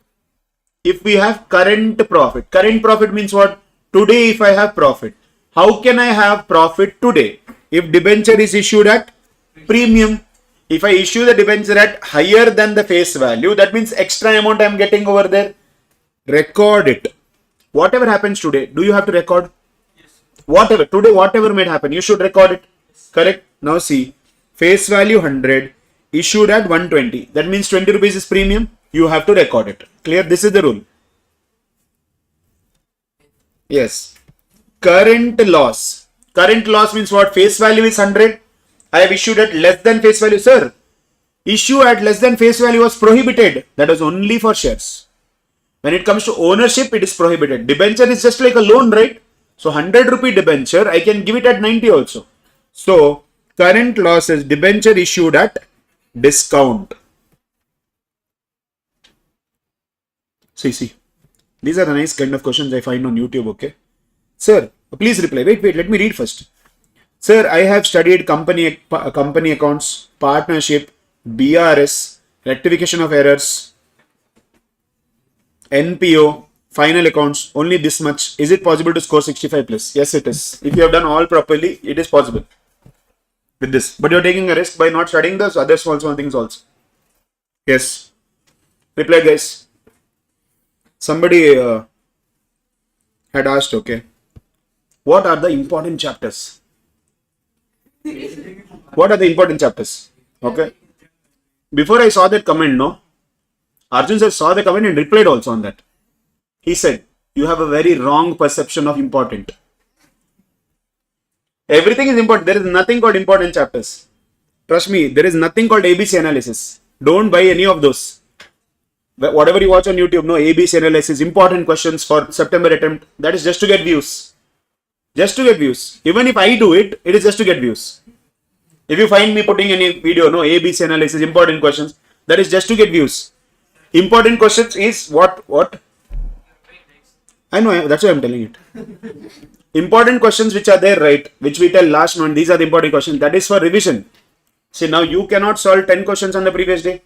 If we have current profit means what? Today if I have profit. How can I have profit today? If debenture is issued at premium. If I issue the debenture at higher than the face value, that means extra amount I am getting over there. Record it. Whatever happens today, do you have to record? Yes. Whatever, today whatever may happen, you should record it. Correct? Now see, face value 100, issued at 120. That means 20 rupees is premium. You have to record it. Clear? This is the rule. Yes. Current loss. Current loss means what? Face value is 100. I have issued at less than face value. Sir, issue at less than face value was prohibited. That was only for shares. When it comes to ownership, it is prohibited. Debenture is just like a loan, right? So 100 rupee debenture, I can give it at 90 also. So current loss is debenture issued at discount. See. These are the nice kind of questions I find on YouTube, okay? Sir, please reply. Wait, let me read first. Sir, I have studied company accounts, partnership, BRS, rectification of errors, NPO, final accounts, only this much. Is it possible to score 65 plus? Yes, it is. If you have done all properly, it is possible with this. But you're taking a risk by not studying those other small things also. Yes. Reply, guys. Somebody had asked, okay, what are the important chapters? What are the important chapters? Okay. Before I saw that comment, no, Arjun sir saw the comment and replied also on that. He said, you have a very wrong perception of important. Everything is important. There is nothing called important chapters. Trust me, there is nothing called ABC analysis. Don't buy any of those. Whatever you watch on YouTube, no, ABC analysis, important questions for September attempt, that is just to get views. Just to get views. Even if I do it, it is just to get views. If you find me putting any video, no, ABC analysis, important questions, that is just to get views. Important questions is what? I know, that's why I'm telling it. Important questions which are there, right, which we tell last month, these are the important questions, that is for revision. See, now you cannot solve 10 questions on the previous day.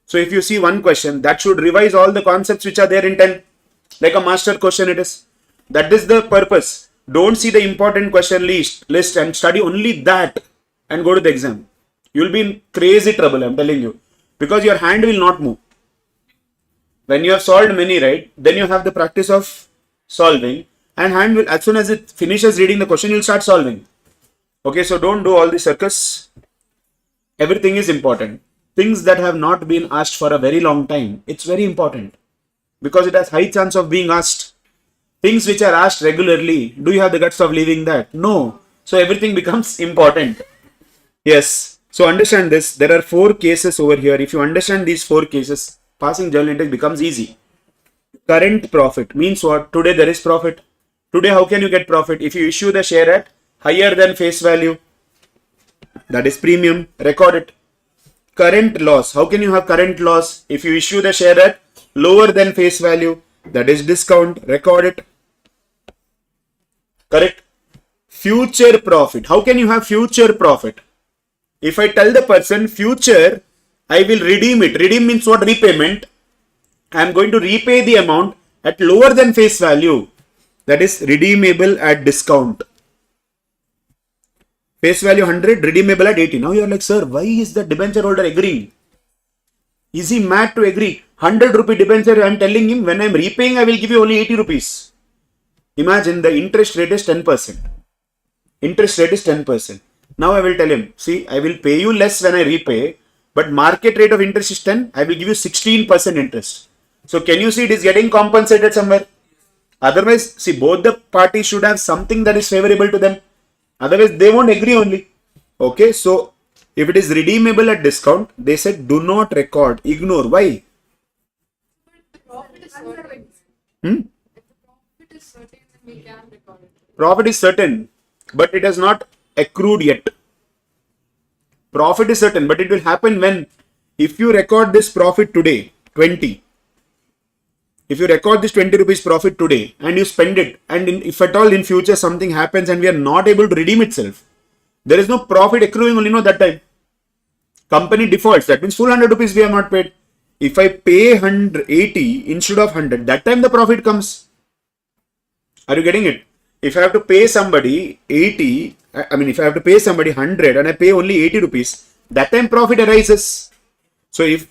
So if you see one question, that should revise all the concepts which are there in 10. Like a master question it is. That is the purpose. Don't see the important question list and study only that and go to the exam. You will be in crazy trouble, I'm telling you. Because your hand will not move. When you have solved many, right, then you have the practice of solving, and hand will, as soon as it finishes reading the question, you'll start solving. Okay, so don't do all the circus. Everything is important. Things that have not been asked for a very long time, it's very important because it has high chance of being asked. Things which are asked regularly, do you have the guts of leaving that? No. So everything becomes important. Yes. So understand this. There are 4 cases over here. If you understand these 4 cases, passing journal intake becomes easy. Current profit means what? Today there is profit. Today how can you get profit? If you issue the share at higher than face value, that is premium, record it. Current loss. How can you have current loss? If you issue the share at lower than face value, that is discount, record it. Correct? Future profit. How can you have future profit? If I tell the person future, I will redeem it. Redeem means what? Repayment. I am going to repay the amount at lower than face value. That is redeemable at discount. Face value 100, redeemable at 80. Now you are like, sir, why is the debenture holder agreeing? Is he mad to agree? 100 rupee debenture, I am telling him when I am repaying, I will give you only 80 rupees. Imagine the interest rate is 10%. Interest rate is 10%. Now I will tell him, see, I will pay you less when I repay, but market rate of interest is 10, I will give you 16% interest. So can you see it is getting compensated somewhere? Otherwise, see, both the parties should have something that is favorable to them. Otherwise, they won't agree only. Okay, so if it is redeemable at discount, they said do not record, ignore. Why? The profit is certain. Hmm? If the profit is certain, then we can record it. Profit is certain, but it has not accrued yet. Profit is certain, but it will happen when, if you record this profit today, 20. If you record this 20 rupees profit today and you spend it, and if at all in future something happens and we are not able to redeem itself, there is no profit accruing only, that time. Company defaults, that means full 100 rupees we have not paid. If I pay 180 instead of 100, that time the profit comes. Are you getting it? If I have to pay somebody 80, if I have to pay somebody 100 and I pay only 80 rupees, that time profit arises. So if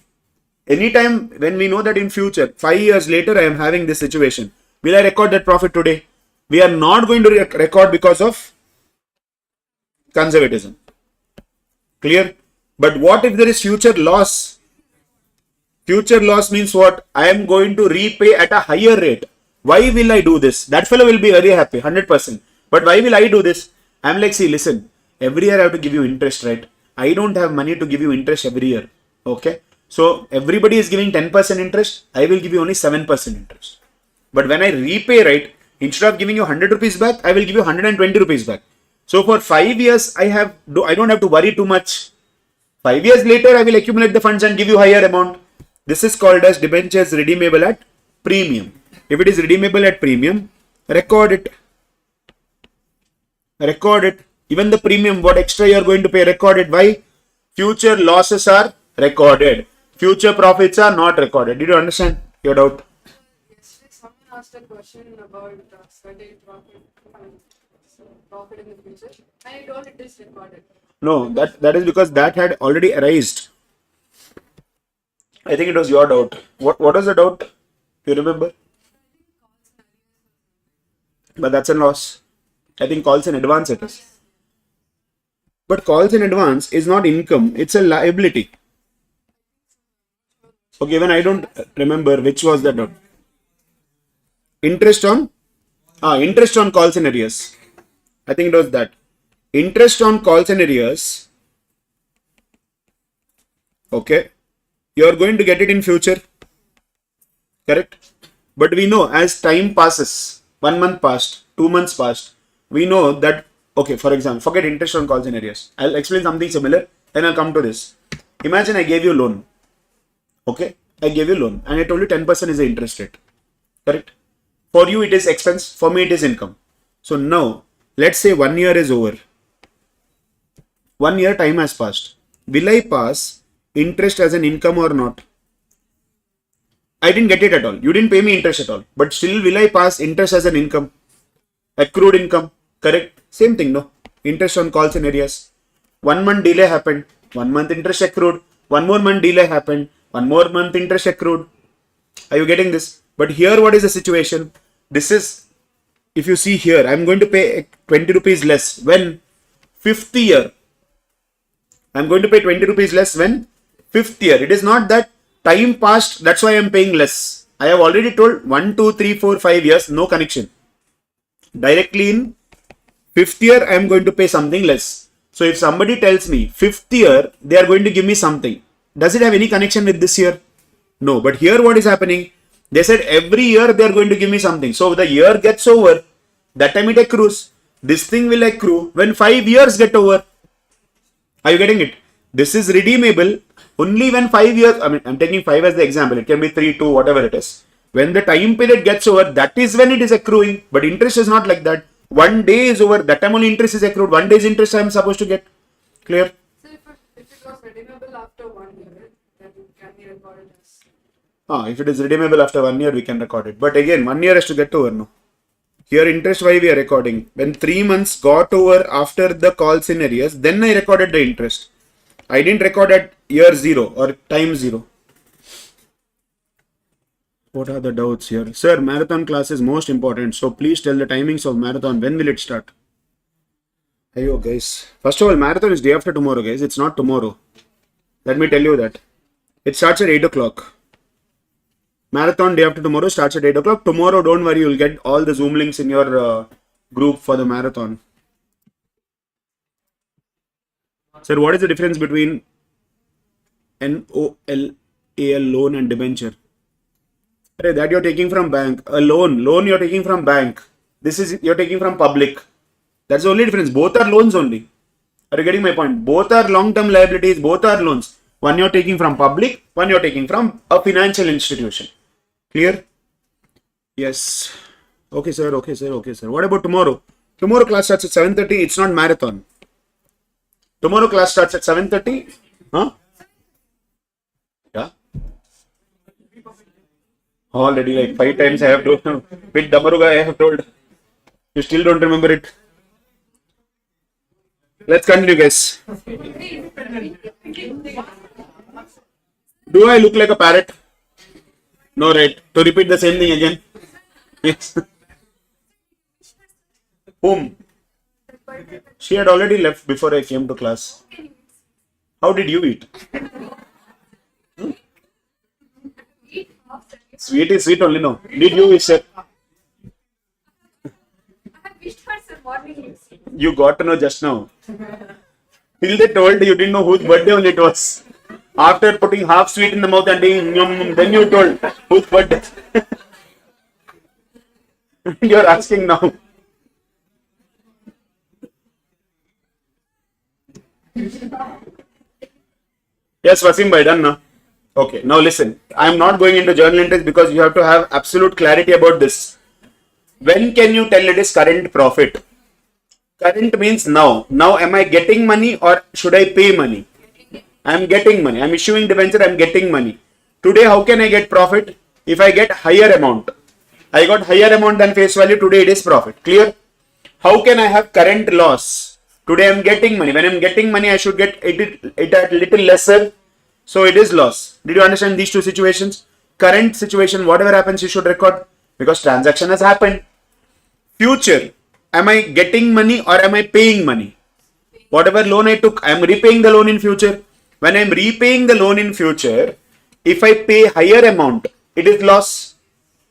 anytime when we know that in future, 5 years later, I am having this situation, will I record that profit today? We are not going to record because of conservatism. Clear? But what if there is future loss? Future loss means what? I am going to repay at a higher rate. Why will I do this? That fellow will be very happy, 100%. But why will I do this? I'm like, see, listen, every year I have to give you interest, right? I don't have money to give you interest every year. Okay? So everybody is giving 10% interest. I will give you only 7% interest. But when I repay, right, instead of giving you 100 rupees back, I will give you 120 rupees back. So for 5 years, I don't have to worry too much. 5 years later, I will accumulate the funds and give you higher amount. This is called as debentures redeemable at premium. If it is redeemable at premium, record it. Record it. Even the premium, what extra you are going to pay, record it. Why? Future losses are recorded. Future profits are not recorded. Did you understand your doubt? Yesterday, someone asked a question about certain profit in the future, and I told it is recorded. No, that is because that had already arisen. I think it was your doubt. What was the doubt? Do you remember? But that's a loss. I think calls in advance it is. But calls in advance is not income. It's a liability. Okay, when I don't remember which was the doubt. Interest on calls in arrears. I think it was that. Interest on calls and arrears. Okay. You are going to get it in future. Correct? But we know as time passes, 1 month passed, 2 months passed, we know that, okay, for example, forget interest on calls and arrears. I'll explain something similar, then I'll come to this. Imagine I gave you loan. Okay? I gave you loan and I told you 10% is the interest rate. Correct? For you it is expense, for me it is income. So now, let's say 1 year is over. 1 year time has passed. Will I pass interest as an income or not? I didn't get it at all. You didn't pay me interest at all. But still will I pass interest as an income? Accrued income. Correct? Same thing, no? Interest on calls and arrears. 1 month delay happened. 1 month interest accrued. 1 more month delay happened. 1 more month interest accrued. Are you getting this? But here what is the situation? This is, if you see here, I'm going to pay 20 rupees less when 5th year. I'm going to pay 20 rupees less when 5th year. It is not that time passed, that's why I'm paying less. I have already told 1, 2, 3, 4, 5 years, no connection. Directly in 5th year, I am going to pay something less. So if somebody tells me 5th year, they are going to give me something. Does it have any connection with this year? No. But here what is happening? They said every year they are going to give me something. So the year gets over, that time it accrues. This thing will accrue when 5 years get over. Are you getting it? This is redeemable only when 5 years, I'm taking 5 as the example. It can be 3, 2, whatever it is. When the time period gets over, that is when it is accruing. But interest is not like that. 1 day is over, that time only interest is accrued. 1 day's interest I am supposed to get. Clear? So if it was redeemable after 1 year, then can be recorded as. If it is redeemable after 1 year, we can record it. But again, 1 year has to get over, no? Here interest why we are recording. When 3 months got over after the calls in arrears, then I recorded the interest. I didn't record at year 0 or time 0. What are the doubts here? Sir, marathon class is most important. So please tell the timings of marathon. When will it start? Ayo guys. First of all, marathon is day after tomorrow guys. It's not tomorrow. Let me tell you that. It starts at 8 o'clock. Marathon day after tomorrow starts at 8 o'clock. Tomorrow, don't worry, you'll get all the Zoom links in your group for the marathon. Sir, what is the difference between NOLAL loan and debenture? That you're taking from bank. A loan you're taking from bank. This is you're taking from public. That's the only difference. Both are loans only. Are you getting my point? Both are long-term liabilities. Both are loans. One you're taking from public. One you're taking from a financial institution. Clear? Yes. Okay, sir. Okay, sir. Okay, sir. What about tomorrow? Tomorrow class starts at 7:30. It's not marathon. Tomorrow class starts at 7:30. Huh? Yeah. Already like 5 times I have told. With Damaruga I have told. You still don't remember it. Let's continue, guys. Do I look like a parrot? No, right. To repeat the same thing again. Yes. Whom? She had already left before I came to class. How did you eat? Sweet is sweet only, no. Did you wish her? You got to know just now. Till they told you didn't know whose birthday only it was. After putting half sweet in the mouth and doing yum, then you told whose birthday. You're asking now. Yes, Wasim bhai, done now. Okay, now listen. I am not going into journal entries because you have to have absolute clarity about this. When can you tell it is current profit? Current means now. Now am I getting money or should I pay money? I am getting money. I am issuing debenture, I am getting money. Today how can I get profit? If I get higher amount. I got higher amount than face value, today it is profit. Clear? How can I have current loss? Today I am getting money. When I am getting money, I should get it at little lesser. So it is loss. Did you understand these two situations? Current situation, whatever happens, you should record because transaction has happened. Future, am I getting money or am I paying money? Whatever loan I took, I am repaying the loan in future. When I am repaying the loan in future, if I pay higher amount, it is loss.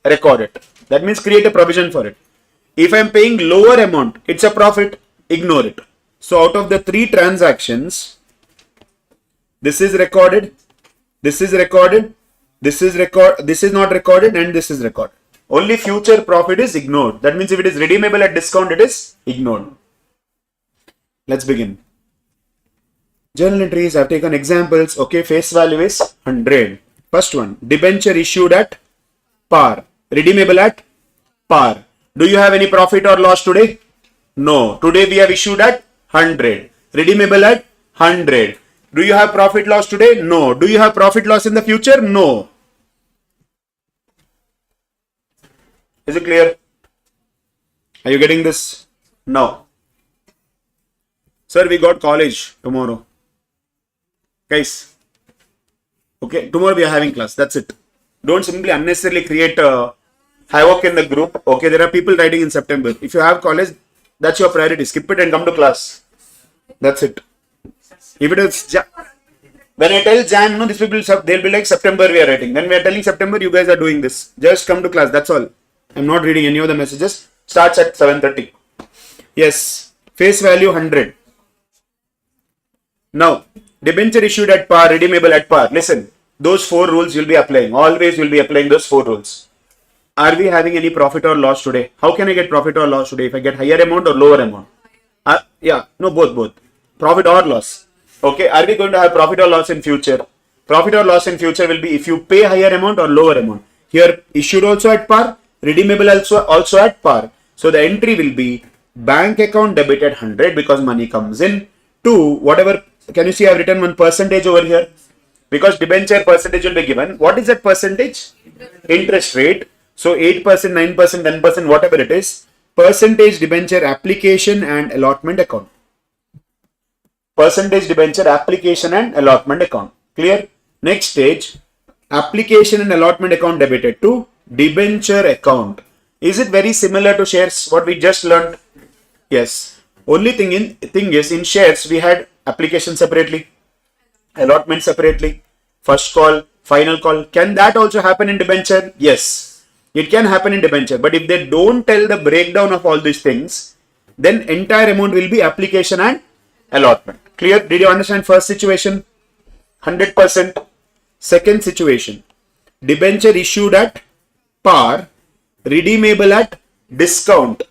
Record it. That means create a provision for it. If I am paying lower amount, it's a profit. Ignore it. So out of the 3 transactions, this is recorded, this is recorded, this is not recorded, and this is recorded. Only future profit is ignored. That means if it is redeemable at discount, it is ignored. Let's begin. Journal entries, I've taken examples. Okay, face value is 100. First one, debenture issued at par. Redeemable at par. Do you have any profit or loss today? No. Today we have issued at 100. Redeemable at 100. Do you have profit loss today? No. Do you have profit loss in the future? No. Is it clear? Are you getting this? No. Sir, we got college tomorrow. Guys. Okay, tomorrow we are having class. That's it. Don't simply unnecessarily create havoc in the group. Okay, there are people writing in September. If you have college, that's your priority. Skip it and come to class. That's it. If it is when I tell Jan, no, these people they'll be like September we are writing. Then we are telling September you guys are doing this. Just come to class. That's all. I'm not reading any of the messages. Starts at 7:30. Yes. Face value 100. Now, debenture issued at par, redeemable at par. Listen, those 4 rules you'll be applying. Always you'll be applying those 4 rules. Are we having any profit or loss today? How can I get profit or loss today? If I get higher amount or lower amount? Yeah, no, both. Profit or loss. Okay, are we going to have profit or loss in future? Profit or loss in future will be if you pay higher amount or lower amount. Here, issued also at par, redeemable also at par. So the entry will be bank account debited 100 because money comes in. 2, whatever, can you see I've written one percentage over here? Because debenture percentage will be given. What is that percentage? Interest rate. So 8%, 9%, 10%, whatever it is. Percentage debenture application and allotment account. Percentage debenture application and allotment account. Clear? Next stage, application and allotment account debited to debenture account. Is it very similar to shares? What we just learned? Yes. Only thing is in shares we had application separately. allotment separately, first call, final call. Can that also happen in debenture? Yes, it can happen in debenture. But if they don't tell the breakdown of all these things, then entire amount will be application and allotment. Clear? Did you understand first situation? 100%. Second situation, debenture issued at par, redeemable at discount.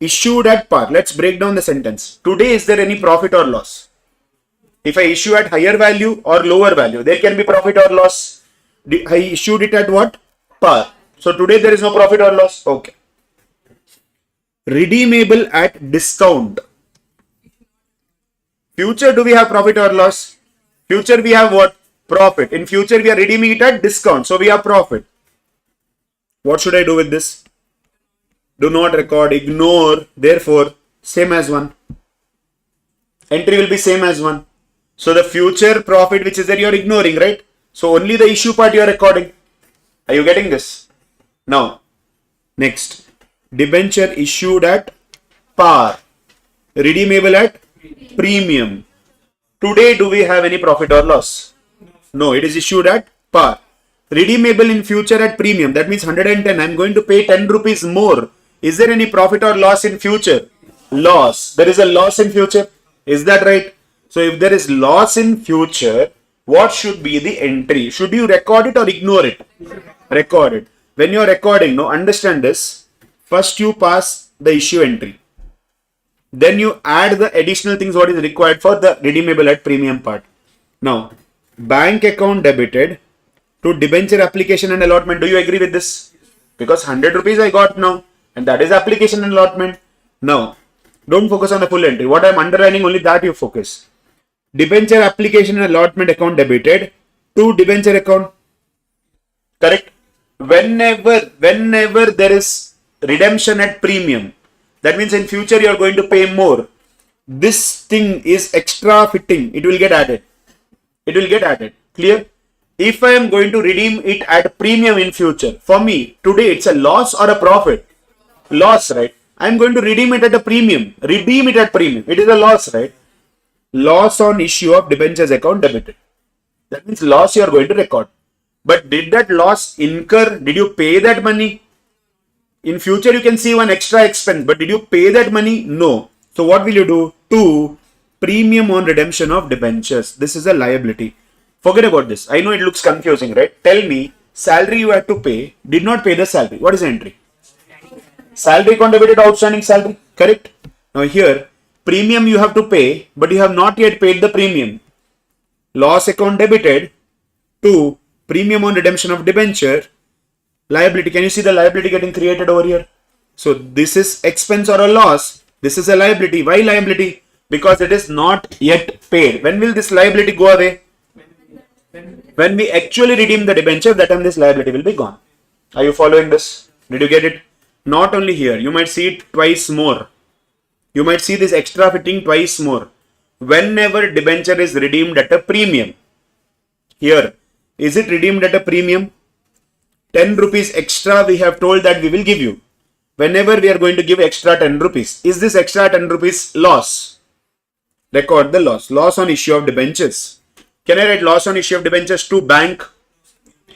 Issued at par. Let's break down the sentence. Today, is there any profit or loss? If I issue at higher value or lower value, there can be profit or loss. I issued it at what? Par. So today there is no profit or loss. Okay. Redeemable at discount. Future, do we have profit or loss? Future we have what? Profit. In future we are redeeming it at discount. So we have profit. What should I do with this? Do not record, ignore. Therefore, same as 1. Entry will be same as 1. So the future profit which is there you are ignoring, right? So only the issue part you are recording. Are you getting this? Now, next. Debenture issued at par. Redeemable at premium. Today do we have any profit or loss? No, it is issued at par. Redeemable in future at premium. That means 110. I am going to pay 10 rupees more. Is there any profit or loss in future? Loss. There is a loss in future. Is that right? So if there is loss in future, what should be the entry? Should you record it or ignore it? Record it. When you are recording, now understand this. First you pass the issue entry. Then you add the additional things what is required for the redeemable at premium part. Now, bank account debited to debenture application and allotment. Do you agree with this? Because 100 rupees I got now, and that is application and allotment. Now, don't focus on the full entry. What I am underlining, only that you focus. Debenture application and allotment account debited to debenture account. Correct? Whenever there is redemption at premium, that means in future you are going to pay more. This thing is extra fitting. It will get added. It will get added. Clear? If I am going to redeem it at premium in future, for me, today it's a loss or a profit? Loss, right? I am going to redeem it at a premium. Redeem it at premium. It is a loss, right? Loss on issue of debentures account debited. That means loss you are going to record. But did that loss incur? Did you pay that money? In future you can see one extra expense, but did you pay that money? No. So what will you do? 2. Premium on redemption of debentures. This is a liability. Forget about this. I know it looks confusing, right? Tell me, salary you had to pay, did not pay the salary. What is the entry? Salary account debited, outstanding salary. Correct? Now here, premium you have to pay, but you have not yet paid the premium. Loss account debited to premium on redemption of debenture. Liability. Can you see the liability getting created over here? So this is expense or a loss. This is a liability. Why liability? Because it is not yet paid. When will this liability go away? When we actually redeem the debenture, that time this liability will be gone. Are you following this? Did you get it? Not only here, you might see it twice more. You might see this extra fitting twice more. Whenever debenture is redeemed at a premium. Here, is it redeemed at a premium? 10 rupees extra we have told that we will give you. Whenever we are going to give extra 10 rupees. Is this extra 10 rupees loss? Record the loss. Loss on issue of debentures. Can I write loss on issue of debentures to bank?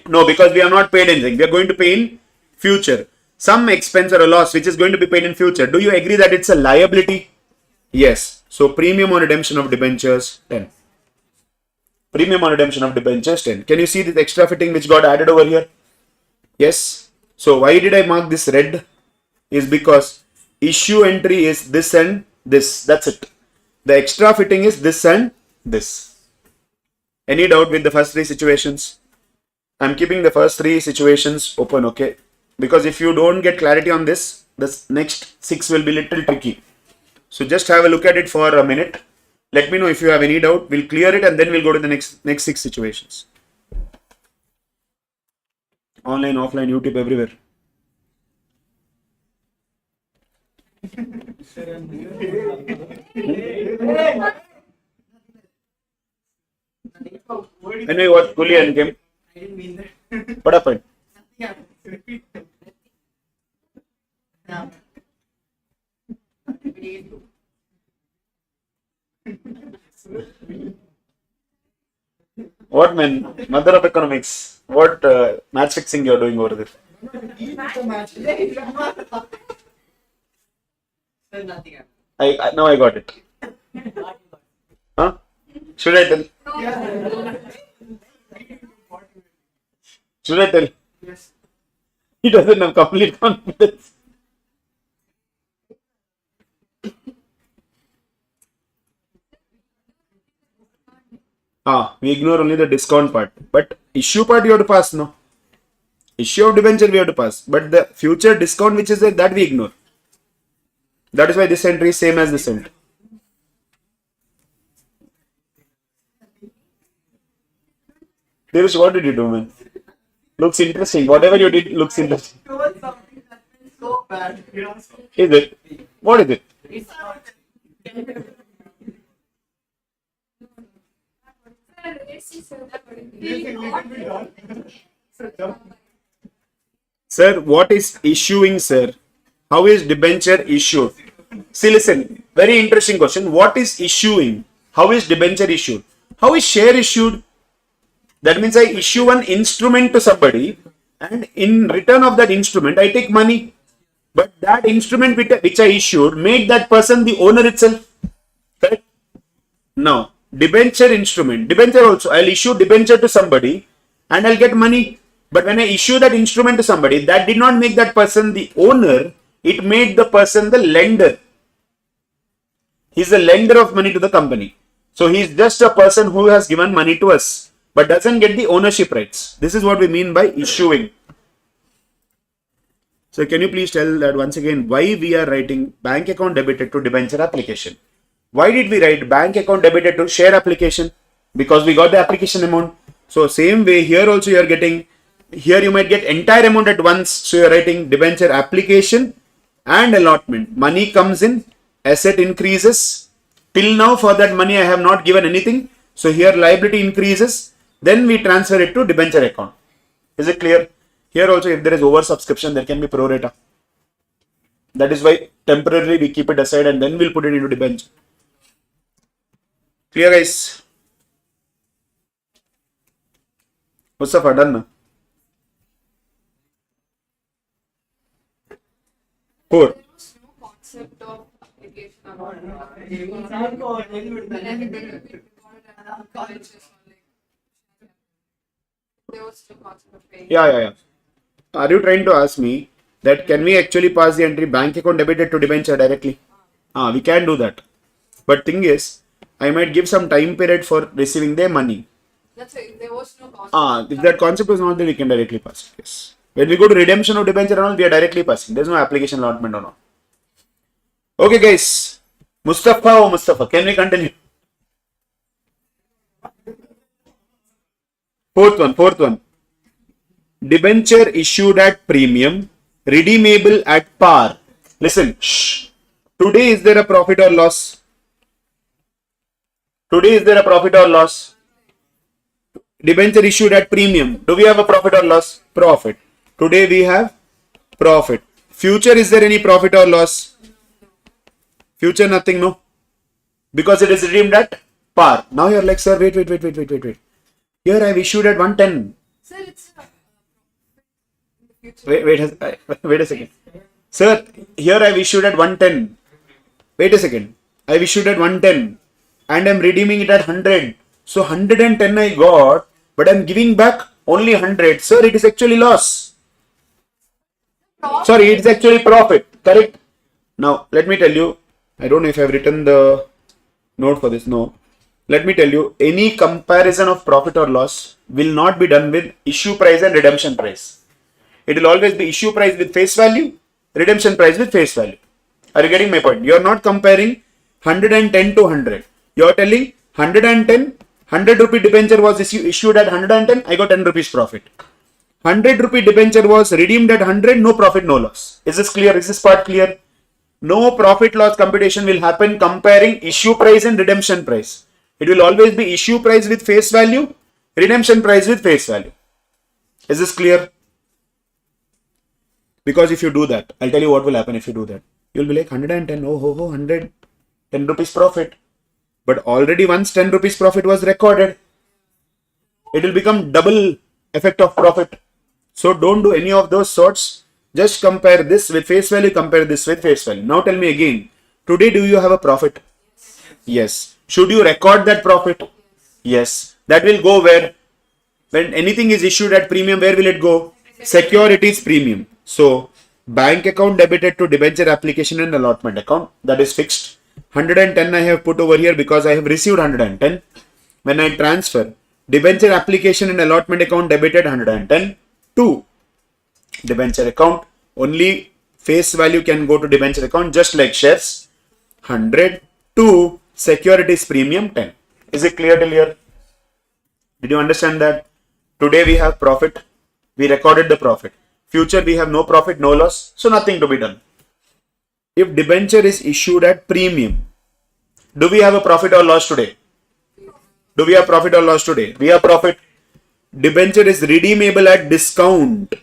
No, because we have not paid anything. We are going to pay in future. Some expense or a loss which is going to be paid in future. Do you agree that it's a liability? Yes. So premium on redemption of debentures 10. Premium on redemption of debentures 10. Can you see this extra fitting which got added over here? Yes. So why did I mark this red? Is because issue entry is this and this. That's it. The extra fitting is this and this. Any doubt with the first 3 situations? I'm keeping the first 3 situations open, okay? Because if you don't get clarity on this, the next 6 will be little tricky. So just have a look at it for a minute. Let me know if you have any doubt. We'll clear it and then we'll go to the next 6 situations. Online, offline, YouTube, everywhere. Anyway, what Gully and game? I didn't mean that. What happened? Yeah, repeat. Yeah. What man? Mother of economics. What match fixing you're doing over there? Nothing. I now I got it. Huh? Should I tell? Should I tell? Yes. He doesn't have complete confidence. We ignore only the discount part. But issue part you have to pass, no? Issue of debenture we have to pass. But the future discount which is there, that we ignore. That is why this entry is same as this entry. Dirish, what did you do, man? Looks interesting. Whatever you did looks interesting. Towards something that's been so bad. You know? Is it? What is it? It's not. Sir, what is issuing, sir? How is debenture issued? See, listen, very interesting question. What is issuing? How is debenture issued? How is share issued? That means I issue an instrument to somebody and in return of that instrument, I take money. But that instrument which I issued made that person the owner itself. Correct? Now, debenture instrument. Debenture also, I'll issue debenture to somebody and I'll get money. But when I issue that instrument to somebody, that did not make that person the owner. It made the person the lender. He's the lender of money to the company. So he's just a person who has given money to us, but doesn't get the ownership rights. This is what we mean by issuing. So can you please tell that once again why we are writing bank account debited to debenture application? Why did we write bank account debited to share application? Because we got the application amount. So same way here also you are getting, here you might get entire amount at once. So you are writing debenture application and allotment. Money comes in, asset increases. Till now for that money I have not given anything. So here liability increases. Then we transfer it to debenture account. Is it clear? Here also if there is oversubscription, there can be pro rata. That is why temporarily we keep it aside and then we'll put it into debenture. Clear guys? Mustafa, done now? 4. There was no concept of application or there was no concept of paying. Yeah. Are you trying to ask me that can we actually pass the entry bank account debited to debenture directly? We can do that. But thing is, I might give some time period for receiving their money. That's why there was no concept. If that concept was not there, we can directly pass. Yes. When we go to redemption of debenture and all, we are directly passing. There's no application allotment or not. Okay, guys. Mustafa, can we continue? Fourth one. Debenture issued at premium, redeemable at par. Listen, today is there a profit or loss? Today is there a profit or loss? Debenture issued at premium. Do we have a profit or loss? Profit. Today we have profit. Future, is there any profit or loss? Future, nothing, no? Because it is redeemed at par. Now you're like, sir, wait. Here I've issued at 110. Sir, it's in the future. Wait a second. Sir, here I've issued at 110. Wait a second. I've issued at 110 and I'm redeeming it at 100. So 110 I got, but I'm giving back only 100. Sir, it is actually loss. Sorry, it's actually profit. Correct? Now, let me tell you, I don't know if I've written the note for this. No. Let me tell you, any comparison of profit or loss will not be done with issue price and redemption price. It will always be issue price with face value, redemption price with face value. Are you getting my point? You are not comparing 110 to 100. You are telling 110, 100 rupee debenture was issued at 110, I got 10 rupees profit. 100 rupee debenture was redeemed at 100, no profit, no loss. Is this clear? Is this part clear? No profit loss computation will happen comparing issue price and redemption price. It will always be issue price with face value, redemption price with face value. Is this clear? Because if you do that, I'll tell you what will happen if you do that. You'll be like 110, 100, 10 rupees profit. But already once 10 rupees profit was recorded. It will become double effect of profit. So don't do any of those sorts. Just compare this with face value, compare this with face value. Now tell me again, today do you have a profit? Yes. Should you record that profit? Yes. That will go where? When anything is issued at premium, where will it go? Securities premium. So bank account debited to debenture application and allotment account, that is fixed. 110 I have put over here because I have received 110. When I transfer, debenture application and allotment account debited 110 to debenture account. Only face value can go to debenture account, just like shares. 100 to securities premium 10. Is it clear till here? Did you understand that? Today we have profit. We recorded the profit. Future we have no profit, no loss. So nothing to be done. If debenture is issued at premium, do we have a profit or loss today? Do we have profit or loss today? We have profit. Debenture is redeemable at discount.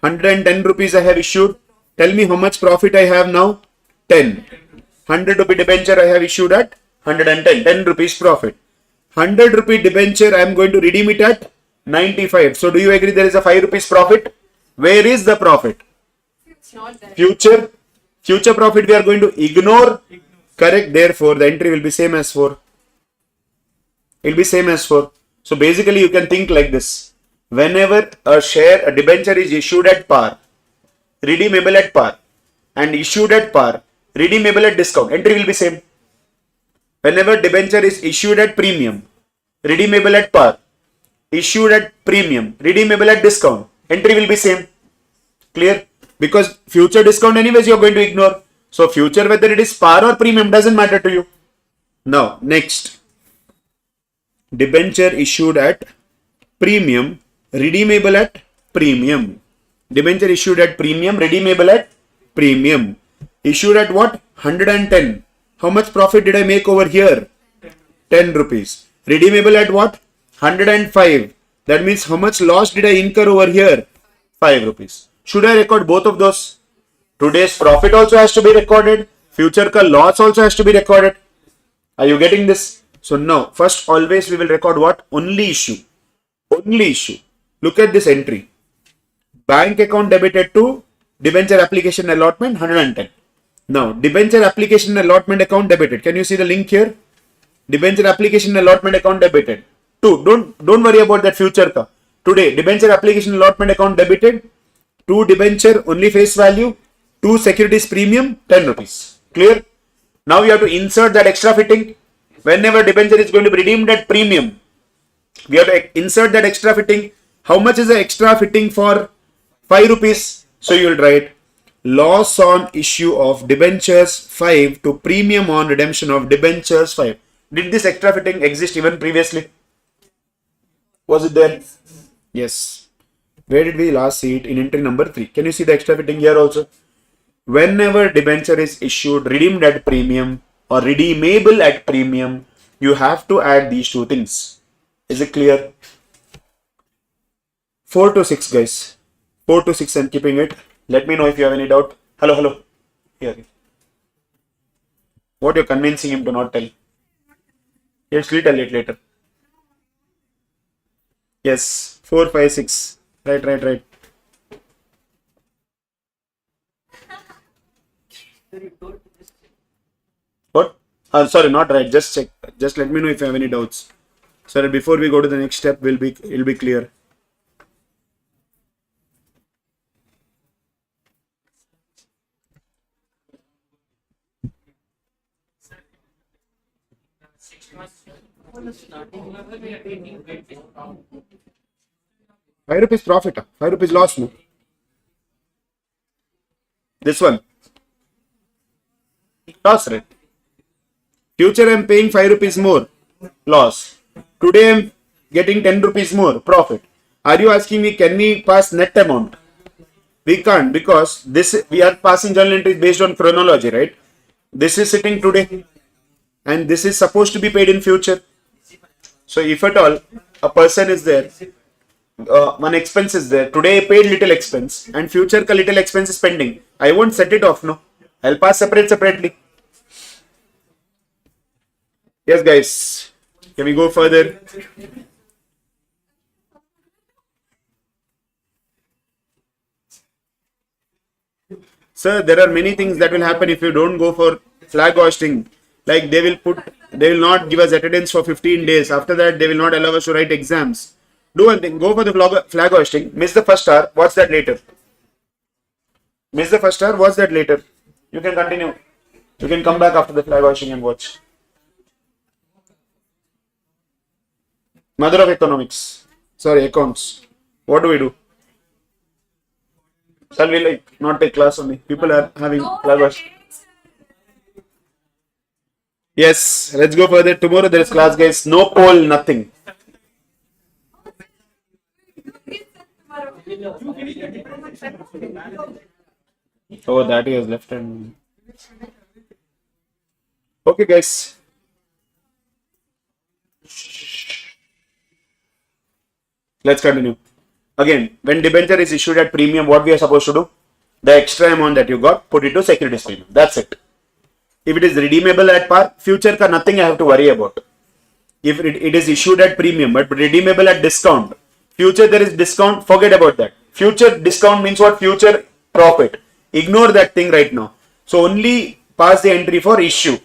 110 rupees I have issued. Tell me how much profit I have now? 10. 100 rupee debenture I have issued at 110. 10 rupees profit. 100 rupee debenture I am going to redeem it at 95. So do you agree there is a 5 rupees profit? Where is the profit? It's not there. Future profit we are going to ignore. Correct. Therefore the entry will be same as 4. It will be same as 4. So basically you can think like this. Whenever a debenture is issued at par, redeemable at par, and issued at par, redeemable at discount, entry will be same. Whenever debenture is issued at premium, redeemable at par, issued at premium, redeemable at discount, entry will be same. Clear? Because future discount anyways you are going to ignore. So future whether it is par or premium doesn't matter to you. Now next, debenture issued at premium, redeemable at premium. Debenture issued at premium, redeemable at premium. Issued at what? 110. How much profit did I make over here? 10 rupees. Redeemable at what? 105. That means how much loss did I incur over here? 5 rupees. Should I record both of those? Today's profit also has to be recorded. Future ka loss also has to be recorded. Are you getting this? So now, first always we will record what? Only issue. Only issue. Look at this entry. Bank account debited to debenture application allotment 110. Now, debenture application allotment account debited. Can you see the link here? Debenture application allotment account debited. 2. Don't worry about that future ka. Today, debenture application allotment account debited. 2 debenture only face value. 2 securities premium 10 rupees. Clear? Now you have to insert that extra fitting. Whenever debenture is going to be redeemed at premium, we have to insert that extra fitting. How much is the extra fitting for 5 rupees? So you will write loss on issue of debentures 5 to premium on redemption of debentures 5. Did this extra fitting exist even previously? Was it there? Yes. Where did we last see it? In entry number 3. Can you see the extra fitting here also? Whenever debenture is issued, redeemed at premium or redeemable at premium, you have to add these 2 things. Is it clear? 4 to 6 guys. 4 to 6 I'm keeping it. Let me know if you have any doubt. Hello. Here. What you're convincing him to not tell? Yes, we'll tell it later. Yes, 4, 5, 6. Right. What? Sorry, not right. Just check. Just let me know if you have any doubts. So that before we go to the next step, it'll be clear. ₹5 profit, ₹5 loss. No? This one. Loss, right? Future I'm paying ₹5 more. Loss. Today I'm getting ₹10 more. Profit. Are you asking me, can we pass net amount? We can't, because this we are passing journal entries based on chronology, right? This is sitting today and this is supposed to be paid in future. So if at all a person is there, one expense is there, today I paid little expense and future ka little expense is pending, I won't set it off, no. I'll pass separately. Yes guys, can we go further? Sir, there are many things that will happen if you don't go for flag hosting. Like they will not give us attendance for 15 days. After that, they will not allow us to write exams. Do one thing, go for the flag hosting, miss the first hour, watch that later. Miss the first hour, watch that later. You can continue. You can come back after the flag hosting and watch. Mother of economics. Sorry, accounts. What do we do? Shall we like not take class only? People are having flag hosting. Yes, let's go further. Tomorrow there is class, guys. No poll, nothing. Oh, that he has left and. Okay, guys. Let's continue. Again, when debenture is issued at premium, what we are supposed to do? The extra amount that you got, put it to securities premium. That's it. If it is redeemable at par, future ka nothing I have to worry about. If it is issued at premium but redeemable at discount, future there is discount, forget about that. Future discount means what? Future profit. Ignore that thing right now. So only pass the entry for issue.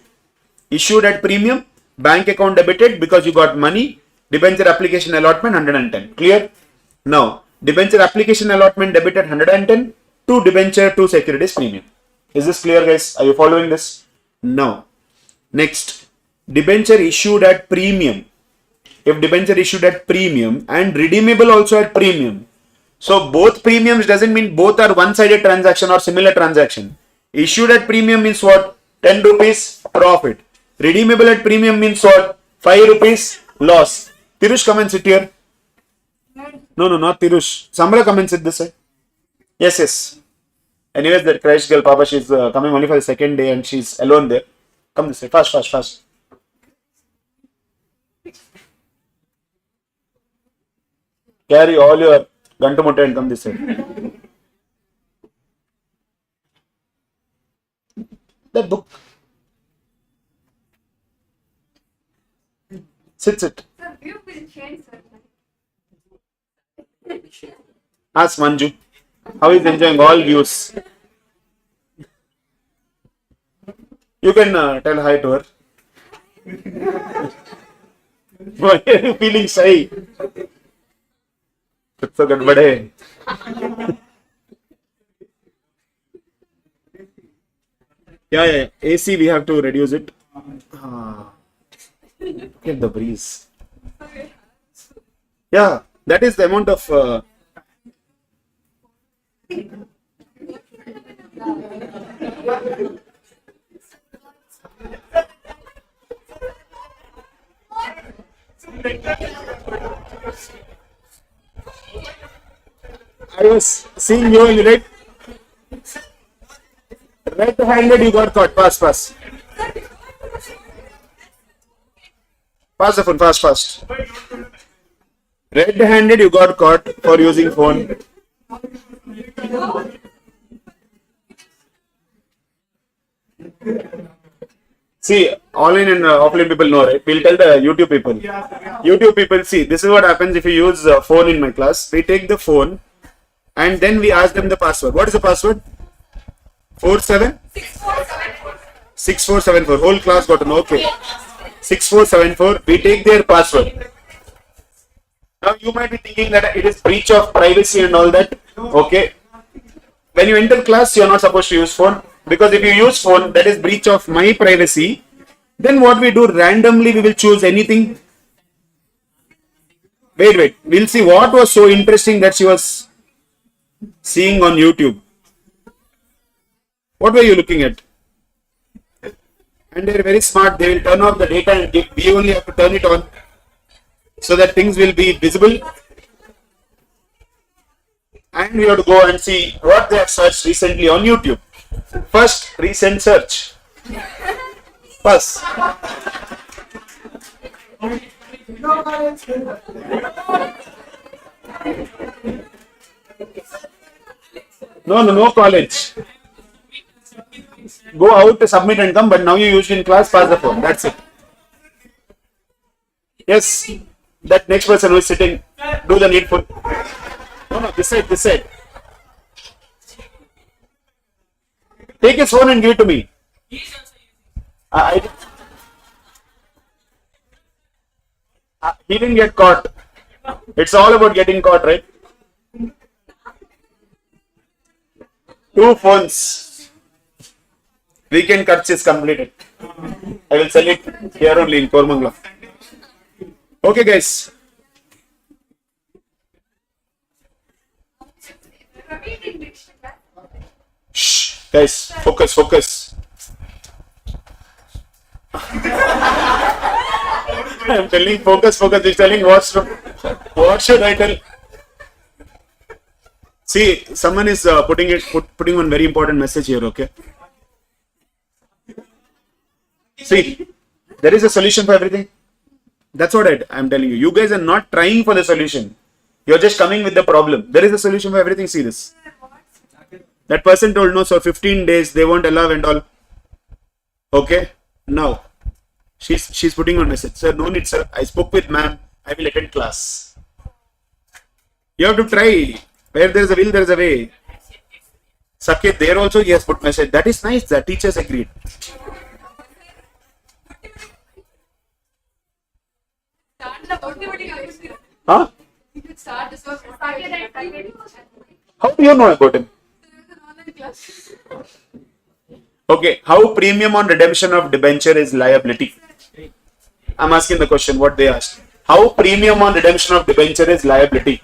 Issued at premium, bank account debited because you got money, debenture application allotment 110. Clear? Now, debenture application allotment debited 110 to debenture to securities premium. Is this clear, guys? Are you following this? Now, next, debenture issued at premium. If debenture issued at premium and redeemable also at premium. So both premiums doesn't mean both are one-sided transaction or similar transaction. Issued at premium means what? 10 rupees profit. Redeemable at premium means what? 5 rupees loss. Tirush, come and sit here. No, not Tirush. Samra, come and sit this side. Yes. Anyways, that Christ girl, Papa, she's coming only for the second day and she's alone there. Come this way. Fast. Carry all your gantu mutta and come this side. That book. Sit. Sir, view will change, sir. Ask Manju. How is enjoying all views? You can tell hi to her. Why are you feeling shy? It's so good, buddy. Yeah. AC, we have to reduce it. Get the breeze. Yeah, that is the amount of. I was seeing you in red-handed, you got caught. Pass. Pass the phone, fast. Red-handed, you got caught for using phone. See, online and offline people know, right? We'll tell the YouTube people. YouTube people, see, this is what happens if you use phone in my class. We take the phone and then we ask them the password. What is the password? 6474. Whole class got to know. Okay. 6474. We take their password. Now you might be thinking that it is breach of privacy and all that. Okay. When you enter class, you are not supposed to use phone. Because if you use phone, that is breach of my privacy. Then what we do, randomly we will choose anything. Wait. We'll see what was so interesting that she was seeing on YouTube. What were you looking at? And they're very smart. They will turn off the data and we only have to turn it on so that things will be visible. And we have to go and see what they have searched recently on YouTube. First, recent search. Pass. No college. Go out to submit and come, but now you used in class, pass the phone. That's it. Yes, that next person who is sitting, do the needful. No, this side. Take his phone and give it to me. I, he didn't get caught. It's all about getting caught, right? 2 phones. Weekend cuts is completed. I will sell it here only in Kormangla. Okay, guys. Shh, guys, focus. I'm telling focus. He's telling what should I tell? See, someone is putting one very important message here. Okay. See, there is a solution for everything. That's what I'm telling you. You guys are not trying for the solution. You're just coming with the problem. There is a solution for everything. See this. That person told no, so 15 days they won't allow and all. Okay. Now, she's putting on message. Sir, no need, sir. I spoke with ma'am. I will attend class. You have to try. Where there is a will, there is a way. Saket, there also he has put message. That is nice. The teachers agreed. Huh? How do you know about him? Okay, how premium on redemption of debenture is liability? I'm asking the question what they asked. How premium on redemption of debenture is liability?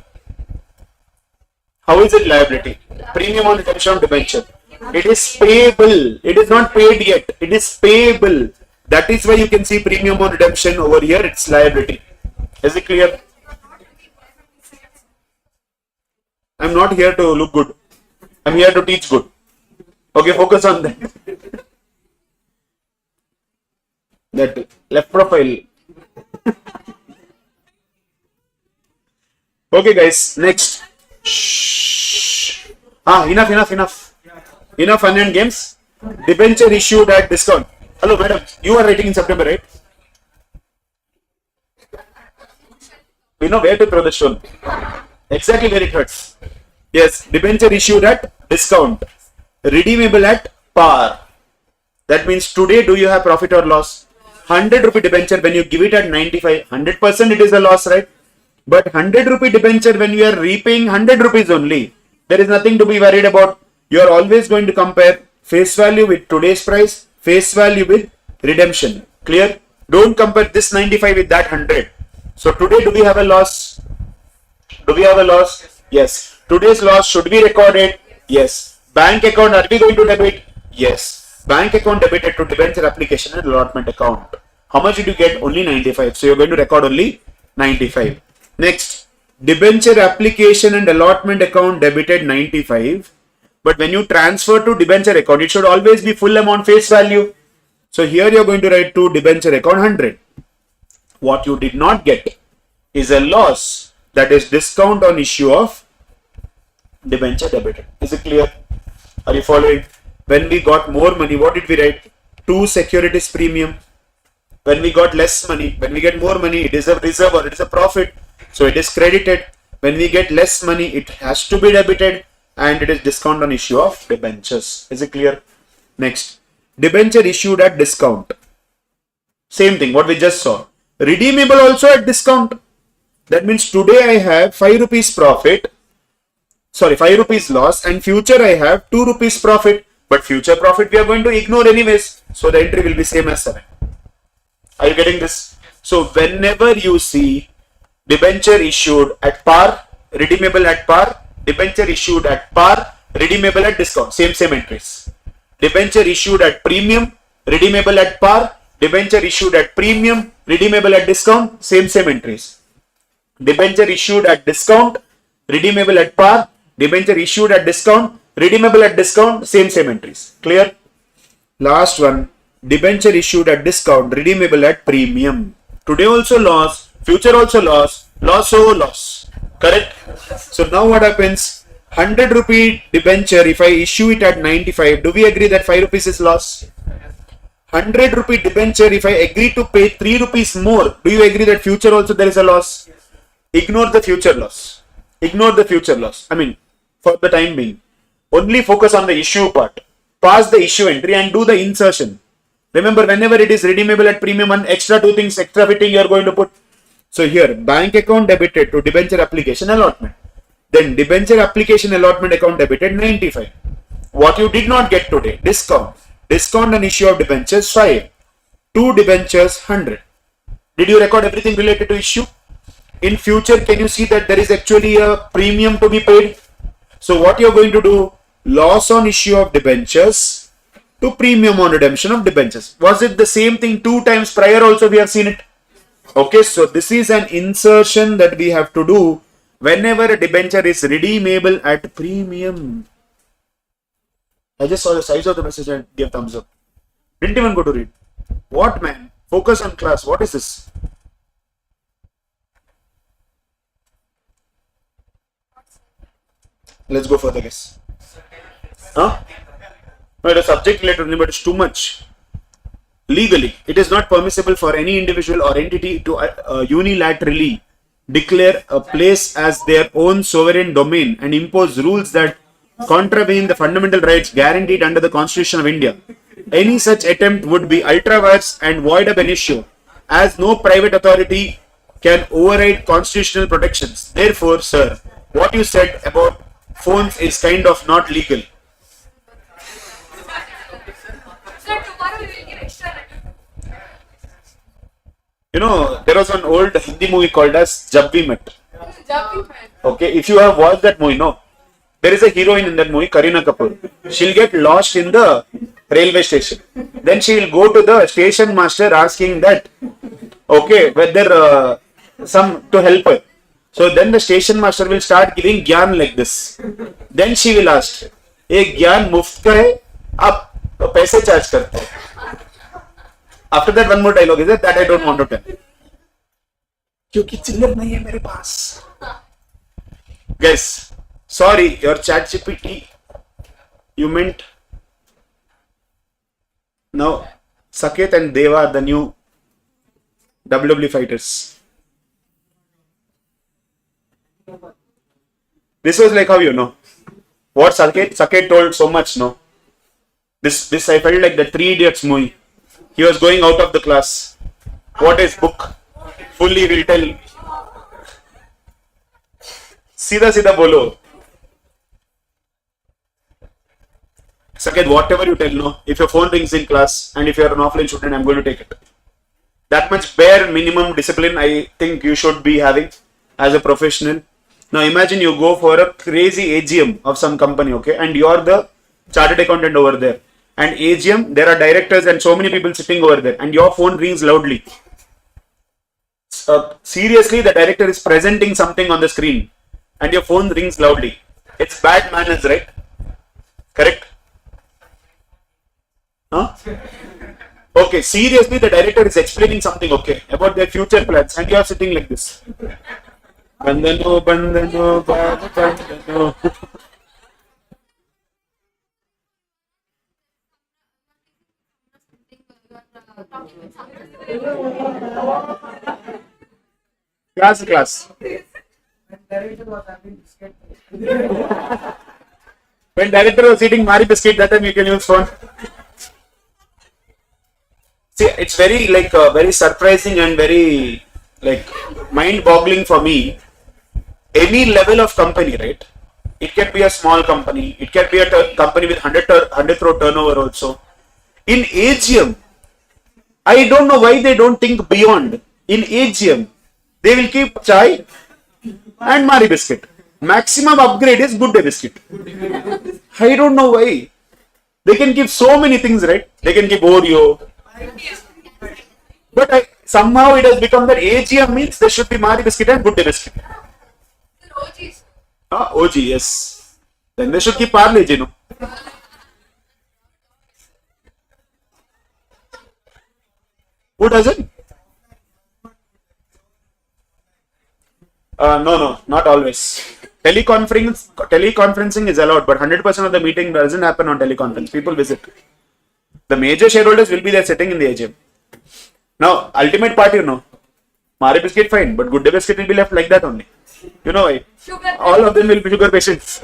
How is it liability? Premium on redemption of debenture. It is payable. It is not paid yet. It is payable. That is why you can see premium on redemption over here. It's liability. Is it clear? I'm not here to look good. I'm here to teach good. Okay, focus on that. That left profile. Okay, guys. Next. Shh. Enough. Enough fun and games. Debenture issued at discount. Hello, madam. You are writing in September, right? We know where to throw the stone. Exactly where it hurts. Yes, debenture issued at discount. Redeemable at par. That means today do you have profit or loss? 100 rupee debenture when you give it at 95, 100% it is a loss, right? But 100 rupee debenture when you are repaying 100 rupees only, there is nothing to be worried about. You are always going to compare face value with today's price, face value with redemption. Clear? Don't compare this 95 with that 100. So today do we have a loss? Do we have a loss? Yes. Today's loss should be recorded? Yes. Bank account, are we going to debit? Yes. Bank account debited to debenture application and allotment account. How much did you get? Only 95. So you're going to record only 95. Next, debenture application and allotment account debited 95. But when you transfer to debenture account, it should always be full amount face value. So here you're going to write to debenture account 100. What you did not get is a loss, that is discount on issue of debenture debited. Is it clear? Are you following? When we got more money, what did we write? 2 securities premium. When we got less money, when we get more money, it is a reserve or it is a profit. So it is credited. When we get less money, it has to be debited and it is discount on issue of debentures. Is it clear? Next, debenture issued at discount. Same thing, what we just saw. Redeemable also at discount. That means today I have 5 rupees profit. Sorry, 5 rupees loss, and future I have 2 rupees profit. But future profit we are going to ignore anyways. So the entry will be same as 7. Are you getting this? So whenever you see debenture issued at par, redeemable at par, debenture issued at par, redeemable at discount, same entries. Debenture issued at premium, redeemable at par, debenture issued at premium, redeemable at discount, same entries. Debenture issued at discount, redeemable at par, debenture issued at discount, redeemable at discount, same entries. Clear? Last one, debenture issued at discount, redeemable at premium. Today also loss, future also loss, loss over loss. Correct? So now what happens? 100 rupee debenture, if I issue it at 95, do we agree that 5 rupees is loss? 100 rupee debenture, if I agree to pay 3 rupees more, do you agree that future also there is a loss? Ignore the future loss. Ignore the future loss. I mean, for the time being. Only focus on the issue part. pass the issue entry and do the insertion. Remember, whenever it is redeemable at premium, one extra two things, extra fitting you are going to put. So here, bank account debited to debenture application allotment. Then debenture application allotment account debited 95. What you did not get today, discount. Discount and issue of debentures 5. 2 debentures 100. Did you record everything related to issue? In future, can you see that there is actually a premium to be paid? So what you are going to do, loss on issue of debentures to premium on redemption of debentures. Was it the same thing 2 times prior also we have seen it? Okay, so this is an insertion that we have to do whenever a debenture is redeemable at premium. I just saw the size of the message and gave thumbs up. Didn't even go to read. What, man? Focus on class. What is this? Let's go further, guys. Huh? No, the subject related only, but it's too much. Legally, it is not permissible for any individual or entity to unilaterally declare a place as their own sovereign domain and impose rules that contravene the fundamental rights guaranteed under the Constitution of India. Any such attempt would be ultra-vires and void of an issue, as no private authority can override constitutional protections. Therefore, sir, what you said about phones is kind of not legal. So tomorrow we will give extra. You know, there was an old Hindi movie called as Jab We Met. Jumping man. Okay, if you have watched that movie, no. There is a heroine in that movie, Kareena Kapoor. She'll get lost in the railway station. Then she will go to the station master asking that, okay, whether some to help her. So then the station master will start giving gyan like this. Then she will ask, "ये ज्ञान मुफ्त का है, आप पैसे charge करते हैं." After that, one more dialogue is that I don't want to tell. क्योंकि चिल्लर नहीं है मेरे पास. Guys, sorry, your chat GPT, you meant now Saket and Deva are the new WWE fighters. This was like how you know. What Saket told so much, no? This I felt like the 3 Idiots movie. He was going out of the class. What is book? Fully will tell. सीधा बोलो. Saket, whatever you tell, no. If your phone rings in class and if you are an offline student, I'm going to take it. That much bare minimum discipline I think you should be having as a professional. Now imagine you go for a crazy AGM of some company, okay, and you're the chartered accountant over there. And AGM, there are directors and so many people sitting over there, and your phone rings loudly. Seriously, the director is presenting something on the screen, and your phone rings loudly. It's bad manners, right? Correct? Huh? Okay, seriously, the director is explaining something, okay, about their future plans, and you are sitting like this. Bandano, bandano, bandano. Class. When director was eating Mari biscuit, that time you can use phone. See, it's very very surprising and very mind-boggling for me. Any level of company, right? It can be a small company. It can be a company with 100 crore turnover also. In AGM, I don't know why they don't think beyond. In AGM, they will keep chai and Mari biscuit. Maximum upgrade is good day biscuit. I don't know why. They can give so many things, right? They can give Oreo. But somehow it has become that AGM means there should be Mari biscuit and good day biscuit. OG, yes. Then they should keep Parle, you know. Who doesn't? No, not always. Teleconferencing is allowed, but 100% of the meeting doesn't happen on teleconference. People visit. The major shareholders will be there sitting in the AGM. Now, ultimate part, you know, Mari biscuit fine, but good day biscuit will be left like that only. You know why? All of them will be sugar patients.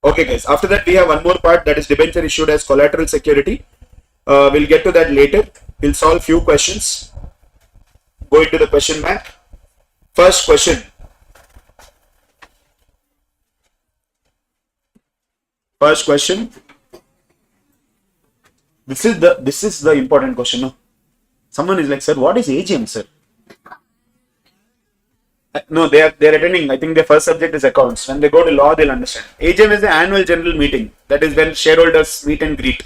Okay, guys. After that, we have one more part, that is debenture issued as collateral security. We'll get to that later. We'll solve few questions. Go into the question bank. First question. First question. This is the important question. No? Someone is like, sir, what is AGM, sir? No, they are attending. I think their first subject is accounts. When they go to law, they'll understand. AGM is the annual general meeting. That is when shareholders meet and greet.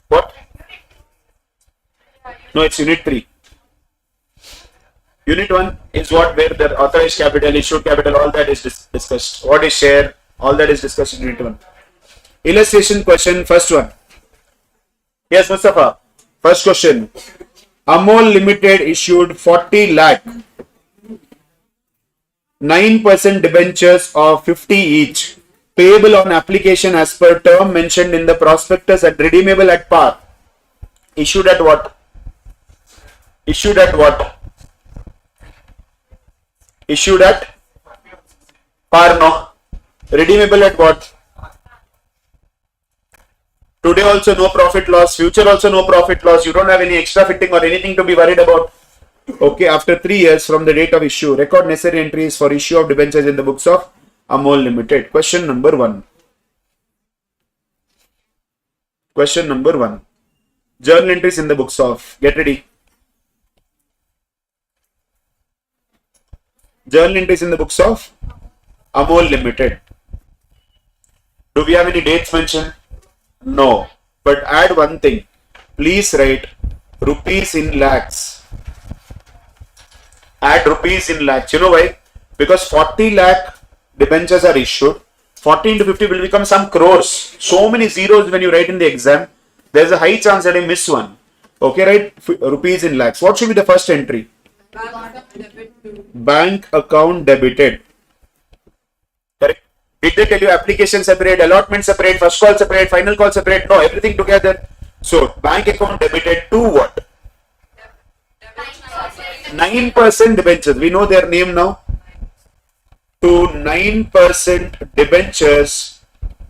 What? No, it's unit 3. Unit 1 is what, where the authorized capital, issued capital, all that is discussed. What is share? All that is discussed in unit 1. Illustration question, first one. Yes, Mustafa. First question. Amol Limited issued 40 lakh 9% debentures of 50 each, payable on application as per term mentioned in the prospectus and redeemable at par. Issued at what? Issued at what? Issued at par, no. Redeemable at what? Today also no profit loss, future also no profit loss. You don't have any extra fitting or anything to be worried about. Okay, after 3 years from the date of issue, record necessary entries for issue of debentures in the books of Amol Limited. Question number 1. Question number 1. Journal entries in the books of. Get ready. Journal entries in the books of Amol Limited. Do we have any dates mentioned? No. But add one thing. Please write rupees in lakhs. Add rupees in lakhs. You know why? Because 40 lakh debentures are issued. 40 into 50 will become some crores. So many zeros when you write in the exam. There's a high chance that I miss one. Okay, right? Rupees in lakhs. What should be the first entry? Bank account debited. Correct. Did they tell you application separate, allotment separate, first call separate, final call separate? No, everything together. So bank account debited to what? 9% debentures. We know their name now. To 9% debentures,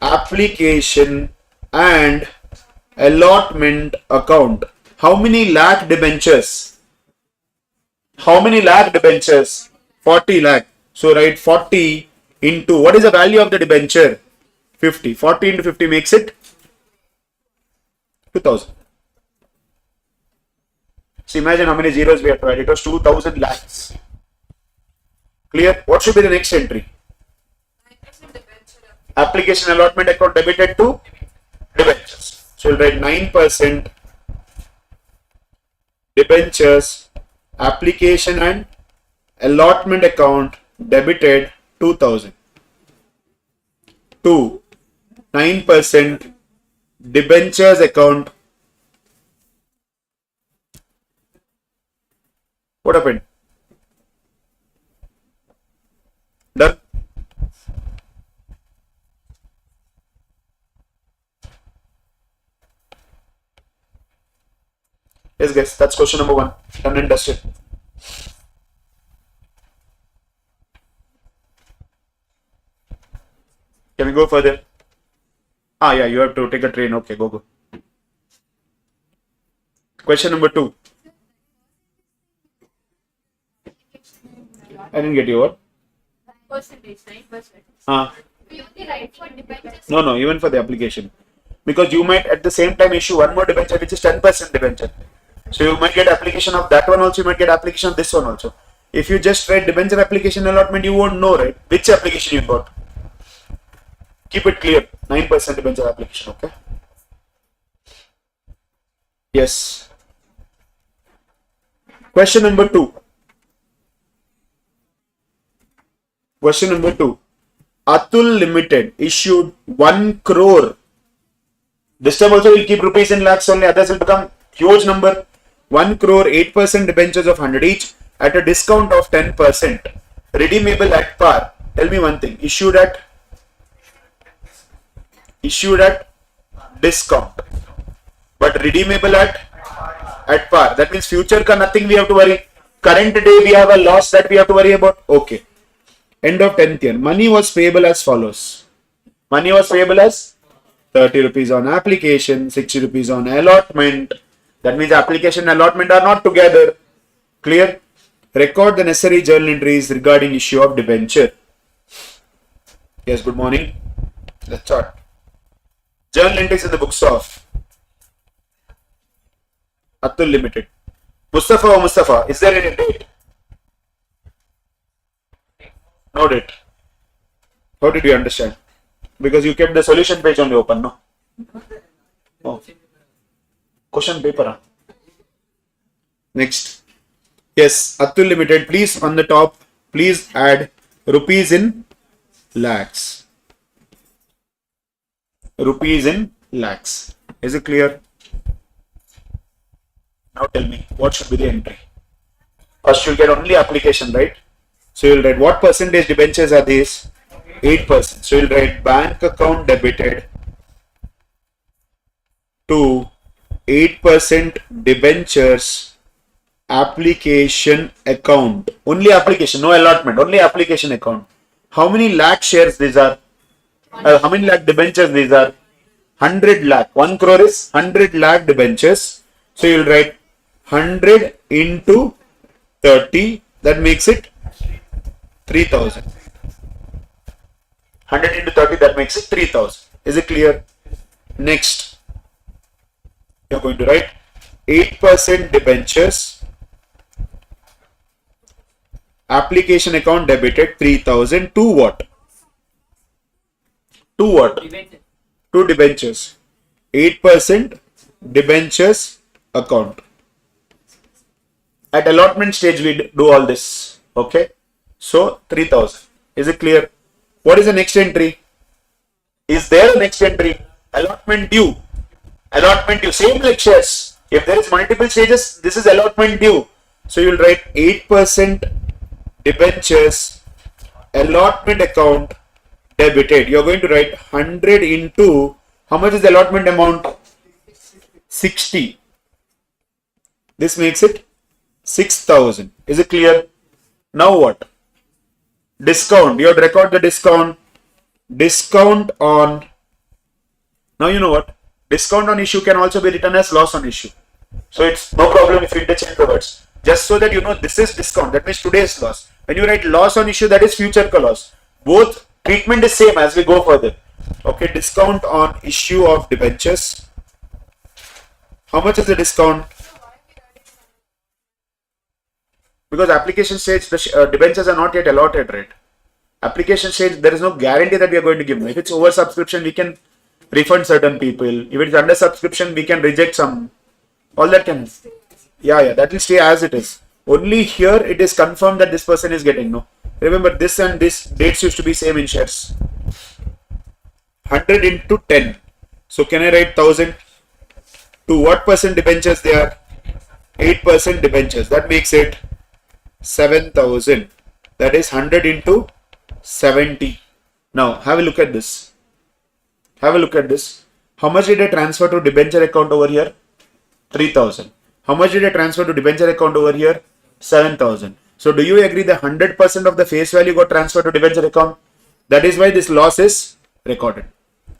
application and allotment account. How many lakh debentures? How many lakh debentures? 40 lakh. So write 40 into, what is the value of the debenture? 50. 40 into 50 makes it 2000. So imagine how many zeros we have to add. It was 2000 lakhs. Clear? What should be the next entry? Application allotment account debited to debentures. So we'll write 9% debentures, application and allotment account debited 2000. 2. 9% debentures account. What happened? Done? Yes, guys, that's question number 1. Done and dusted. Can we go further? Ah, yeah, you have to take a train. Okay, go. Question number 2. I didn't get you what? Percentage, 9%. We only write for debentures. No, even for the application. Because you might at the same time issue one more debenture which is 10% debenture. So you might get application of that one also, you might get application of this one also. If you just write debenture application allotment, you won't know, right, which application you got. Keep it clear. 9% debenture application, okay? Yes. Question number 2. Question number 2. Atul Limited issued 1 crore. This time also we'll keep rupees in lakhs only, others will become huge number. 1 crore 8% debentures of 100 each at a discount of 10%. Redeemable at par. Tell me one thing. Issued at discount. But redeemable at par. That means future ka nothing we have to worry. Current day we have a loss that we have to worry about. Okay. End of 10th year. Money was payable as follows. Money was payable as 30 rupees on application, 60 rupees on allotment. That means application and allotment are not together. Clear? Record the necessary journal entries regarding issue of debenture. Yes, good morning. Let's start. Journal entries in the books of Atul Limited. Mustafa, is there any date? No date. How did you understand? Because you kept the solution page only open, no? Oh. Question paper. Huh? Next. Yes, Atul Limited, please on the top, please add rupees in lakhs. Rupees in lakhs. Is it clear? Now tell me, what should be the entry? First you'll get only application, right? So you'll write what percentage debentures are these? 8%. So you'll write bank account debited to 8% debentures application account. Only application, no allotment, only application account. How many lakh shares these are? How many lakh debentures these are? 100 lakh. 1 crore is 100 lakh debentures. So you'll write 100 into 30. That makes it 3000. 100 into 30, that makes it 3000. Is it clear? Next, you're going to write 8% debentures, application account debited 3000 to what? To what? To debentures. 8% debentures account. At allotment stage, we do all this. Okay. So 3000. Is it clear? What is the next entry? Is there a next entry? Allotment due. Allotment due. Same like shares. If there is multiple stages, this is allotment due. So you will write 8% debentures allotment account debited. You are going to write 100 into, how much is the allotment amount? 60. This makes it 6000. Is it clear? Now what? Discount. You have to record the discount. Discount on. Now you know what? Discount on issue can also be written as loss on issue. So it's no problem if you interchange the words. Just so that you know this is discount. That means today's loss. When you write loss on issue, that is future loss. Both treatment is same as we go further. Okay, discount on issue of debentures. How much is the discount? Because application stage, the debentures are not yet allotted, right? Application stage, there is no guarantee that we are going to give them. If it's over subscription, we can refund certain people. If it's under subscription, we can reject some. All that can. Yeah, that will stay as it is. Only here it is confirmed that this person is getting, no. Remember, this and this dates used to be same in shares. 100 into 10. So can I write 1000? To what percent debentures they are? 8% debentures. That makes it 7000. That is 100 into 70. Now have a look at this. Have a look at this. How much did I transfer to debenture account over here? 3000. How much did I transfer to debenture account over here? 7000. So do you agree that 100% of the face value got transferred to debenture account? That is why this loss is recorded.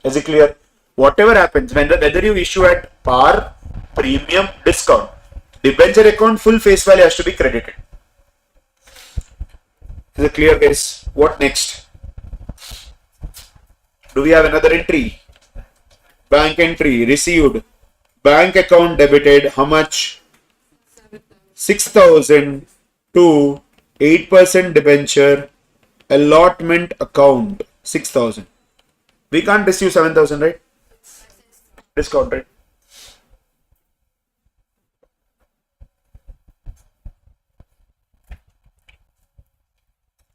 Is it clear? Whatever happens, whether you issue at par, premium, discount, debenture account full face value has to be credited. Is it clear, guys? What next? Do we have another entry? Bank entry received. Bank account debited. How much? 6000 to 8% debenture allotment account. 6000. We can't receive 7000, right? Discount, right?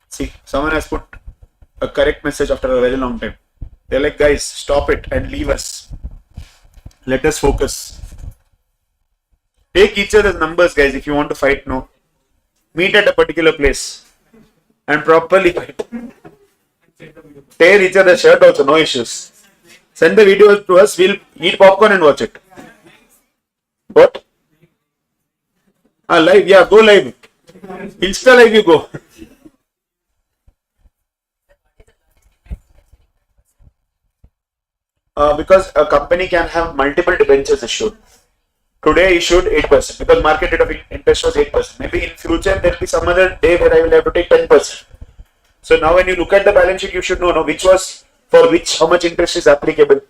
See, someone has put a correct message after a very long time. They're like, guys, stop it and leave us. Let us focus. Take each other's numbers, guys, if you want to fight, no. Meet at a particular place and properly fight. Tear each other's shirt also, no issues. Send the video to us, we'll eat popcorn and watch it. What? Live, yeah, go live. Insta live you go. Because a company can have multiple debentures issued. Today issued 8% because market rate of interest was 8%. Maybe in future there will be some other day where I will have to take 10%. So now when you look at the balance sheet, you should know which was for which, how much interest is applicable.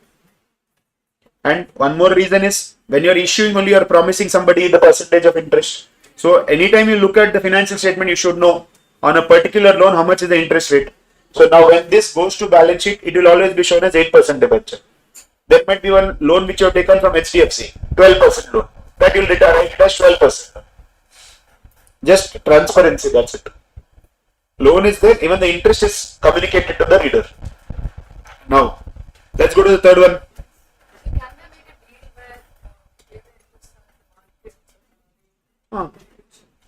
And one more reason is when you're issuing only, you're promising somebody the percentage of interest. So anytime you look at the financial statement, you should know on a particular loan how much is the interest rate. So now when this goes to balance sheet, it will always be shown as 8% debenture. There might be one loan which you have taken from HDFC, 12% loan. That will write as 12%. Just transparency, that's it. Loan is there, even the interest is communicated to the reader. Now, let's go to the third one.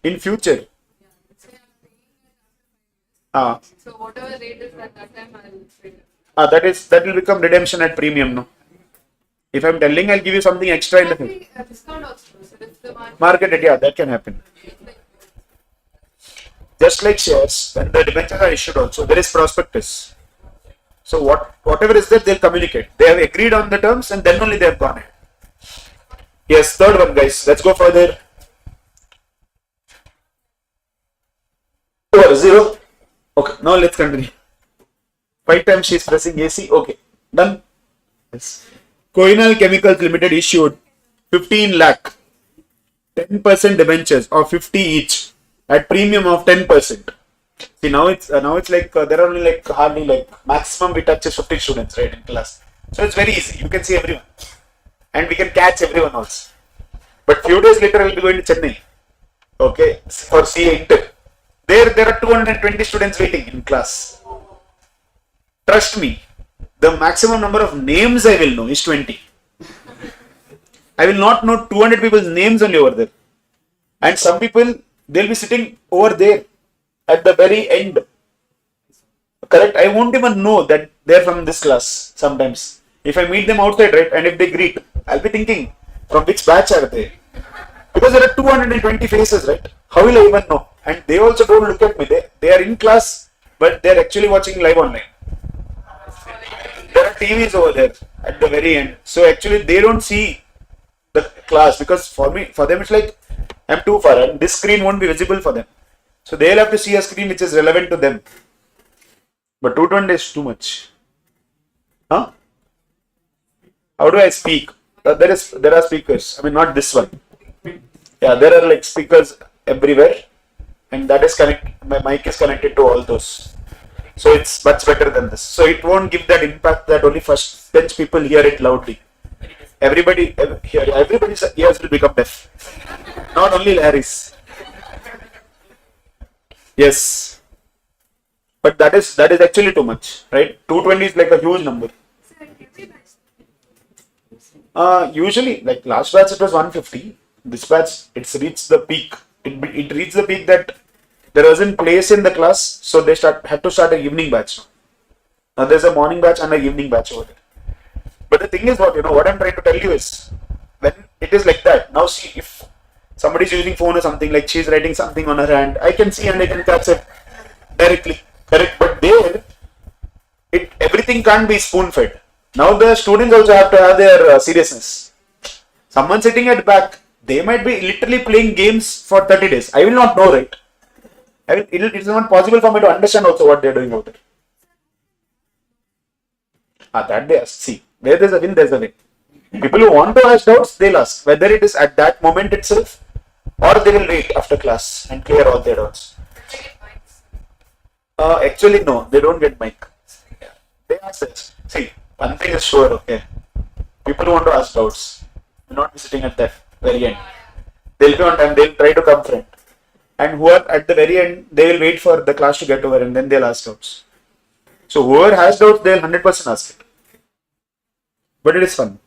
In future. So whatever rate is at that time, I'll pay. That will become redemption at premium, no? If I'm telling, I'll give you something extra in the future. Discount also. So if the Market rate, yeah, that can happen. Just like shares, when the debentures are issued also, there is prospectus. So whatever is there, they'll communicate. They have agreed on the terms and then only they have gone ahead. Yes, third one, guys. Let's go further. 0. Okay, now let's continue. 5 times she's pressing AC. Okay, done. Yes. Koinal Chemicals Limited issued 15 lakh, 10% debentures of 50 each at premium of 10%. See, now it's like there are only like hardly like maximum we touch is 50 students, right, in class. So it's very easy. You can see everyone, and we can catch everyone also. But few days later, I will be going to Chennai. Okay, for CA Inter. There are 220 students waiting in class. Trust me, the maximum number of names I will know is 20. I will not know 200 people's names only over there. And some people, they'll be sitting over there at the very end. Correct? I won't even know that they're from this class sometimes. If I meet them outside, right, and if they greet, I'll be thinking, from which batch are they? Because there are 220 faces, right? How will I even know? And they also don't look at me. They are in class, but they're actually watching live online. There are TVs over there at the very end. So actually they don't see the class because for them it's like I'm too far and this screen won't be visible for them. So they'll have to see a screen which is relevant to them. But 220 is too much. Huh? How do I speak? There are speakers. I mean, not this one. Yeah, there are like speakers everywhere, and that is my mic is connected to all those. So it's much better than this. So it won't give that impact that only first bench people hear it loudly. Everybody's ears will become deaf. Not only Larry's. Yes. But that is actually too much, right? 220 is like a huge number. Usually, like last batch it was 150. This batch it's reached the peak. It reached the peak that there wasn't place in the class, so they had to start an evening batch. Now there's a morning batch and an evening batch over there. But the thing is what I'm trying to tell you is when it is like that, now see if somebody's using phone or something, like she's writing something on her hand, I can see and I can catch it directly. Correct? But there, everything can't be spoon fed. Now the students also have to have their seriousness. Someone sitting at back, they might be literally playing games for 30 days. I will not know, right? It is not possible for me to understand also what they are doing out there. That they ask. See, where there's a win, there's a win. People who want to ask doubts, they'll ask. Whether it is at that moment itself or they will wait after class and clear all their doubts. Actually, no, they don't get mic. Yeah. They ask this. See, one thing is sure, okay. People who want to ask doubts will not be sitting at that very end. They'll be on time, they'll try to come front. And who are at the very end, they will wait for the class to get over and then they'll ask doubts. So whoever has doubts, they'll 100% ask it. But it is fun.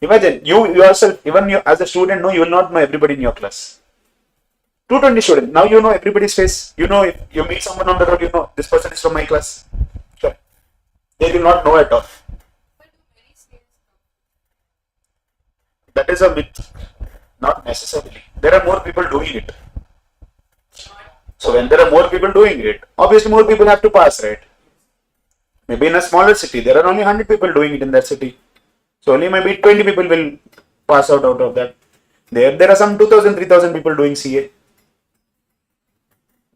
Imagine, you yourself, even you as a student, you will not know everybody in your class. 220 students, now you know everybody's face. You know, if you meet someone on the road, you know, this person is from my class. Sure. They will not know at all. That is a myth. Not necessarily. There are more people doing it. So when there are more people doing it, obviously more people have to pass, right? Maybe in a smaller city, there are only 100 people doing it in that city. So only maybe 20 people will pass out of that. There are some 2,000, 3,000 people doing CA.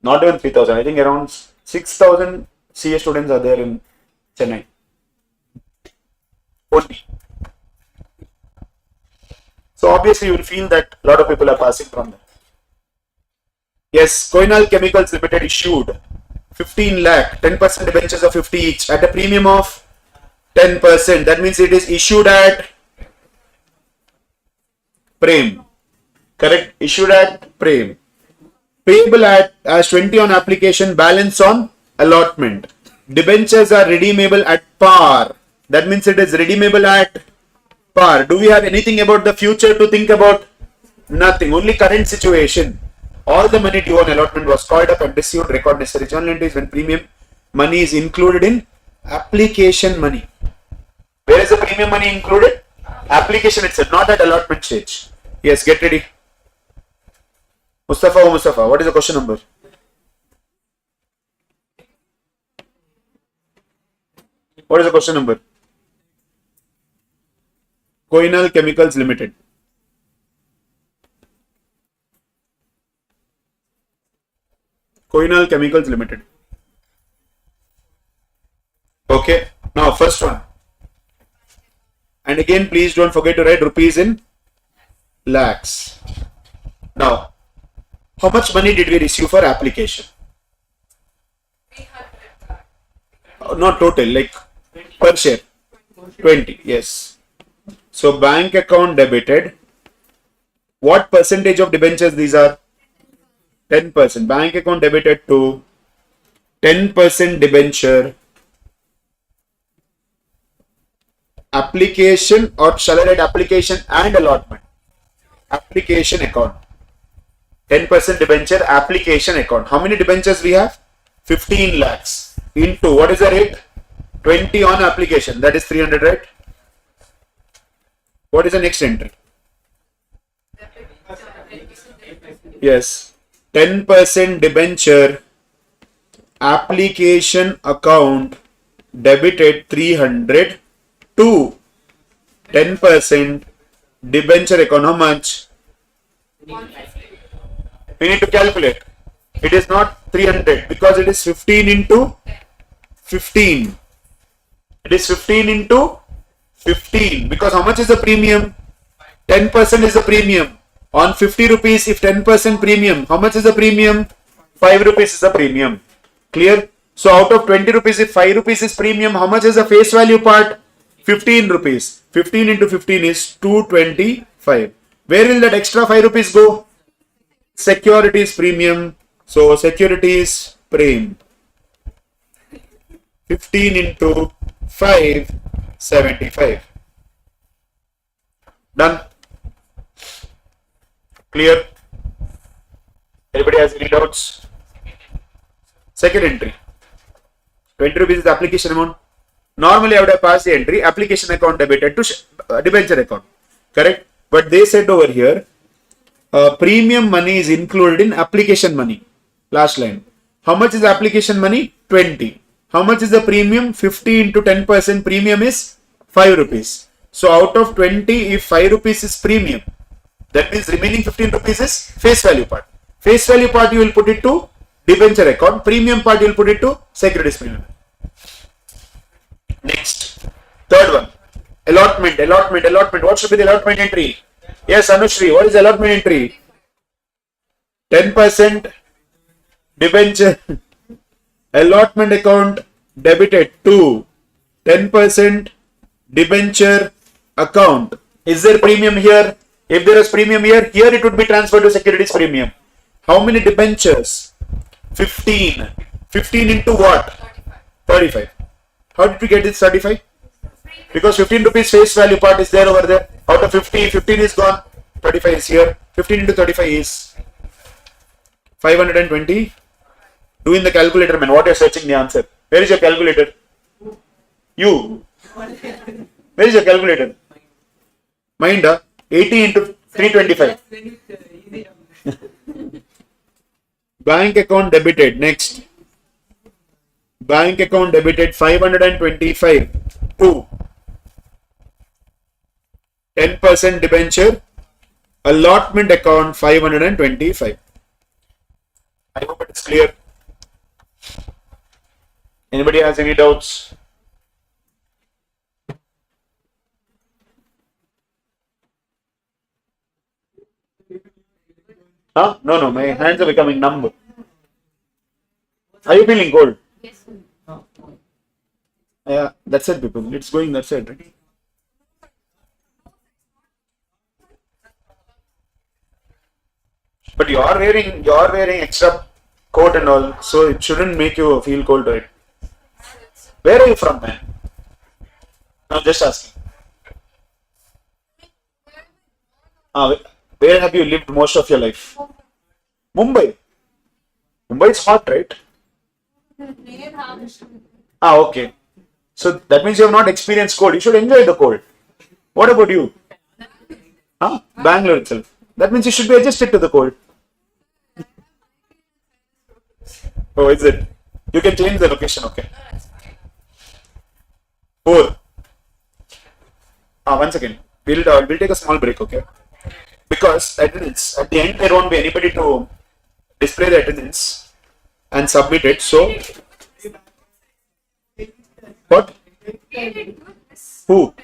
Not even 3,000. I think around 6,000 CA students are there in Chennai. Only. So obviously you will feel that a lot of people are passing from there. Yes, Coinal Chemicals Limited issued 15 lakh, 10% debentures of 50 each at a premium of 10%. That means it is issued at Prem. Correct? Issued at Prem. Payable at as 20 on application, balance on allotment. Debentures are redeemable at par. That means it is redeemable at par. Do we have anything about the future to think about? Nothing. Only current situation. All the money due on allotment was called up and received. Record necessary journal entries when premium money is included in application money. Where is the premium money included? Application itself, not at allotment stage. Yes, get ready. Mustafa, what is the question number? What is the question number? Coinal Chemicals Limited. Coinal Chemicals Limited. Okay. Now, first one. And again, please don't forget to write rupees in lakhs. Now, how much money did we receive for application? Not total, like per share. 20, yes. So, bank account debited. What percentage of debentures these are? 10%. Bank account debited to 10% debenture. Application, or shall I write application and allotment? Application account. 10% debenture, application account. How many debentures we have? 15 lakhs. Into, what is the rate? 20 on application. That is 300, right? What is the next entry? Yes. 10% debenture, application account debited 300 to 10% debenture account. How much? We need to calculate. It is not 300 because it is 15 into 15. It is 15 into 15 because how much is the premium? 10% is the premium. On 50 rupees, if 10% premium, how much is the premium? 5 rupees is the premium. Clear? So out of 20 rupees, if 5 rupees is premium, how much is the face value part? 15 rupees. 15 into 15 is 225. Where will that extra 5 rupees go? Securities premium. So securities premium. 15 into 5, 75. Done. Clear? Anybody has any doubts? Second entry. 20 rupees is the application amount. Normally I would have passed the entry application account debited to debenture account. Correct? But they said over here premium money is included in application money. Last line. How much is the application money? 20. How much is the premium? 50 into 10% premium is 5 rupees. So out of 20, if 5 rupees is premium, that means remaining 15 rupees is face value part. Face value part you will put it to debenture account. Premium part you will put it to securities premium. Next. Third one. Allotment. What should be the allotment entry? Yes, Anushri. What is the allotment entry? 10% debenture. Allotment account debited to 10% debenture account. Is there premium here? If there is premium here it would be transferred to securities premium. How many debentures? 15. 15 into what? 35. How did we get this 35? Because 15 rupees face value part is there over there. Out of 50, 15 is gone. 35 is here. 15 into 35 is 520. Do in the calculator, man. What you are searching the answer? Where is your calculator? You. Where is your calculator? Mind, 80 into 325. Bank account debited. Next. bank account debited 525 to 10% debenture, allotment account 525. I hope it's clear. Anybody has any doubts? Huh? No, no, my hands are becoming numb. Are you feeling cold? Yes. Yeah, that's it, people. It's going that side, right? But you're wearing extra coat and all, so it shouldn't make you feel cold, right? Where are you from, man? No, just asking. Where have you lived most of your life? Mumbai. Mumbai is hot, right? Okay. So that means you have not experienced cold. You should enjoy the cold. What about you? Huh? Bangalore itself. That means you should be adjusted to the cold. Oh, is it? You can change the location, okay? 4. One second. We'll take a small break, okay? Because attendance, at the end there won't be anybody to display the attendance and submit it. So, what? Who?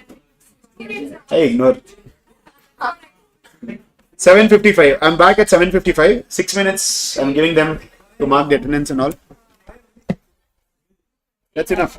I ignore. 7:55. I'm back at 7:55. 6 minutes. I'm giving them to mark the attendance and all. That's enough.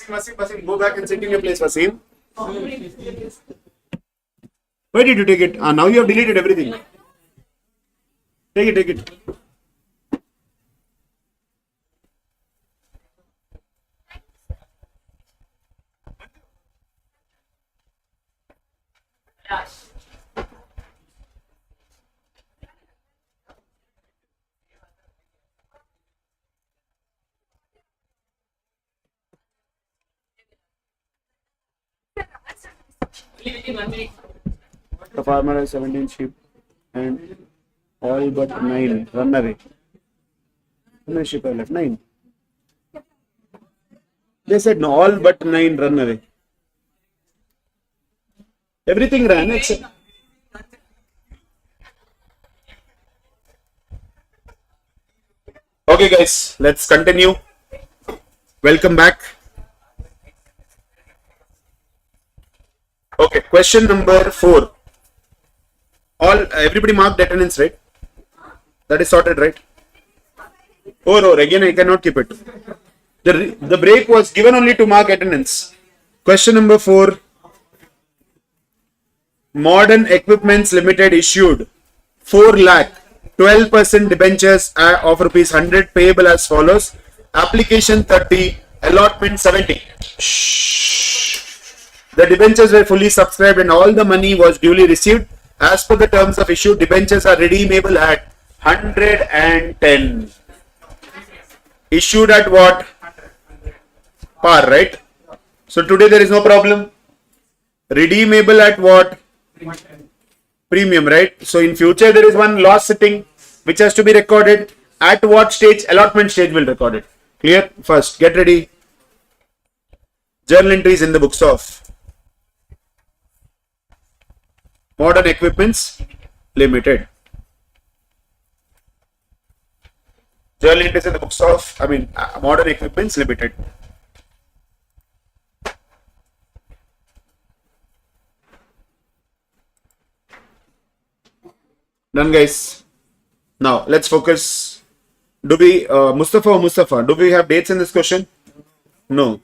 Wasim, go back and sit in your place, Wasim. Where did you take it? Now you have deleted everything. Take it. The farmer has 17 sheep and all but 9 run away. How many sheep are left? 9. They said no, all but 9 run away. Everything ran except. Okay, guys, let's continue. Welcome back. Okay, question number 4. Everybody marked attendance, right? That is sorted, right? Or again, I cannot keep it. The break was given only to mark attendance. Question number 4. Modern Equipments Limited issued 4 lakh 12% debentures of rupees 100 payable as follows. Application 30, allotment 70. The debentures were fully subscribed and all the money was duly received. As per the terms of issue, debentures are redeemable at 110. Issued at what? Par, right? So today there is no problem. Redeemable at what? Premium, right? So in future there is one loss sitting which has to be recorded. At what stage? Allotment stage will record it. Clear? First, get ready. Journal entries in the books of Modern Equipments Limited. Journal entries in the books of, Modern Equipments Limited. Done, guys. Now let's focus. Do we Mustafa, do we have dates in this question? No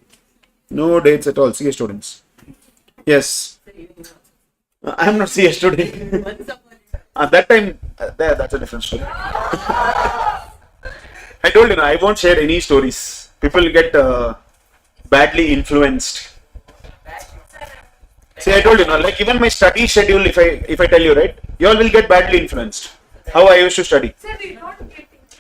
dates at all. CA students. Yes. I am not CA student. At that time, that's a different story. I told you, I won't share any stories. People get badly influenced. See, I told you, like even my study schedule, if I tell you, right, you all will get badly influenced. How I used to study.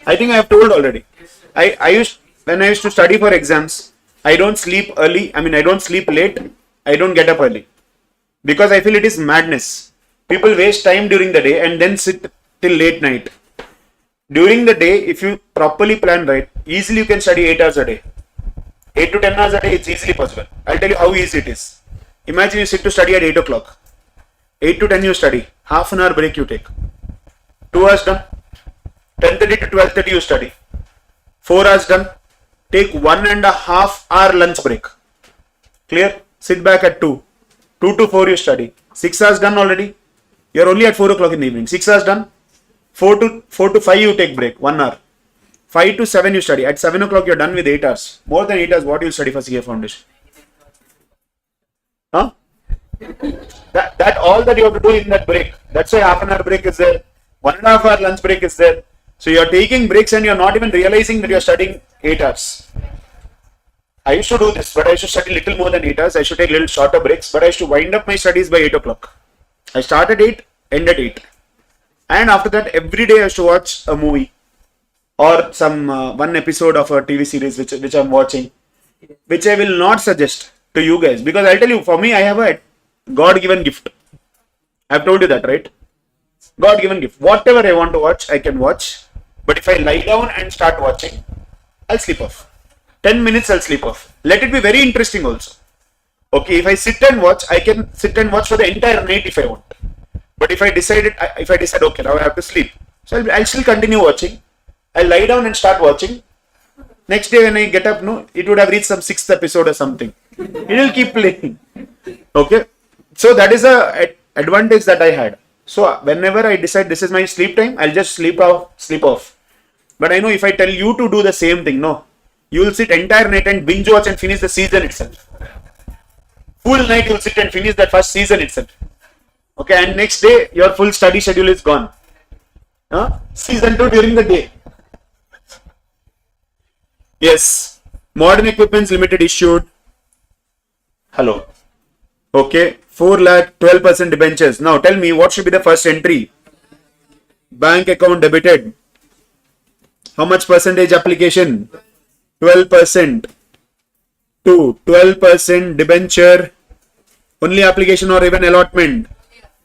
I think I have told already. When I used to study for exams, I don't sleep early. I don't sleep late. I don't get up early. Because I feel it is madness. People waste time during the day and then sit till late night. During the day, if you properly plan right, easily you can study 8 hours a day. 8 to 10 hours a day, it's easily possible. I'll tell you how easy it is. Imagine you sit to study at 8 o'clock. 8 to 10 you study. Half an hour break you take. 2 hours done. 10:30 to 12:30 you study. 4 hours done. Take 1.5 hour lunch break. Clear? Sit back at 2. 2 to 4 you study. 6 hours done already. You're only at 4 o'clock in the evening. 6 hours done. 4 to 5 you take break. 1 hour. 5 to 7 you study. At 7 o'clock you're done with 8 hours. More than 8 hours, what you'll study for CA Foundation? Huh? That all that you have to do in that break. That's why half an hour break is there. 1.5 hour lunch break is there. So you're taking breaks and you're not even realizing that you're studying 8 hours. I used to do this, but I used to study little more than 8 hours. I should take little shorter breaks, but I used to wind up my studies by 8 o'clock. I start at 8, end at 8. And after that, every day I used to watch a movie or some one episode of a TV series which I'm watching, which I will not suggest to you guys, because I'll tell you, for me, I have a God-given gift. I've told you that, right? God-given gift. Whatever I want to watch, I can watch. But if I lie down and start watching, I'll sleep off. 10 minutes, I'll sleep off. Let it be very interesting also. Okay, if I sit and watch, I can sit and watch for the entire night if I want. But if I decide, okay, now I have to sleep, so I'll still continue watching. I'll lie down and start watching. Next day when I get up, no, it would have reached some 6th episode or something. It will keep playing. Okay, so that is a advantage that I had. So whenever I decide this is my sleep time, I'll just sleep off. But I know if I tell you to do the same thing, no, you will sit entire night and binge watch and finish the season itself. Full night you will sit and finish that first season itself. Okay, and next day your full study schedule is gone. Season 2 during the day. Yes, Modern Equipments Limited issued. Hello. Okay, 4 lakh 12% debentures. Now tell me what should be the first entry? Bank account debited. How much percentage application? 12%. 2. 12% debenture. Only application or even allotment?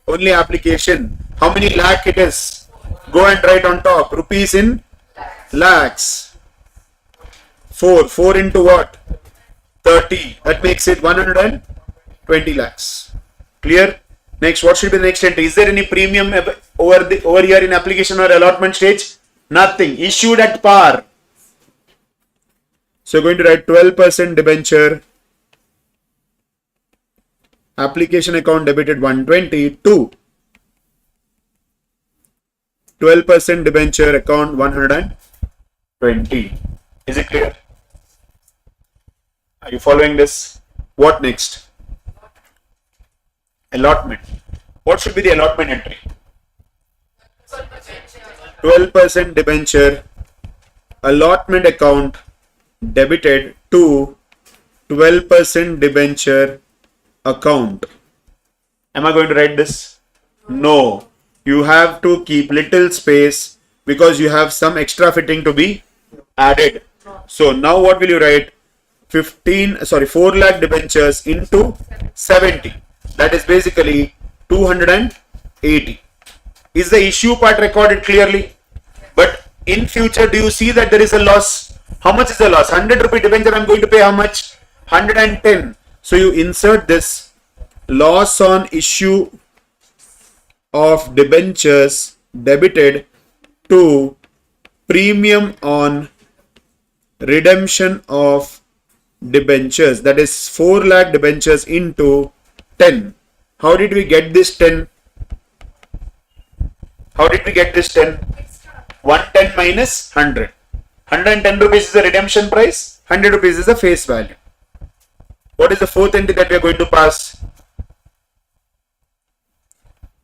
Only application. How many lakh it is? Go and write on top. Rupees in lakhs. 4. 4 into what? 30. That makes it 120 lakhs. Clear? Next, what should be the next entry? Is there any premium over here in application or allotment stage? Nothing. Issued at par. So going to write 12% debenture. Application account debited 120. 2. 12% debenture account 120. Is it clear? Are you following this? What next? Allotment. What should be the allotment entry? 12% debenture. Allotment account debited to 12% debenture account. Am I going to write this? No. You have to keep little space because you have some extra fitting to be added. So now what will you write? 4 lakh debentures into 70. That is basically 280. Is the issue part recorded clearly? But in future, do you see that there is a loss? How much is the loss? 100 rupee debenture, I am going to pay how much? 110. So you insert this loss on issue of debentures debited to premium on redemption of debentures. That is 4 lakh debentures into 10. How did we get this 10? How did we get this 10? 110 minus 100. 110 rupees is the redemption price. 100 rupees is the face value. What is the fourth entry that we are going to pass?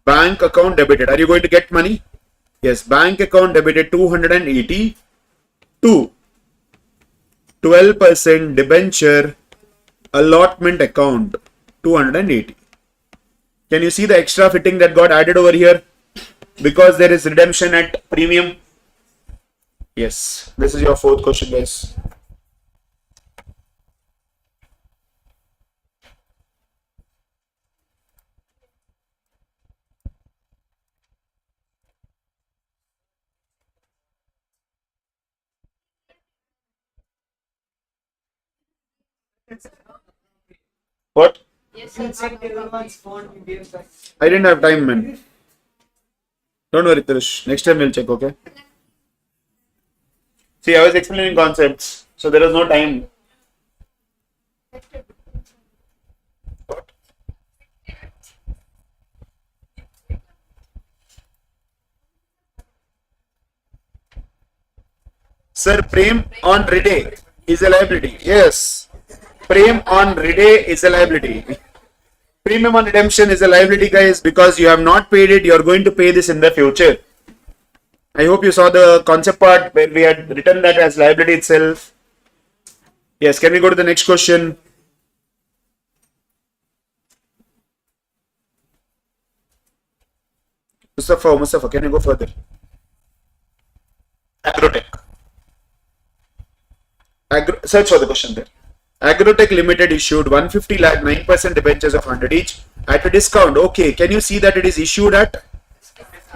Bank account debited. Are you going to get money? Yes. Bank account debited 280 to 12% debenture allotment account 280. Can you see the extra fitting that got added over here? Because there is redemption at premium. Yes. This is your fourth question, guys. What? I didn't have time, man. Don't worry, Trish. Next time we'll check, okay? See, I was explaining concepts, so there was no time. What? Sir, Prem on Ride is a liability. Yes. Prem on Ride is a liability. Premium on redemption is a liability, guys, because you have not paid it. You are going to pay this in the future. I hope you saw the concept part where we had written that as liability itself. Yes, can we go to the next question? Mustafa, can you go further? Agrotech. Search for the question there. Agrotech Limited issued 150 lakh 9% debentures of 100 each at a discount. Okay, can you see that it is issued at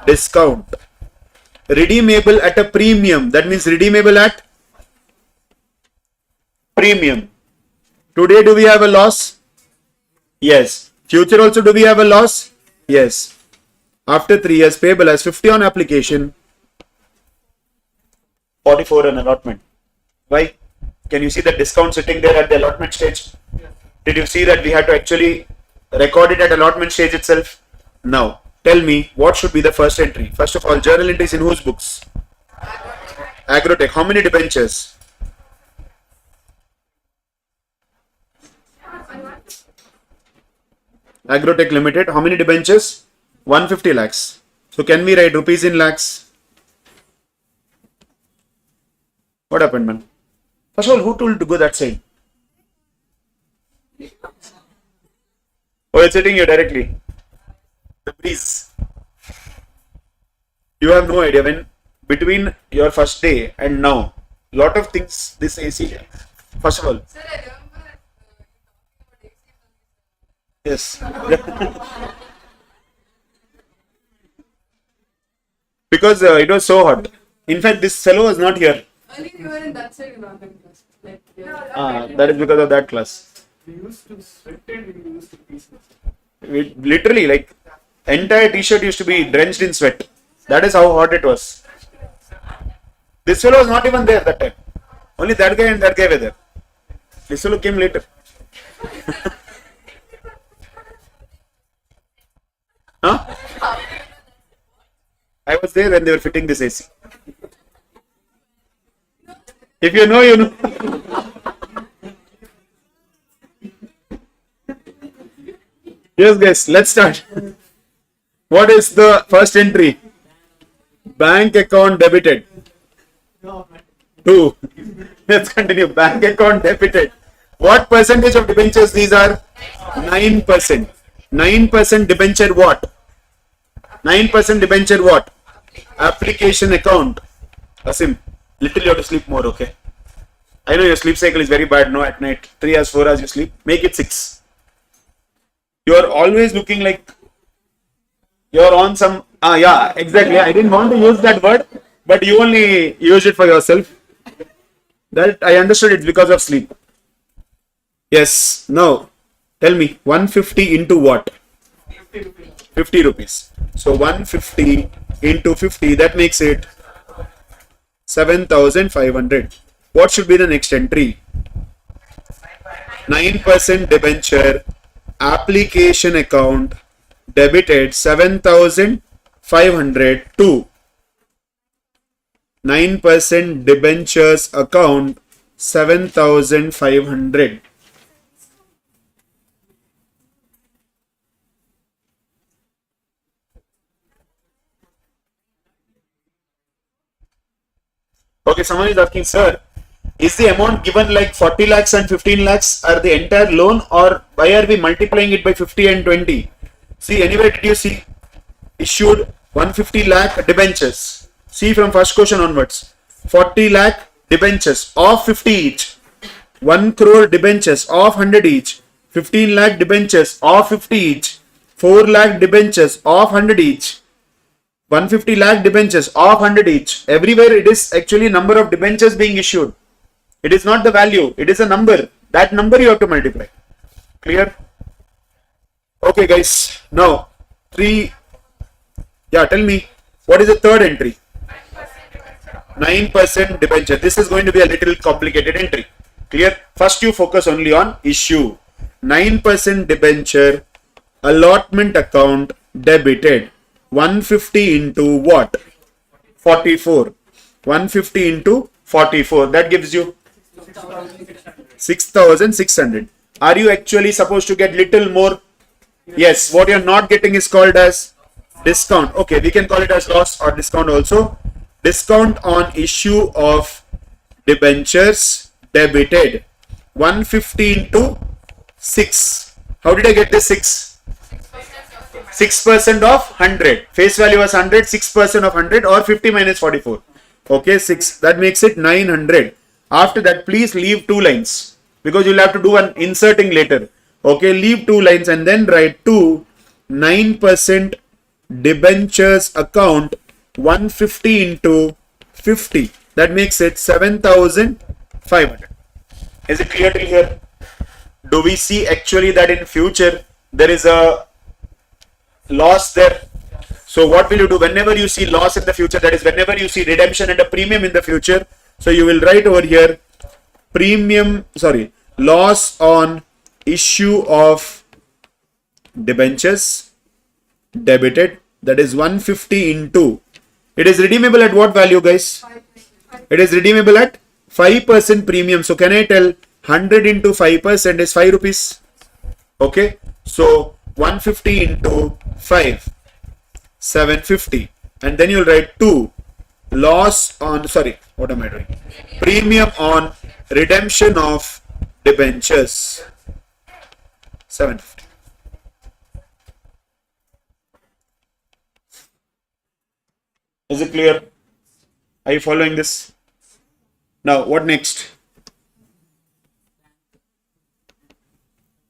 discount? Redeemable at a premium. That means redeemable at premium. Today, do we have a loss? Yes. Future also, do we have a loss? Yes. After 3 years, payable as 50 on application, 44 on allotment. Why? Can you see the discount sitting there at the allotment stage? Did you see that we had to actually record it at allotment stage itself? Now, tell me, what should be the first entry? First of all, journal entries in whose books? Agrotech. How many debentures? Agrotech Limited. How many debentures? 150 lakhs. So can we write rupees in lakhs? What happened, man? First of all, who told you to go that side? Oh, it's hitting you directly. The breeze. You have no idea when between your first day and now, lot of things this AC. First of all, Sir, I remember yes. Because it was so hot. In fact, this fellow was not here. Earlier you were in that side in online class. Like, yeah. That is because of that class. We used to sweat and we used to be Literally, like, entire t-shirt used to be drenched in sweat. That is how hot it was. This fellow was not even there that time. Only that guy and that guy were there. This fellow came later. Huh? I was there when they were fitting this AC. If you know, you know. Yes, guys, let's start. What is the first entry? Bank account debited. 2. Let's continue. Bank account debited. What percentage of debentures these are? 9%. 9% debenture what? 9% debenture what? Application account. Asim, little you have to sleep more, okay? I know your sleep cycle is very bad, no, at night. 3 hours, 4 hours you sleep. Make it 6. You are always looking like you're on some. Yeah, exactly. I didn't want to use that word, but you only use it for yourself. That I understood it's because of sleep. Yes. Now, tell me, 150 into what? 50 rupees. So 150 into 50, that makes it 7,500. What should be the next entry? 9% debenture, application account, debited 7,500 to 9% debentures account 7,500. Okay, someone is asking, sir, is the amount given like 40 lakhs and 15 lakhs are the entire loan, or why are we multiplying it by 50 and 20? See, anywhere did you see issued 150 lakh debentures? See from first question onwards. 40 lakh debentures of 50 each. 1 crore debentures of 100 each. 15 lakh debentures of 50 each. 4 lakh debentures of 100 each. 150 lakh debentures of 100 each. Everywhere it is actually number of debentures being issued. It is not the value. It is a number. That number you have to multiply. Clear? Okay, guys. Now, 3. Yeah, tell me. What is the third entry? 9% debenture. This is going to be a little complicated entry. Clear? First you focus only on issue. 9% debenture, allotment account debited. 150 into what? 44. 150 into 44. That gives you 6,600. Are you actually supposed to get little more? Yes. What you're not getting is called as discount. Okay, we can call it as loss or discount also. Discount on issue of debentures debited. 150 into 6. How did I get this 6? 6% of 100. Face value was 100, 6% of 100 or 50 minus 44. Okay, 6. That makes it 900. After that, please leave 2 lines because you'll have to do an inserting later. Okay, leave 2 lines and then write 9% debentures account 150 into 50. That makes it 7,500. Is it clear till here? Do we see actually that in future there is a loss there? So what will you do whenever you see loss in the future? That is whenever you see redemption and a premium in the future. So you will write over here loss on issue of debentures debited. That is 150 into. It is redeemable at what value, guys? It is redeemable at 5% premium. So can I tell 100 into 5% is 5 rupees? Okay. So 150 into 5, 750. And then you'll write premium on redemption of debentures, 750. Is it clear? Are you following this? Now, what next?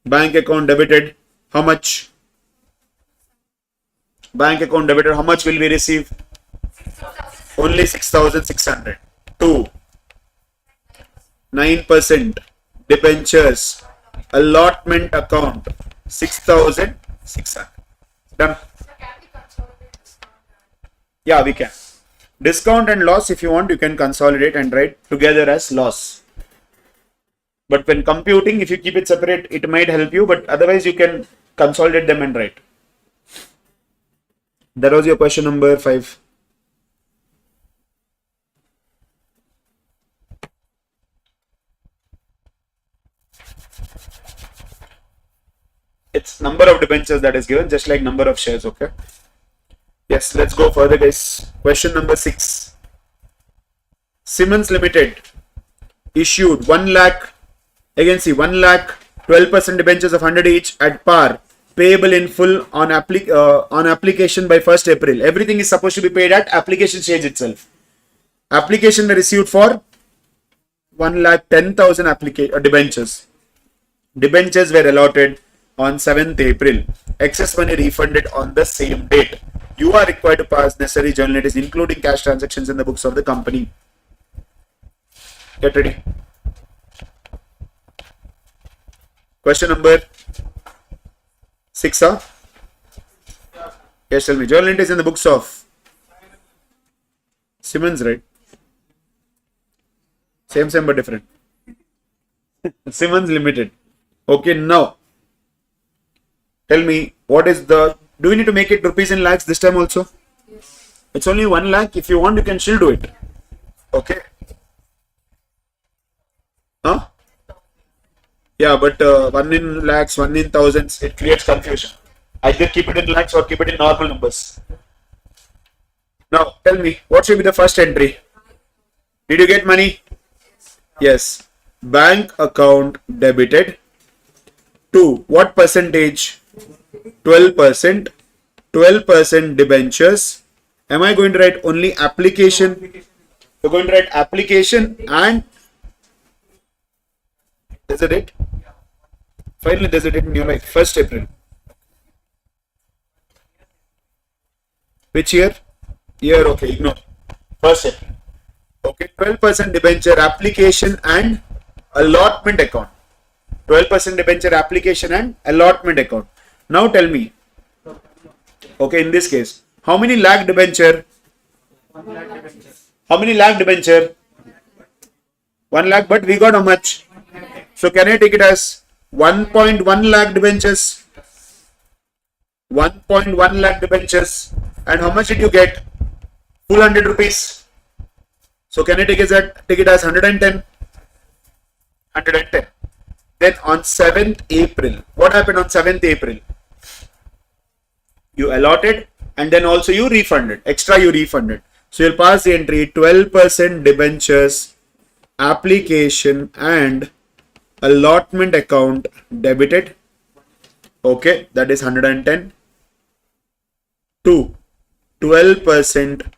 Bank account debited. How much? Bank account debited. How much will we receive? Only 6,600. 9% debentures allotment account 6,600. Done. Yeah, we can. Discount and loss, if you want, you can consolidate and write together as loss. But when computing, if you keep it separate, it might help you, but otherwise you can consolidate them and write. That was your question number 5. It's number of debentures that is given, just like number of shares, okay? Yes, let's go further, guys. Question number 6. Siemens Limited issued 1 lakh, again see 1 lakh, 12% debentures of 100 each at par, payable in full on application by 1st April. Everything is supposed to be paid at application stage itself. Application received for 1,10,000 debentures. Debentures were allotted on 7th April. Excess money refunded on the same date. You are required to pass necessary journal entries, including cash transactions in the books of the company. Get ready. Question number 6, huh? Yes, tell me. Journal entries in the books of Siemens, right? Same but different. Siemens Limited. Okay, now tell me what is the. Do we need to make it rupees in lakhs this time also? Yes. It's only 1 lakh. If you want, you can still do it. Okay. Huh? Yeah, but 1 in lakhs, 1 in thousands, it creates confusion. Either keep it in lakhs or keep it in normal numbers. Now, tell me, what should be the first entry? Did you get money? Yes. Bank account debited to what percentage? 12%. 12% debentures. Am I going to write only application? You're going to write application and there's a date. Finally, there's a date in your life. 1st April. Which year? Year, okay, ignore. 1st April. Okay, 12% debenture application and allotment account. 12% debenture application and allotment account. Now tell me. Okay, in this case, how many lakh debenture? 1 lakh debentures. How many lakh debenture? 1 lakh, but we got how much? So can I take it as 1.1 lakh debentures? 1.1 lakh debentures. And how much did you get? Full 100 rupees. So can I take it as 110? 110. Then on 7th April, what happened on 7th April? You allotted and then also you refunded. Extra you refunded. So you'll pass the entry 12% debentures, application and allotment account debited. Okay, that is 110. 2. 12%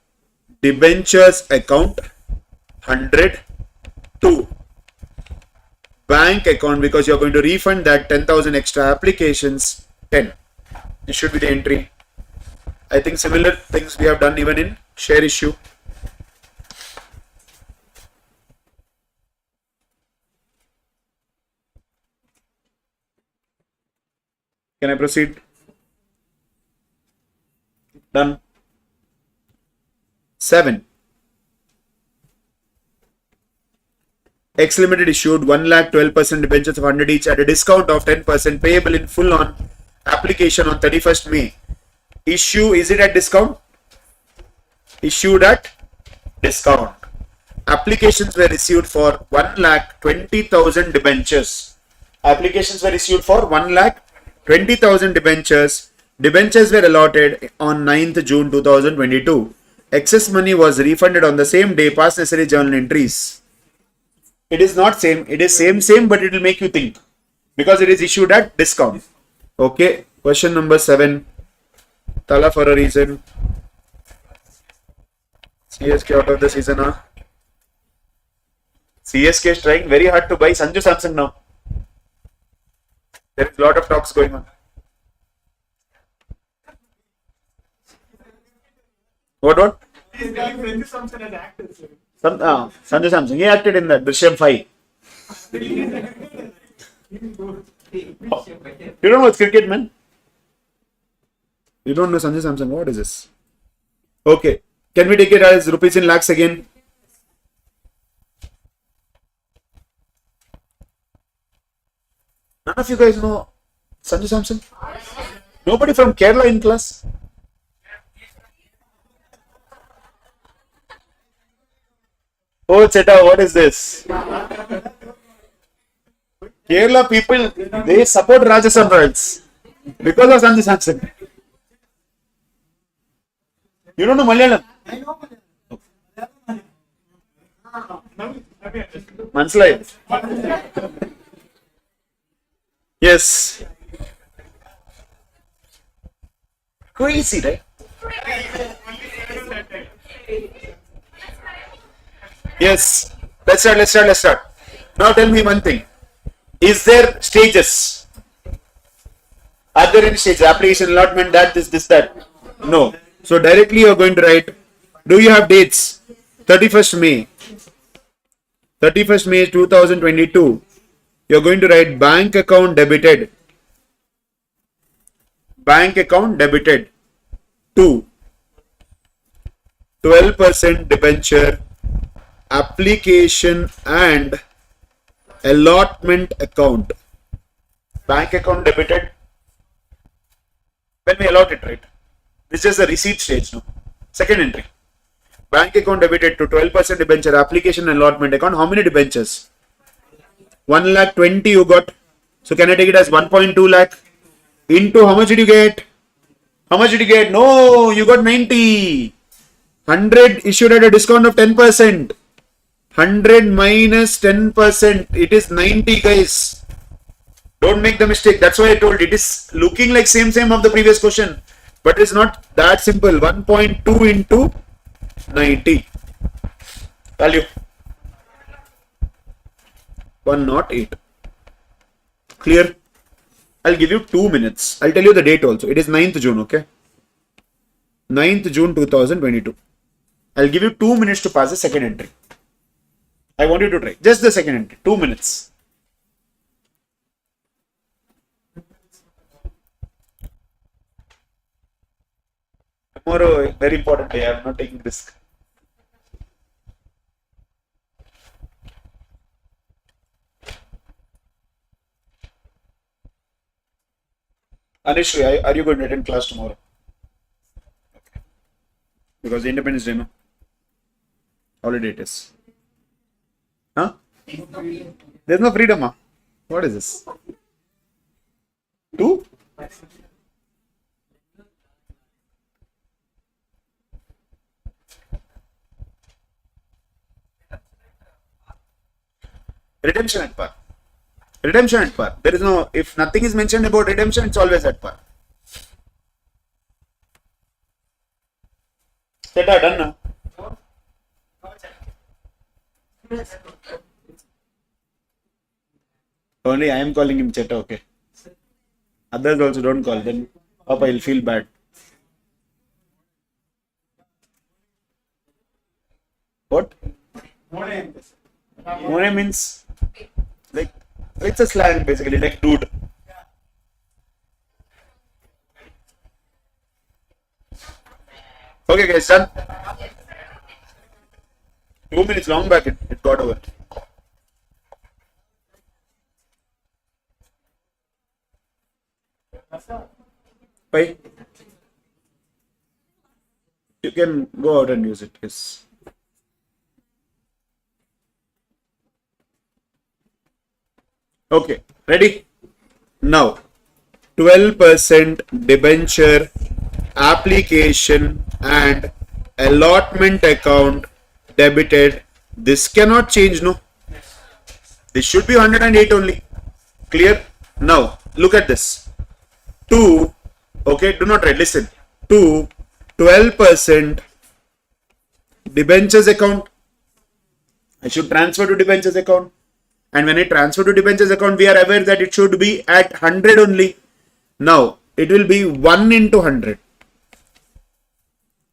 debentures account 100. 2. Bank account, because you're going to refund that 10,000 extra applications, 10. This should be the entry. I think similar things we have done even in share issue. Can I proceed? Done. 7. X Limited issued 1,12% debentures of 100 each at a discount of 10% payable in full on application on 31st May. Issue, is it at discount? Issued at discount. Applications were issued for 1,20,000 debentures. Applications were issued for 1,20,000 debentures. Debentures were allotted on 9th June 2022. Excess money was refunded on the same day. Past necessary journal entries. It is not same. It is same, but it will make you think because it is issued at discount. Okay. Question number 7. Tala for a reason. CSK out of the season, huh? CSK is trying very hard to buy Sanju Samsung now. There is a lot of talks going on. What? Sanju Samsung. He acted in that Drishyam 5. You don't know what's cricket, man? You don't know Sanju Samsung. What is this? Okay. Can we take it as rupees in lakhs again? None of you guys know Sanju Samsung? Nobody from Kerala in class? Oh, Cheta, what is this? Kerala people, they support Rajasthan Royals because of Sanju Samsung. You don't know Malayalam? I know. Manslai. Yes. Crazy, right? Yes. Let's start. Now tell me one thing. Is there stages? Are there any stages? Application, allotment, that, this, that? No. So directly you are going to write. Do you have dates? 31st May. 31st May 2022. You are going to write bank account debited. Bank account debited to 12% debenture, application and allotment account. Bank account debited. When we allot it, right? This is the receipt stage now. Second entry. Bank account debited to 12% debenture, application and allotment account. How many debentures? 1,20,000 you got. So can I take it as 1.2 lakh? Into how much did you get? How much did you get? No, you got 90. 100 issued at a discount of 10%. 100 minus 10%. It is 90, guys. Don't make the mistake. That's why I told it is looking like same of the previous question. But it's not that simple. 1.2 into 90. Value. 108. Clear? I'll give you 2 minutes. I'll tell you the date also. It is 9th June, okay? 9th June 2022. I'll give you 2 minutes to pass the second entry. I want you to try. Just the second entry. 2 minutes. Tomorrow, very important day. I'm not taking risk. Anishri, are you going to attend class tomorrow? Okay. Because Independence Day, no? Holiday it is. Huh? There's no freedom, huh? What is this? 2? Redemption at par. Redemption at par. There is no, if nothing is mentioned about redemption, it's always at par. Theta done now. Only I am calling him Cheta, okay. Others also don't call, then Papa will feel bad. What? More means like it's a slang basically, like dude. Okay guys, done. 2 minutes long back it got over. Bye. You can go out and use it, yes. Okay, ready? Now, 12% debenture application and allotment account debited. This cannot change, no? This should be 108 only. Clear? Now, look at this. 2, okay, do not write, listen. 2, 12% debentures account. I should transfer to debentures account. And when I transfer to debentures account, we are aware that it should be at 100 only. Now, it will be 1 into 100.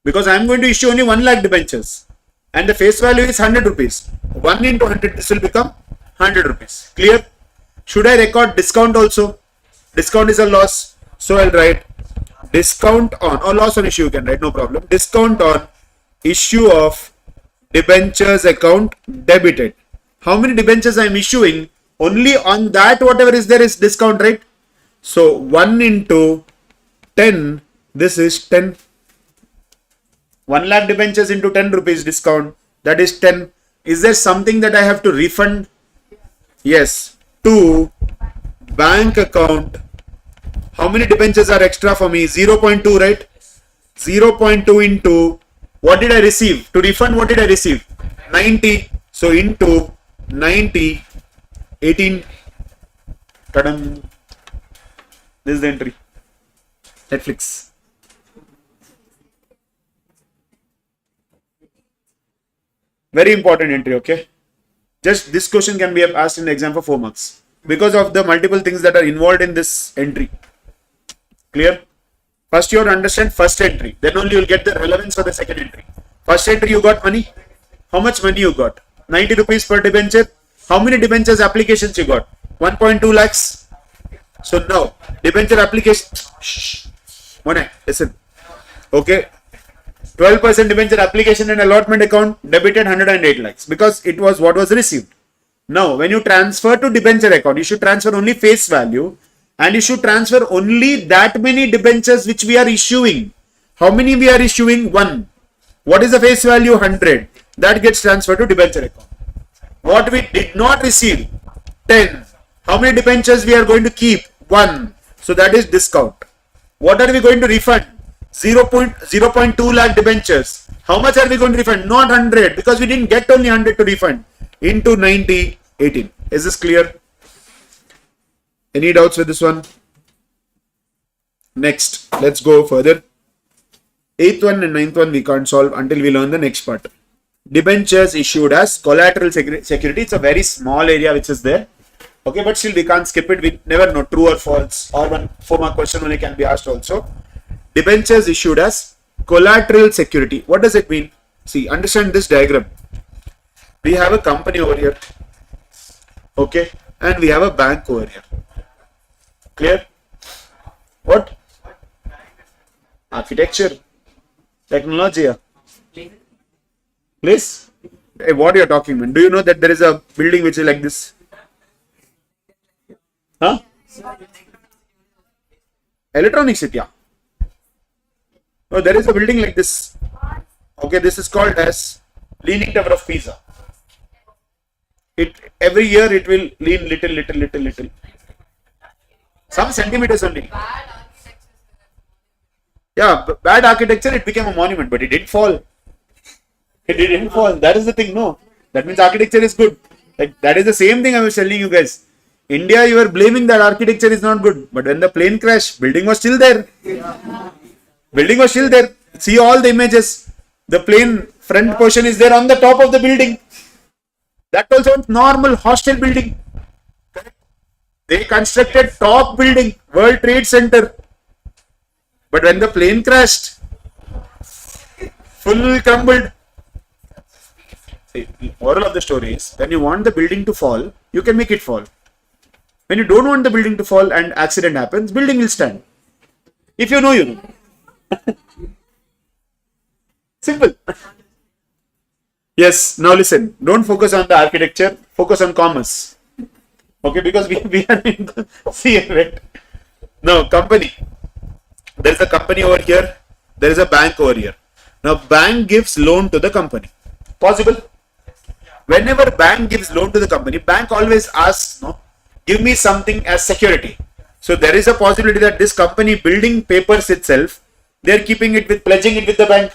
Because I am going to issue only 1 lakh debentures. And the face value is 100 rupees. 1 into 100, this will become 100 rupees. Clear? Should I record discount also? Discount is a loss. So I'll write discount on, or loss on issue you can write, no problem. Discount on issue of debentures account debited. How many debentures I am issuing? Only on that whatever is there is discount, right? So 1 into 10, this is 10. 1 lakh debentures into 10 rupees discount, that is 10. Is there something that I have to refund? Yes. To bank account. How many debentures are extra for me? 0.2, right? 0.2 into, what did I receive? To refund, what did I receive? 90. So into 90, 18. Tadam. This is the entry. Netflix. Very important entry, okay? Just this question can be asked in the exam for 4 marks because of the multiple things that are involved in this entry. Clear? First you have to understand first entry. Then only you will get the relevance for the second entry. First entry you got money. How much money you got? 90 rupees per debenture. How many debentures applications you got? 1.2 lakhs. So now, debenture application. Shh. Mone, listen. Okay. 12% debenture application and allotment account debited 108 lakhs because it was what was received. Now, when you transfer to debenture account, you should transfer only face value and you should transfer only that many debentures which we are issuing. How many we are issuing? 1. What is the face value? 100. That gets transferred to debenture account. What we did not receive? 10. How many debentures we are going to keep? 1. So that is discount. What are we going to refund? 0.2 lakh debentures. How much are we going to refund? Not 100 because we didn't get only 100 to refund. Into 90, 18. Is this clear? Any doubts with this one? Next, let's go further. 8th one and 9th one we can't solve until we learn the next part. Debentures issued as collateral security. It's a very small area which is there. Okay, but still we can't skip it. We never know true or false, or one 4-mark question only can be asked also. Debentures issued as collateral security. What does it mean? See, understand this diagram. We have a company over here. Okay, and we have a bank over here. Clear? What? Architecture, technology. Please? Hey, what are you talking about? Do you know that there is a building which is like this? Huh? Electronics it, yeah. No, there is a building like this. Okay, this is called as Leaning Tower of Pisa. It every year it will lean little. Some centimeters only. Yeah, bad architecture, it became a monument, but it didn't fall. It didn't fall. That is the thing, no. That means architecture is good. Like that is the same thing I was telling you guys. India, you are blaming that architecture is not good. But when the plane crashed, building was still there. Building was still there. See all the images. The plane front portion is there on the top of the building. That also normal hostel building. They constructed top building, World Trade Center. But when the plane crashed, full crumbled. See, moral of the story is, when you want the building to fall, you can make it fall. When you don't want the building to fall and accident happens, building will stand. If you know, you know. Simple. Yes, now listen. Don't focus on the architecture, focus on commerce. Okay, because we are in the CA, right? Now, company. There is a company over here. There is a bank over here. Now, bank gives loan to the company. Possible? Whenever bank gives loan to the company, bank always asks, no, give me something as security. So, there is a possibility that this company building papers itself, they are keeping it with, pledging it with the bank.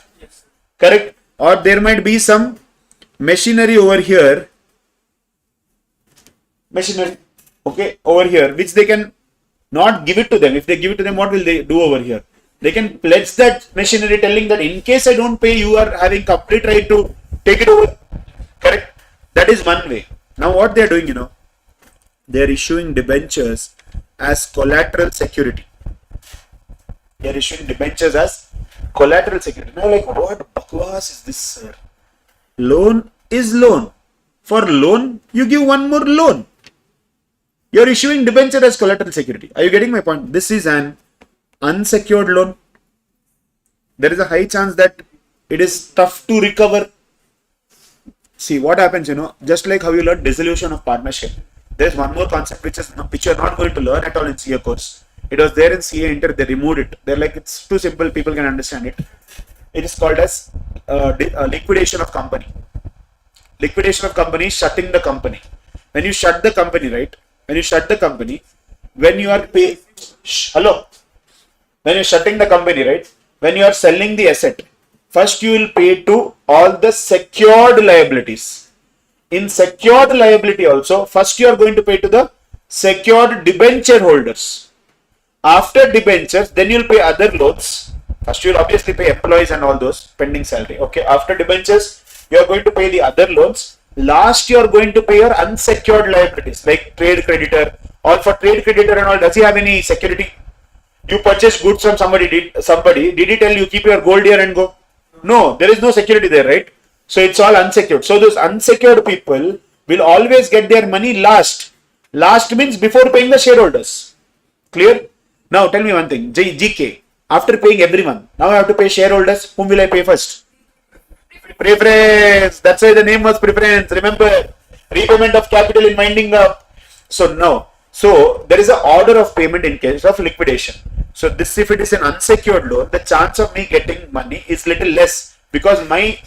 Correct? Or there might be some machinery over here. Machinery, okay, over here, which they can not give it to them. If they give it to them, what will they do over here? They can pledge that machinery, telling that in case I don't pay, you are having complete right to take it over. Correct? That is one way. Now what they are doing, you know, they are issuing debentures as collateral security. They are issuing debentures as collateral security. Now, like, what bakwas is this, sir? Loan is loan. For loan, you give one more loan. You are issuing debenture as collateral security. Are you getting my point? This is an unsecured loan. There is a high chance that it is tough to recover. See what happens, you know, just like how you learn dissolution of partnership. There is one more concept which you are not going to learn at all in CA course. It was there in CA Inter, they removed it. They're like, it's too simple, people can understand it. It is called as liquidation of company. Liquidation of company is shutting the company. When you shut the company, right? When you shut the company, when you are when you're shutting the company, right? When you are selling the asset, first you will pay to all the secured liabilities. In secured liability also, first you are going to pay to the secured debenture holders. After debentures, then you will pay other loans. First you will obviously pay employees and all those pending salary. Okay, after debentures, you are going to pay the other loans. Last, you are going to pay your unsecured liabilities like trade creditor. Or for trade creditor and all, does he have any security? You purchase goods from somebody. Did he tell you keep your gold here and go? No, there is no security there, right? So it's all unsecured. So those unsecured people will always get their money last. Last means before paying the shareholders. Clear? Now tell me one thing. GK. After paying everyone, now I have to pay shareholders. Whom will I pay first? Preference. That's why the name was preference. Remember, repayment of capital in winding up. So now, so there is an order of payment in case of liquidation. So this, if it is an unsecured loan, the chance of me getting money is little less because my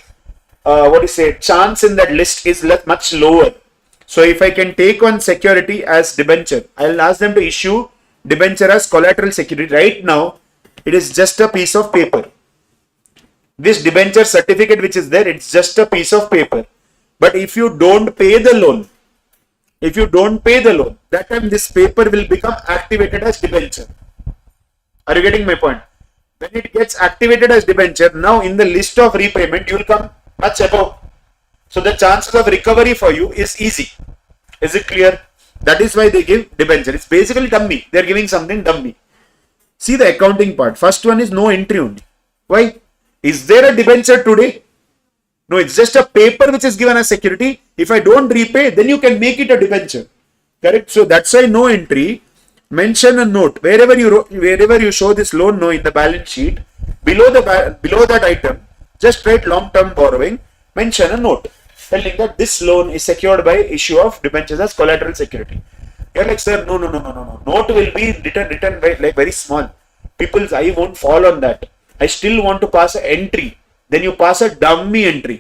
chance in that list is much lower. So if I can take one security as debenture, I'll ask them to issue debenture as collateral security. Right now, it is just a piece of paper. This debenture certificate which is there, it's just a piece of paper. But if you don't pay the loan, that time this paper will become activated as debenture. Are you getting my point? When it gets activated as debenture, now in the list of repayment, you will come much above. So the chances of recovery for you is easy. Is it clear? That is why they give debenture. It's basically dummy. They are giving something dummy. See the accounting part. First one is no entry only. Why? Is there a debenture today? No, it's just a paper which is given as security. If I don't repay, then you can make it a debenture. Correct? So that's why no entry. Mention a note. Wherever you show this loan no in the balance sheet, below that item, just write long-term borrowing. Mention a note telling that this loan is secured by issue of debentures as collateral security. You're like, sir, no. Note will be written by like very small. people's eye won't fall on that. I still want to pass an entry. Then you pass a dummy entry.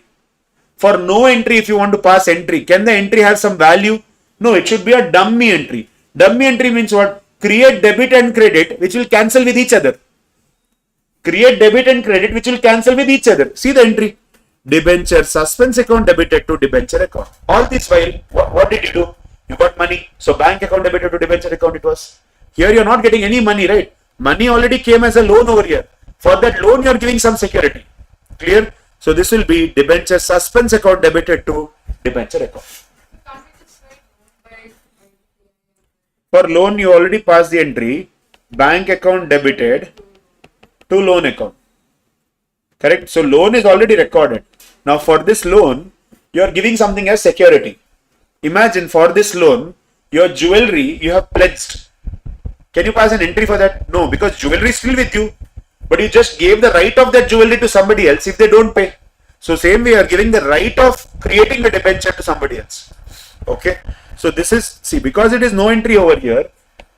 For no entry, if you want to pass entry, can the entry have some value? No, it should be a dummy entry. Dummy entry means what? Create debit and credit which will cancel with each other. Create debit and credit which will cancel with each other. See the entry. Debenture suspense account debited to debenture account. All this while, what did you do? You got money. So bank account debited to debenture account it was. Here you're not getting any money, right? Money already came as a loan over here. For that loan, you're giving some security. Clear? So this will be debenture suspense account debited to debenture account. For loan, you already passed the entry. Bank account debited to loan account. Correct? So loan is already recorded. Now for this loan, you are giving something as security. Imagine for this loan, your jewelry you have pledged. Can you pass an entry for that? No, because jewelry is still with you. But you just gave the right of that jewelry to somebody else if they don't pay. So same way you are giving the right of creating a debenture to somebody else. Okay. So this is, see, because it is no entry over here,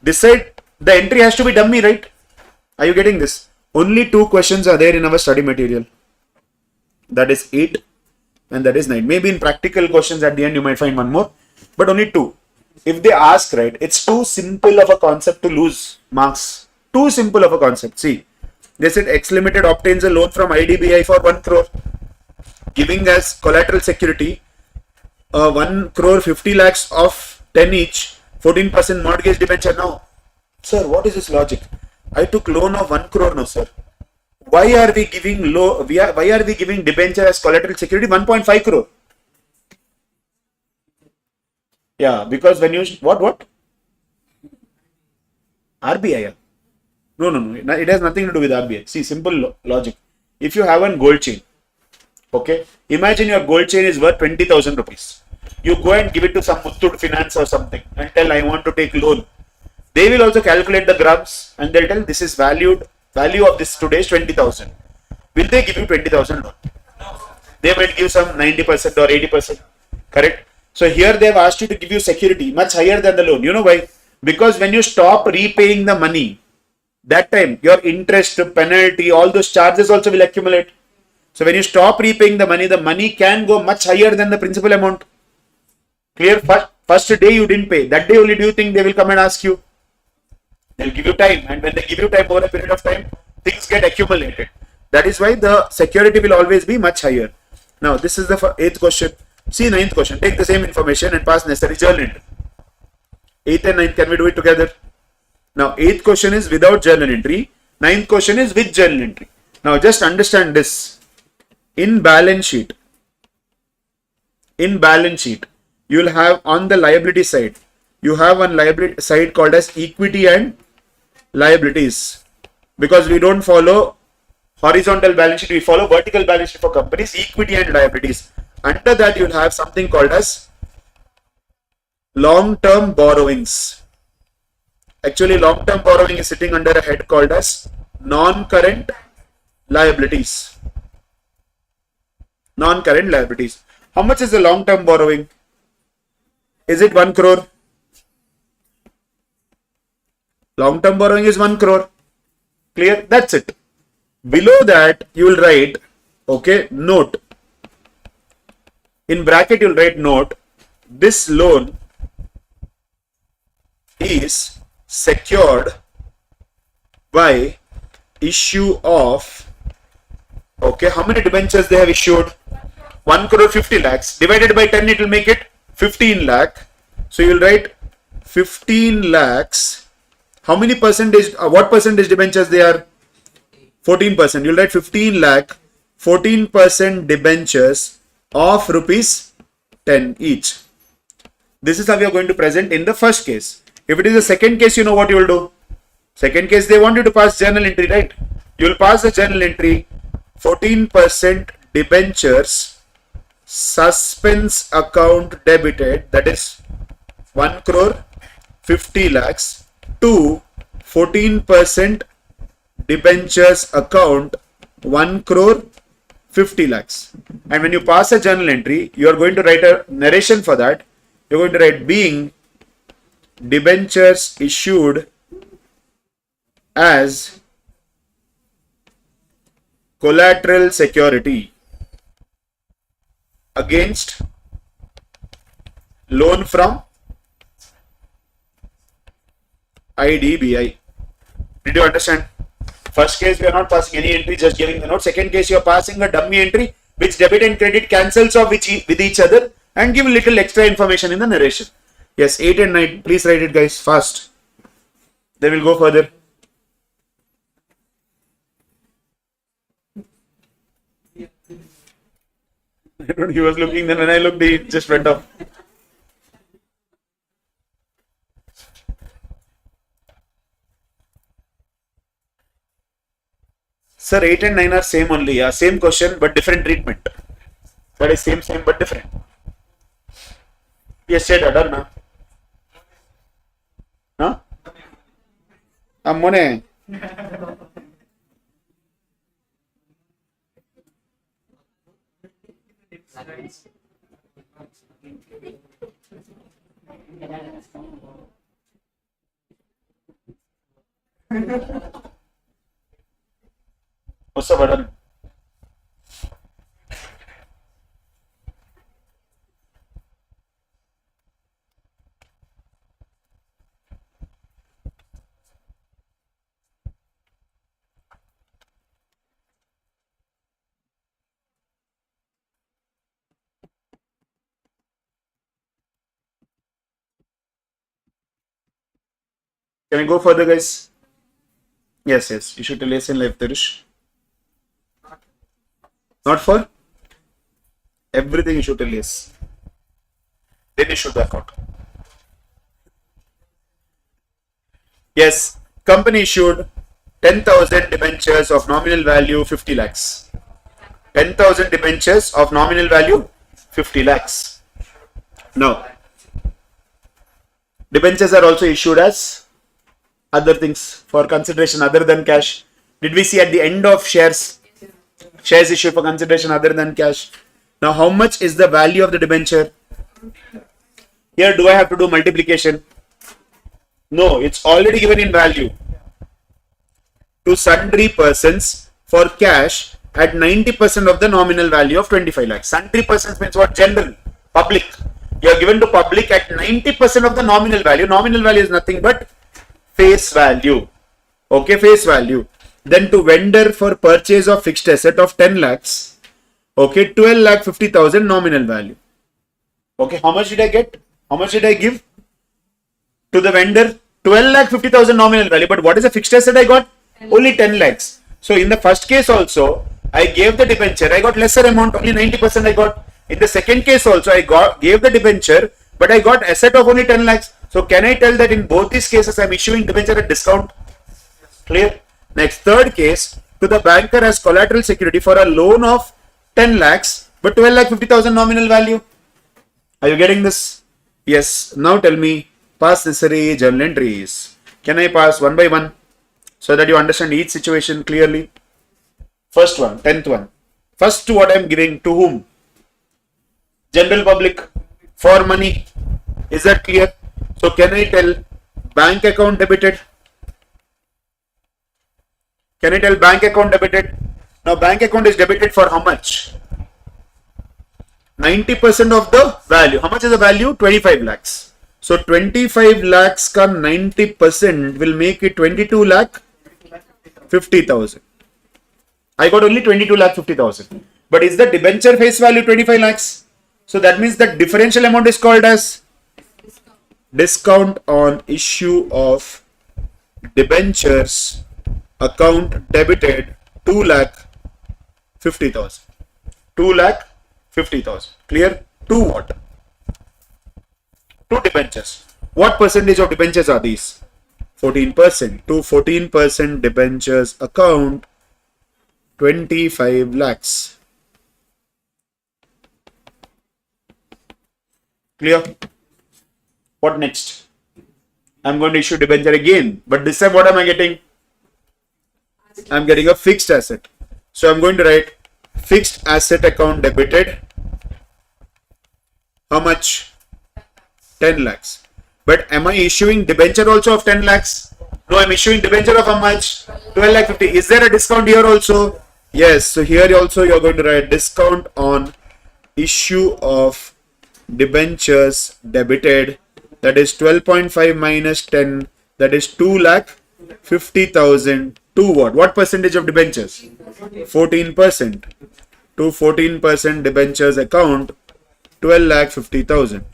this side, the entry has to be dummy, right? Are you getting this? Only 2 questions are there in our study material. That is 8 and that is 9. Maybe in practical questions at the end you might find one more, but only 2. If they ask, right, it's too simple of a concept to lose marks. Too simple of a concept. See, they said X Limited obtains a loan from IDBI for 1 crore, giving as collateral security 1 crore 50 lakhs of 10 each, 14% mortgage debenture. Now, sir, what is this logic? I took loan of 1 crore now, sir. Why are we giving why are we giving debenture as collateral security 1.5 crore? Yeah, because when you what? RBI. Yeah. No. It has nothing to do with RBI. See, simple logic. If you have a gold chain, okay, imagine your gold chain is worth 20,000 rupees. You go and give it to some Muthoot Finance or something and tell I want to take loan. They will also calculate the grams and they'll tell this is value of this today is 20,000. Will they give you 20,000 loan? They might give some 90% or 80%. Correct? So here they have asked you to give you security much higher than the loan. You know why? Because when you stop repaying the money, that time your interest, penalty, all those charges also will accumulate. So when you stop repaying the money can go much higher than the principal amount. Clear? First day you didn't pay. That day only do you think they will come and ask you? They'll give you time, and when they give you time over a period of time, things get accumulated. That is why the security will always be much higher. Now this is the 8th question. See 9th question. Take the same information and pass necessary journal entry. 8th and 9th, can we do it together? Now 8th question is without journal entry. 9th question is with journal entry. Now just understand this. In balance sheet, you will have on the liability side, you have one liability side called as equity and liabilities. Because we don't follow horizontal balance sheet, we follow vertical balance sheet for companies, equity and liabilities. Under that you will have something called as long-term borrowings. Actually, long-term borrowing is sitting under a head called as non-current liabilities. Non-current liabilities. How much is the long-term borrowing? Is it 1 crore? Long-term borrowing is 1 crore. Clear? That's it. Below that, you will write, okay, note. In bracket, you will write note. This loan is secured by issue of, okay, how many debentures they have issued? 1 crore 50 lakhs. Divided by 10, it will make it 15 lakh. So you will write 15 lakhs. How many percentage, what percentage debentures they are? 14%. You will write 15 lakh, 14% debentures of rupees 10 each. This is how we are going to present in the first case. If it is the second case, you know what you will do. Second case, they want you to pass journal entry, right? You will pass the journal entry, 14% debentures, suspense account debited, that is 1 crore 50 lakhs to 14% debentures account 1 crore 50 lakhs. And when you pass a journal entry, you are going to write a narration for that. You are going to write being debentures issued as collateral security against loan from IDBI. Did you understand? First case, we are not passing any entry, just giving the note. Second case, you are passing a dummy entry which debit and credit cancels off with each other and give little extra information in the narration. Yes, 8 and 9. Please write it, guys, fast. They will go further. I don't know, he was looking, then when I looked, he just went off. Sir, 8 and 9 are same only. Yeah, same question but different treatment. That is same but different. Yes, said done na. Huh? Ammone. What's the button? Can I go further, guys? Yes, you should listen live, Tirish. Not for everything you should tell yes. Then you should back out. Yes, company issued 10,000 debentures of nominal value 50 lakhs. 10,000 debentures of nominal value 50 lakhs. Now, debentures are also issued as other things for consideration other than cash. Did we see at the end of shares issued for consideration other than cash? Now, how much is the value of the debenture? Here, do I have to do multiplication? No, it's already given in value. To sundry persons for cash at 90% of the nominal value of 25 lakhs. Sundry persons means what? General, public. You are given to public at 90% of the nominal value. Nominal value is nothing but face value. Okay, face value. Then to vendor for purchase of fixed asset of 10 lakhs. Okay, 12 lakh 50,000 nominal value. Okay, how much did I get? How much did I give to the vendor? 12 lakh 50,000 nominal value. But what is the fixed asset I got? Only 10 lakhs. So in the first case also, I gave the debenture. I got lesser amount, only 90% I got. In the second case also, I gave the debenture, but I got asset of only 10 lakhs. So can I tell that in both these cases, I am issuing debenture at discount? Clear? Next, third case, to the banker as collateral security for a loan of 10 lakhs, but 12 lakh 50,000 nominal value. Are you getting this? Yes. Now tell me, pass necessary journal entries. Can I pass one by one so that you understand each situation clearly? First one, 10th one. First what I am giving to whom? General public for money. Is that clear? So can I tell bank account debited? Can I tell bank account debited? Now bank account is debited for how much? 90% of the value. How much is the value? 25 lakhs. So 25 lakhs ka 90% will make it 22 lakh 50,000. I got only 22 lakh 50,000. But is the debenture face value 25 lakhs? So that means the differential amount is called as discount on issue of debentures account debited 2 lakh 50,000. 2 lakh 50,000. Clear? To what? To debentures. What percentage of debentures are these? 14%. To 14% debentures account 25 lakhs. Clear? What next? I'm going to issue debenture again. But this time what am I getting? I'm getting a fixed asset. So I'm going to write fixed asset account debited. How much? 10 lakhs. But am I issuing debenture also of 10 lakhs? No, I'm issuing debenture of how much? 12 lakh 50. Is there a discount here also? Yes, so here also you are going to write discount on issue of debentures debited, that is 12.5 minus 10, that is 2,50,000 to what? What percentage of debentures? 14%. To 14% debentures account 12,50,000.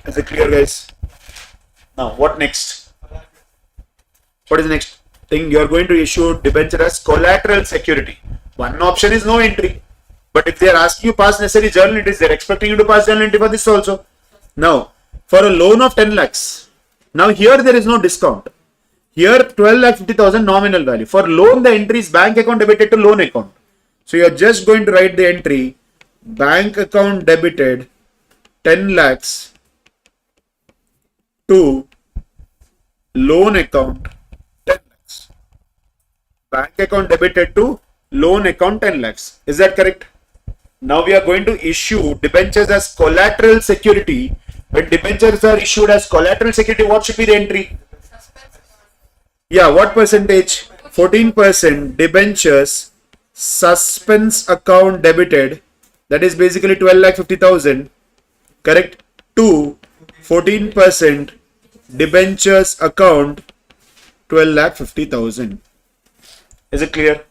Is it clear, guys? Now what next? What is the next thing? You are going to issue debenture as collateral security. One option is no entry. But if they are asking you pass necessary journal entries, they are expecting you to pass journal entry for this also. Now, for a loan of 10 lakhs, now here there is no discount. Here 12,50,000 nominal value. For loan, the entry is bank account debited to loan account. So you are just going to write the entry bank account debited 10 lakhs to loan account 10 lakhs. Bank account debited to loan account 10 lakhs. Is that correct? Now we are going to issue debentures as collateral security. When debentures are issued as collateral security, what should be the entry? Yeah, what percentage? 14% debentures suspense account debited. That is basically 12,50,000. Correct? To 14% debentures account 12,50,000. Is it clear?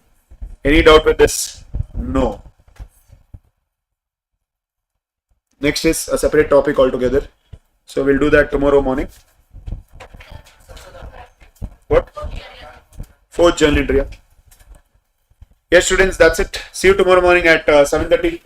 Any doubt with this? No. Next is a separate topic altogether. So we'll do that tomorrow morning. What? Fourth journal entry. Yeah. Yes, students, that's it. See you tomorrow morning at 7:30.